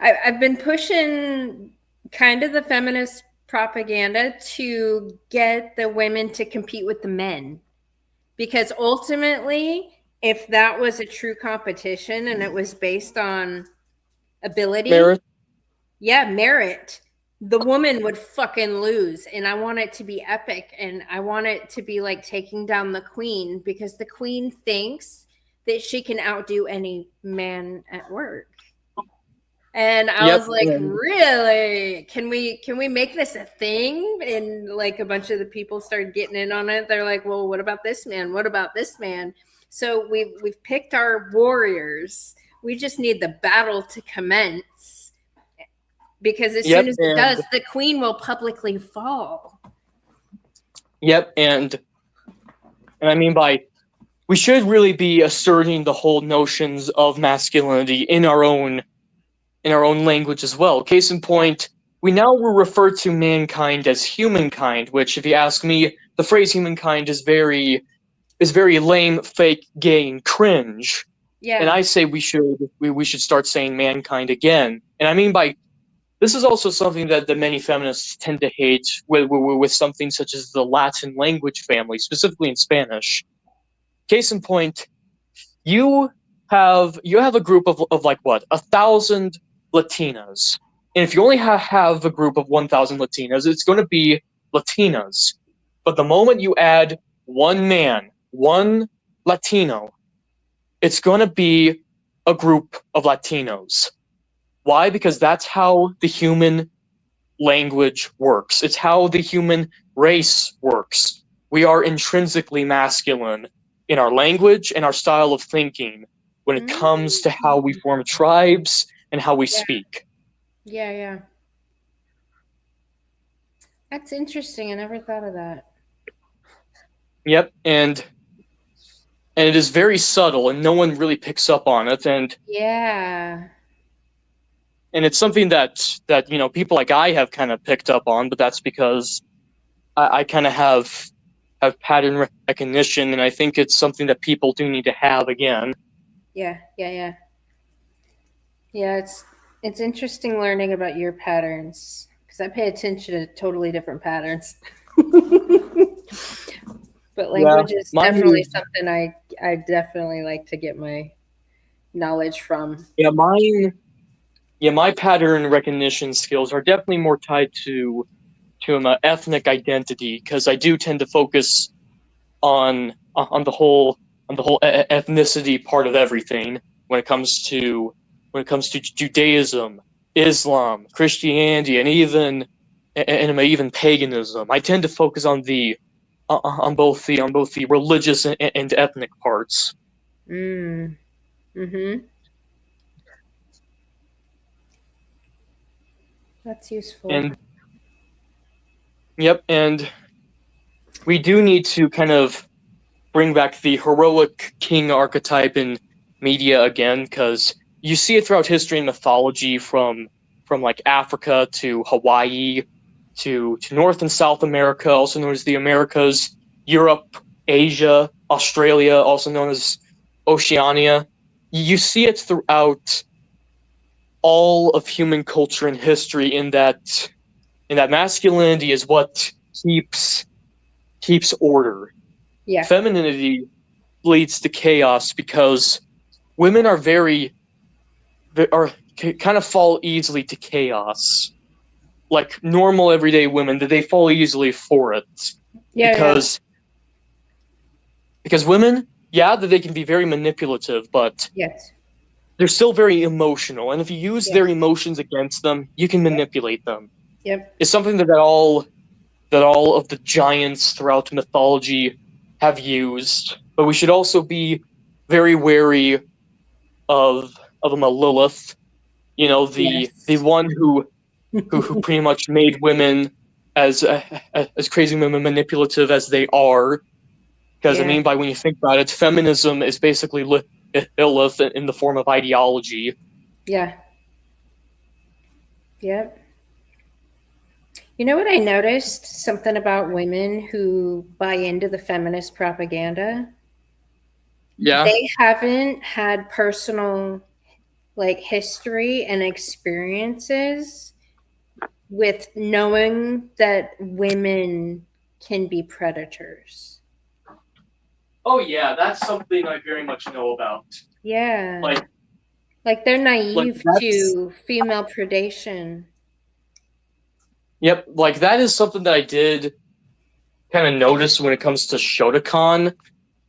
Speaker 1: I've been pushing kind of the feminist propaganda to get the women to compete with the men, because ultimately, if that was a true competition and it was based on ability,
Speaker 2: Merit.
Speaker 1: yeah, merit, the woman would fucking lose. And I want it to be epic, and I want it to be like taking down the queen, because the queen thinks that she can outdo any man at work. And I
Speaker 2: Yep.
Speaker 1: was like, really? Can we make this a thing? And like a bunch of the people started getting in on it. They're like, well, what about this man? What about this man? So we've picked our warriors. We just need the battle to commence, because as soon
Speaker 2: Yep.
Speaker 1: as it
Speaker 2: And
Speaker 1: does, the queen will publicly fall.
Speaker 2: yep. And I mean by we should really be asserting the whole notions of masculinity in our own language as well. Case in
Speaker 1: Yeah.
Speaker 2: point, we now will refer to mankind as humankind, which, if you ask me, the phrase humankind is very lame, fake, gay, and cringe. And
Speaker 1: Yeah.
Speaker 2: I say we should start saying mankind again. And I mean by this is also something that many feminists tend to hate with something such as the Latin language family, specifically in Spanish. Case in point, you you have a group of like what 1,000 Latinas, and if you only have a group of 1,000 Latinas, it's going to be Latinas. But the moment you add one man, one Latino, it's going to be a group of Latinos. Why? Because that's how the human language works. It's how the human race works. We are intrinsically masculine in our language and our style of thinking when it comes to how we
Speaker 1: Mm.
Speaker 2: form tribes and how we
Speaker 1: Yeah.
Speaker 2: speak.
Speaker 1: Yeah. Yeah. That's interesting. I never thought of that.
Speaker 2: Yep, and it is very subtle and no one really picks up on it
Speaker 1: Yeah.
Speaker 2: and it's something that people like I have kind of picked up on, but that's because I kind of have pattern recognition, and I think it's something that people do need to have again.
Speaker 1: Yeah. Yeah. Yeah. Yeah, it's interesting learning about your patterns, because I pay attention to totally different patterns. But
Speaker 2: Yeah,
Speaker 1: language is
Speaker 2: mine
Speaker 1: definitely
Speaker 2: is
Speaker 1: something I definitely like to get my knowledge from.
Speaker 2: yeah mine yeah my pattern recognition skills are definitely more tied to my ethnic identity because I do tend to focus on the whole ethnicity part of everything when it comes to Judaism, Islam, Christianity, and even paganism. I tend to focus on both the religious and ethnic parts.
Speaker 1: Mm. Mm-hmm. That's useful.
Speaker 2: And yep, and we do need to kind of bring back the heroic king archetype in media again because you see it throughout history and mythology from like Africa to Hawaii to North and South America, also known as the Americas, Europe, Asia, Australia, also known as Oceania. You see it throughout all of human culture and history in that masculinity is what keeps order.
Speaker 1: Yeah.
Speaker 2: Femininity leads to chaos because women are are kind of fall easily to chaos. Like normal everyday women, they fall easily for it
Speaker 1: Yeah. Yeah.
Speaker 2: because women, yeah, that they can be very manipulative, but
Speaker 1: Yes.
Speaker 2: they're still very emotional. And if you use their
Speaker 1: Yes.
Speaker 2: emotions against them, you can
Speaker 1: Yep.
Speaker 2: manipulate them.
Speaker 1: Yep.
Speaker 2: It's something that all of the giants throughout mythology have used. But we should also be very wary of a Lilith, the
Speaker 1: Yes.
Speaker 2: one who pretty much made women as crazy women manipulative as they are. Because I
Speaker 1: Yeah.
Speaker 2: mean, by when you think about it, feminism is basically illith in the form of ideology.
Speaker 1: Yeah. Yep. You know what I noticed? Something about women who buy into the feminist propaganda.
Speaker 2: Yeah.
Speaker 1: They haven't had personal like history and experiences with knowing that women can be predators.
Speaker 2: Oh yeah, that's something I very much know about.
Speaker 1: Yeah.
Speaker 2: Like
Speaker 1: Like they're
Speaker 2: like
Speaker 1: naive
Speaker 2: that's
Speaker 1: to female predation.
Speaker 2: yep, like that is something that I did kind of notice when it comes to Shotokan.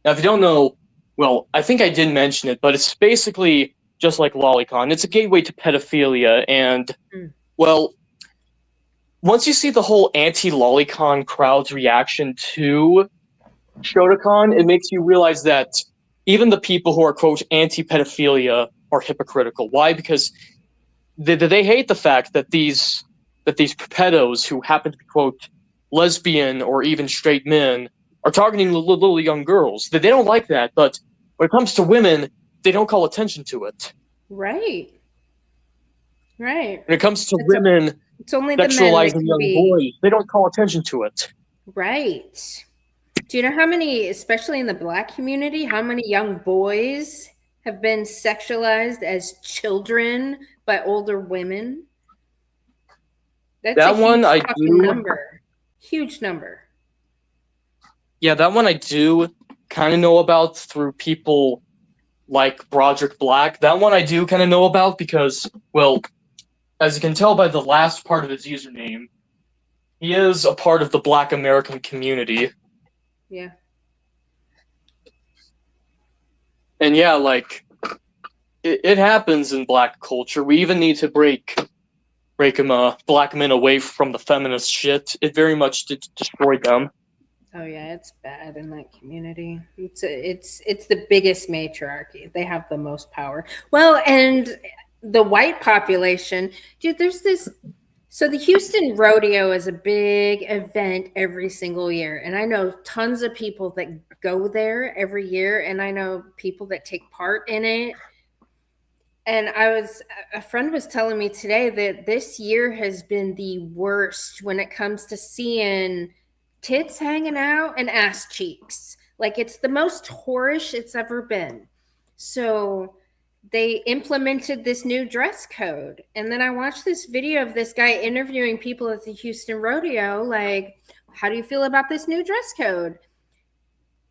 Speaker 2: Now, if you don't know, well, I think I did mention it, but it's basically just like Lolicon. It's a gateway to pedophilia, and
Speaker 1: Mm.
Speaker 2: well, once you see the whole anti-Lolicon crowd's reaction to Shotokan, it makes you realize that even the people who are quote anti-pedophilia are hypocritical. Why? Because they hate the fact that these pedos who happen to be quote lesbian or even straight men are targeting little young girls. They don't like that, but when it comes to women, they don't call attention to it.
Speaker 1: Right. Right.
Speaker 2: When it comes to
Speaker 1: It's a,
Speaker 2: women
Speaker 1: it's only the men that
Speaker 2: sexualizing
Speaker 1: can
Speaker 2: young
Speaker 1: be
Speaker 2: boys, they don't call attention to it.
Speaker 1: right. Do you know how many, especially in the black community, how many young boys have been sexualized as children by older women? That's a
Speaker 2: That one
Speaker 1: huge
Speaker 2: I
Speaker 1: fucking
Speaker 2: do,
Speaker 1: number. Huge number.
Speaker 2: yeah, that one I do kind of know about through people like Broderick Black. That one I do kind of know about because, well, as you can tell by the last part of his username, he is a part of the Black American community.
Speaker 1: Yeah.
Speaker 2: And yeah, like it happens in black culture. We even need to break him black men away from the feminist shit. It very much destroyed them.
Speaker 1: Oh yeah, it's bad in that community. It's the biggest matriarchy. They have the most power. Well, and the white population, dude, there's this so the Houston Rodeo is a big event every single year. And I know tons of people that go there every year and I know people that take part in it. And a friend was telling me today that this year has been the worst when it comes to seeing tits hanging out and ass cheeks. Like it's the most whorish it's ever been. So they implemented this new dress code. And then I watched this video of this guy interviewing people at the Houston Rodeo, like, how do you feel about this new dress code?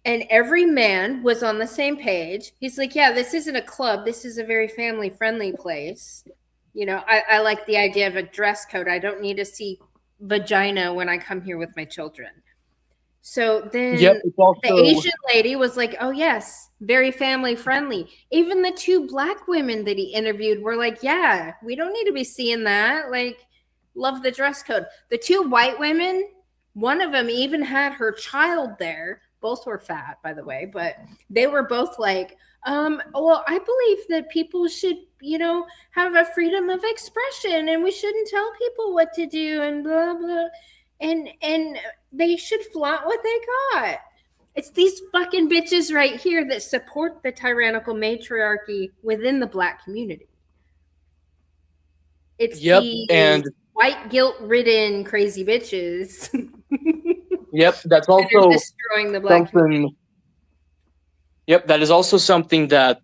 Speaker 1: And every man was on the same page. He's like, yeah, this isn't a club. This is a very family friendly place. You know, I like the idea of a dress code. I don't need to see vagina when I come here with my children. So
Speaker 2: Yep,
Speaker 1: then
Speaker 2: it's
Speaker 1: the
Speaker 2: also
Speaker 1: Asian lady was like, oh, yes, very family friendly. Even the two black women that he interviewed were like, yeah, we don't need to be seeing that. Like, love the dress code. The two white women, one of them even had her child there. Both were fat, by the way, but they were both like, well, I believe that people should, you know, have a freedom of expression and we shouldn't tell people what to do and blah, blah. And they should flaunt what they got. It's these fucking bitches right here that support the tyrannical matriarchy within the black community. It's
Speaker 2: yep,
Speaker 1: the
Speaker 2: and
Speaker 1: white guilt ridden crazy bitches
Speaker 2: yep, that's
Speaker 1: that are
Speaker 2: also
Speaker 1: destroying the black community.
Speaker 2: something. Yep, that is also something that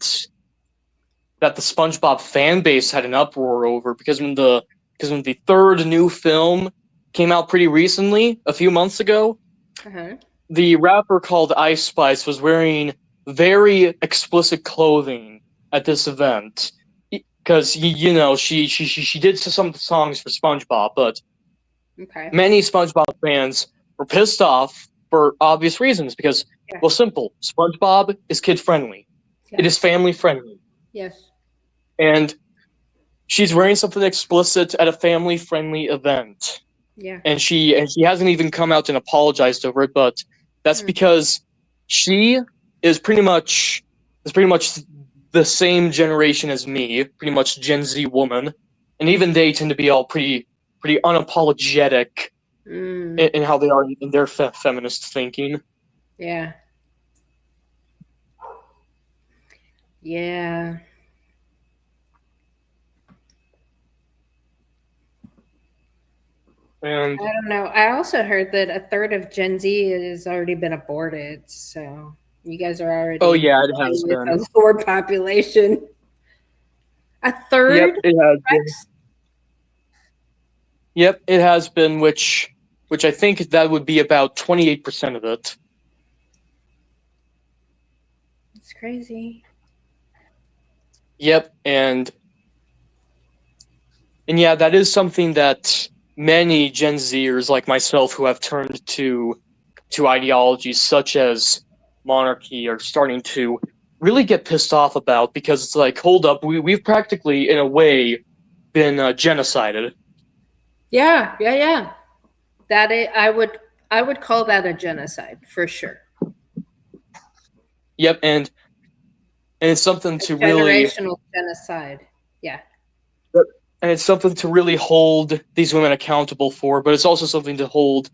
Speaker 2: the SpongeBob fan base had an uproar over because when the third new film came out pretty recently, a few months ago,
Speaker 1: Uh-huh.
Speaker 2: the rapper called Ice Spice was wearing very explicit clothing at this event because you know she did some songs for SpongeBob, but
Speaker 1: Okay.
Speaker 2: many SpongeBob fans were pissed off for obvious reasons because
Speaker 1: Yeah.
Speaker 2: well, simple, SpongeBob is kid friendly, it is
Speaker 1: Yes.
Speaker 2: family friendly,
Speaker 1: Yes.
Speaker 2: and she's wearing something explicit at a family friendly event
Speaker 1: Yeah.
Speaker 2: and she hasn't even come out and apologized over it, but that's
Speaker 1: Mm.
Speaker 2: because she is pretty much the same generation as me, pretty much Gen Z woman, and even they tend to be all pretty unapologetic
Speaker 1: Mm.
Speaker 2: in how they are in their feminist thinking.
Speaker 1: Yeah. Yeah.
Speaker 2: And
Speaker 1: I don't know. I also heard that a third of Gen Z has already been aborted. So you guys are
Speaker 2: oh
Speaker 1: already
Speaker 2: yeah, it
Speaker 1: dealing
Speaker 2: has
Speaker 1: with
Speaker 2: been.
Speaker 1: a lower population. A
Speaker 2: Yep,
Speaker 1: third?
Speaker 2: it has been.
Speaker 1: Rex?
Speaker 2: Yep, it has been, which I think that would be about 28% of it.
Speaker 1: It's crazy.
Speaker 2: Yep, and yeah, that is something that many Gen Zers like myself who have turned to ideologies such as monarchy are starting to really get pissed off about, because it's like, hold up, we've practically in a way been genocided.
Speaker 1: Yeah, yeah, yeah. I would call that a genocide for sure.
Speaker 2: Yep, and it's something
Speaker 1: A
Speaker 2: to really
Speaker 1: generational genocide. Yeah.
Speaker 2: and it's something to really hold these women accountable for, but it's also something to hold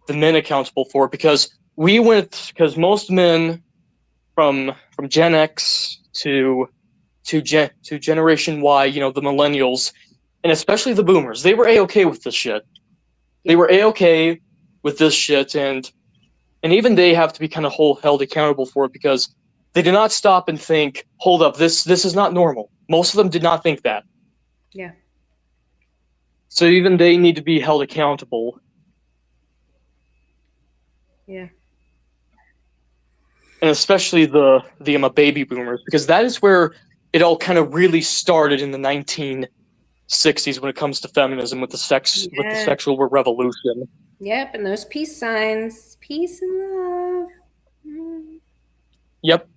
Speaker 2: the men accountable for, because because most men from Gen X to Generation Y, the millennials, and especially the boomers, they were a-okay with this shit. They
Speaker 1: Yeah.
Speaker 2: were a-okay with this shit, and even they have to be kind of held accountable for it, because they did not stop and think, hold up, this is not normal. Most of them did not think that.
Speaker 1: Yeah.
Speaker 2: So even they need to be held accountable,
Speaker 1: Yeah.
Speaker 2: and especially the baby boomers, because that is where it all kind of really started in the 1960s when it comes to feminism, with the
Speaker 1: Yeah.
Speaker 2: sexual revolution.
Speaker 1: Yep. And those peace signs. Peace and love. Mm.
Speaker 2: Yep,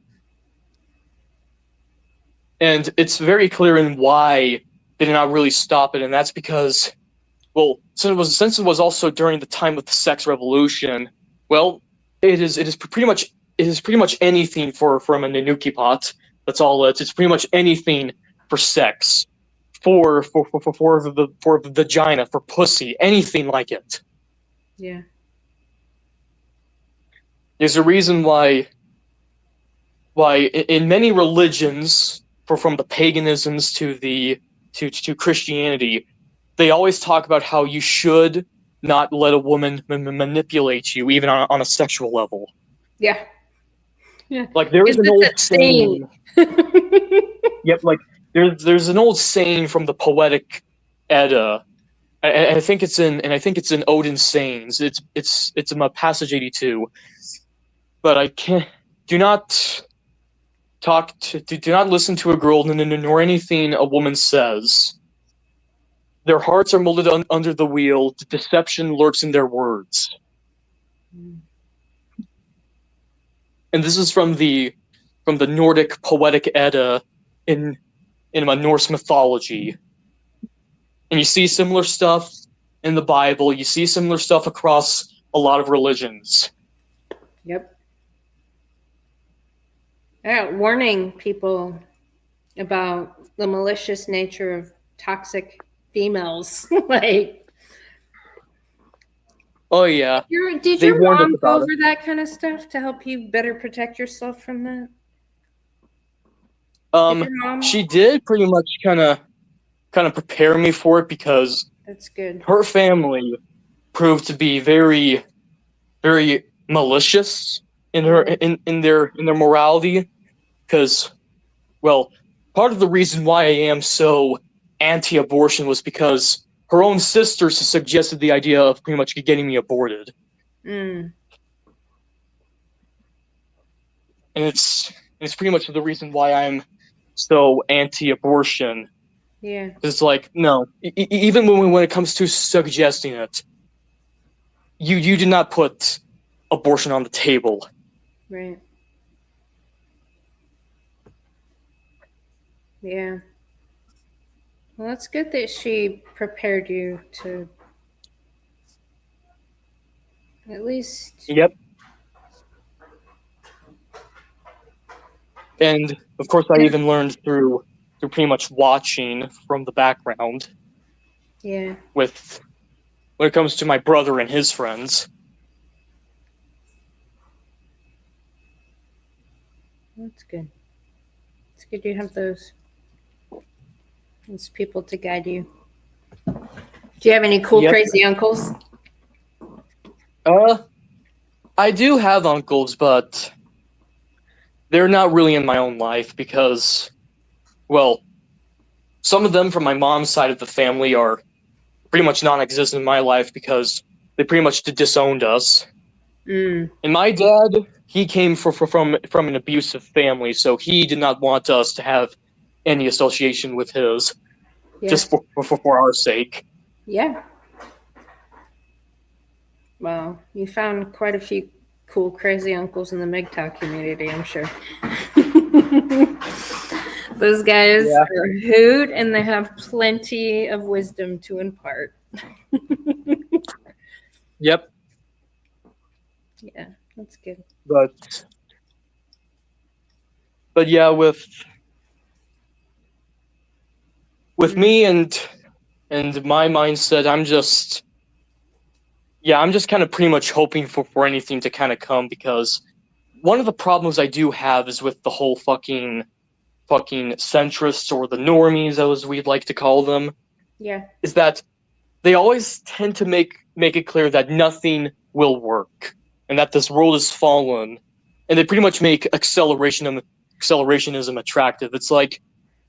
Speaker 2: and it's very clear in why they did not really stop it, and that's because, well, since it was also during the time of the sex revolution. Well, it is pretty much anything from a Nanuki pot. That's all it's pretty much anything for sex, for vagina, for pussy, anything like it.
Speaker 1: Yeah.
Speaker 2: There's a reason why in many religions, from the paganisms to Christianity, they always talk about how you should not let a woman manipulate you, even on a sexual level.
Speaker 1: Yeah. Yeah.
Speaker 2: Like there is
Speaker 1: Because
Speaker 2: an
Speaker 1: it's
Speaker 2: old
Speaker 1: a stain.
Speaker 2: saying. Yep, like there's an old saying from the Poetic Edda. I think it's in Odin's sayings. It's in passage 82. But I can't. Do not do not listen to a girl nor anything a woman says. Their hearts are molded under the wheel. Deception lurks in their words.
Speaker 1: Mm.
Speaker 2: And this is from the Nordic Poetic Edda in Norse mythology. And you see similar stuff in the Bible. You see similar stuff across a lot of religions.
Speaker 1: Yep. Yeah. Warning people about the malicious nature of toxic females. Like,
Speaker 2: Oh yeah,
Speaker 1: did
Speaker 2: they
Speaker 1: your
Speaker 2: warned us
Speaker 1: mom go
Speaker 2: about it.
Speaker 1: over that kind of stuff to help you better protect yourself from that? Did your mom?
Speaker 2: She did pretty much kind of prepare me for it, because
Speaker 1: That's good.
Speaker 2: her family proved to be very, very malicious in her
Speaker 1: Yeah.
Speaker 2: in their morality. Because, well, part of the reason why I am so anti-abortion was because her own sisters suggested the idea of pretty much getting me aborted,
Speaker 1: Mm.
Speaker 2: and it's pretty much the reason why I'm so anti-abortion.
Speaker 1: Yeah.
Speaker 2: It's like, no, even when it comes to suggesting it, you did not put abortion on the table.
Speaker 1: Right. Yeah. Well, that's good that she prepared you to at least.
Speaker 2: Yep, and of course I
Speaker 1: Yeah.
Speaker 2: even learned through pretty much watching from the background
Speaker 1: Yeah.
Speaker 2: with when it comes to my brother and his friends.
Speaker 1: That's good. It's good you have those people to guide you. Do you have any cool,
Speaker 2: Yep.
Speaker 1: crazy uncles?
Speaker 2: Uh, I do have uncles, but they're not really in my own life because, well, some of them from my mom's side of the family are pretty much non-existent in my life because they pretty much disowned us.
Speaker 1: Mm,
Speaker 2: And my dad, he came from an abusive family, so he did not want us to have any association with his,
Speaker 1: yeah.
Speaker 2: just for our sake.
Speaker 1: Yeah. Well, you found quite a few cool, crazy uncles in the MGTOW community, I'm sure. Those guys
Speaker 2: Yeah.
Speaker 1: are a hoot and they have plenty of wisdom to impart.
Speaker 2: Yep.
Speaker 1: Yeah, that's good.
Speaker 2: But yeah, with
Speaker 1: Mm,
Speaker 2: me and my mindset, I'm just kind of pretty much hoping for anything to kind of come because one of the problems I do have is with the whole fucking centrists or the normies, as we'd like to call them,
Speaker 1: yeah,
Speaker 2: is that they always tend to make it clear that nothing will work and that this world is fallen, and they pretty much make accelerationism attractive. It's like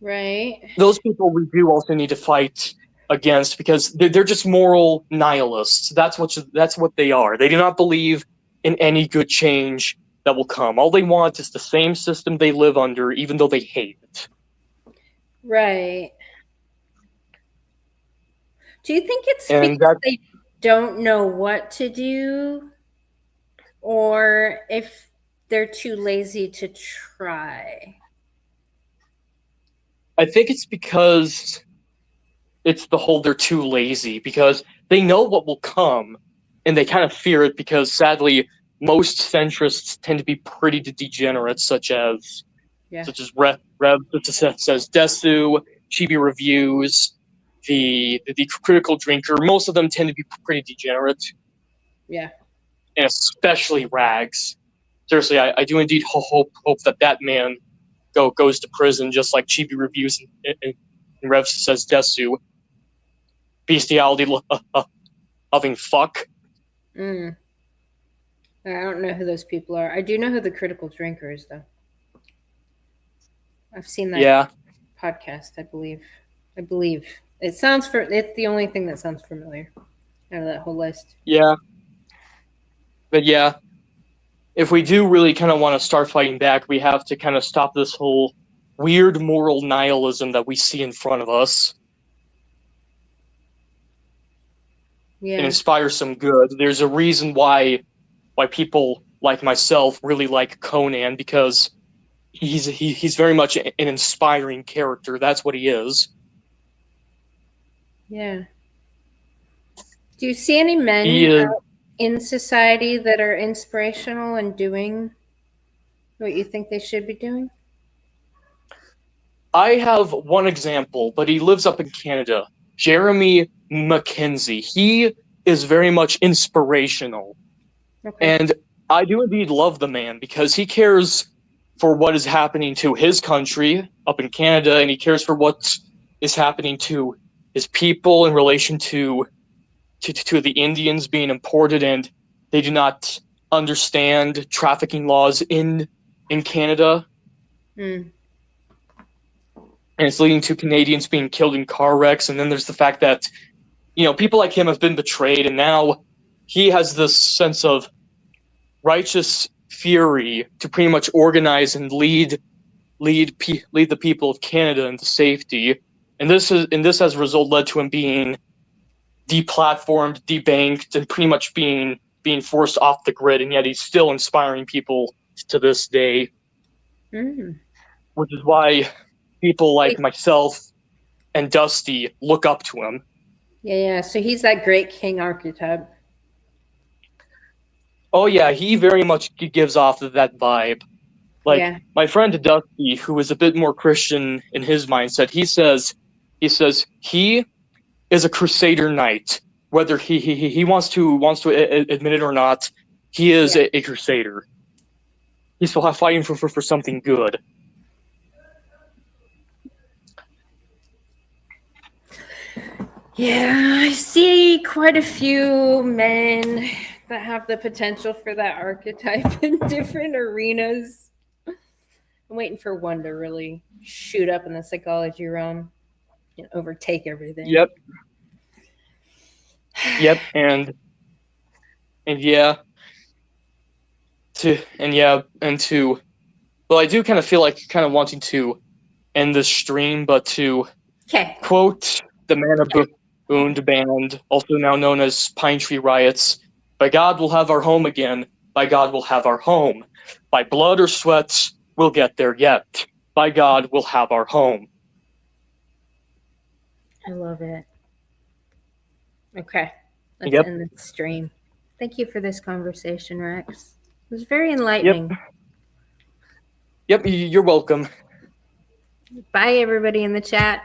Speaker 1: right.
Speaker 2: those people we do also need to fight against because they're just moral nihilists. That's what they are. They do not believe in any good change that will come. All they want is the same system they live under, even though they hate it.
Speaker 1: Right. Do you think it's
Speaker 2: And
Speaker 1: because
Speaker 2: that
Speaker 1: they don't know what to do or if they're too lazy to try?
Speaker 2: I think it's because it's the whole they're too lazy because they know what will come and they kind of fear it because sadly most centrists tend to be pretty degenerates
Speaker 1: Yeah,
Speaker 2: such as Rev says Desu, Chibi Reviews, the Critical Drinker. Most of them tend to be pretty degenerate,
Speaker 1: yeah,
Speaker 2: and especially Rags. Seriously, I do indeed hope that man goes to prison just like Chibi Reviews and Rev says Desu. Bestiality loving fuck.
Speaker 1: mm. I don't know who those people are. I do know who the critical drinker is, though. I've seen that
Speaker 2: Yeah,
Speaker 1: podcast. I believe. I believe it sounds for. It's the only thing that sounds familiar out of that whole list.
Speaker 2: yeah, but yeah, if we do really kind of want to start fighting back, we have to kind of stop this whole weird moral nihilism that we see in front of us and
Speaker 1: Yeah,
Speaker 2: inspire some good. There's a reason why people like myself really like Conan because he's very much an inspiring character. That's what he is.
Speaker 1: yeah. Do you see any men
Speaker 2: He is.
Speaker 1: in society that are inspirational and doing what you think they should be doing?
Speaker 2: I have one example, but he lives up in Canada. Jeremy Mackenzie. He is very much inspirational.
Speaker 1: Okay.
Speaker 2: And I do indeed love the man because he cares for what is happening to his country up in Canada, and he cares for what is happening to his people in relation to the Indians being imported, and they do not understand trafficking laws in Canada,
Speaker 1: Mm,
Speaker 2: and it's leading to Canadians being killed in car wrecks. And then there's the fact that people like him have been betrayed, and now he has this sense of righteous fury to pretty much organize and lead the people of Canada into safety. And this has led to him being deplatformed, debanked, and pretty much being forced off the grid. And yet he's still inspiring people to this day,
Speaker 1: mm.
Speaker 2: which is why people like myself and Dusty look up to him.
Speaker 1: Yeah, yeah. So he's that great king archetype.
Speaker 2: Oh yeah, he very much gives off that vibe. Like
Speaker 1: Yeah,
Speaker 2: my friend Dusty, who is a bit more Christian in his mindset, he says he is a Crusader knight, whether he wants to admit it or not. He is
Speaker 1: yeah,
Speaker 2: a Crusader. He's fighting for something good.
Speaker 1: Yeah, I see quite a few men that have the potential for that archetype in different arenas. I'm waiting for one to really shoot up in the psychology realm and overtake everything.
Speaker 2: Yep, yep, and yeah, to well, I do kind of feel like kind of wanting to end the stream, but to
Speaker 1: Okay.
Speaker 2: quote the Mana Boond band, also now known as Pine Tree Riots, by God we'll have our home again, by God we'll have our home. By blood or sweat, we'll get there yet. By God we'll have our home.
Speaker 1: I love it. Okay. Let's
Speaker 2: Yep,
Speaker 1: end the stream. Thank you for this conversation, Rex. It was very
Speaker 2: yep,
Speaker 1: enlightening.
Speaker 2: yep, you're welcome.
Speaker 1: Bye, everybody in the chat.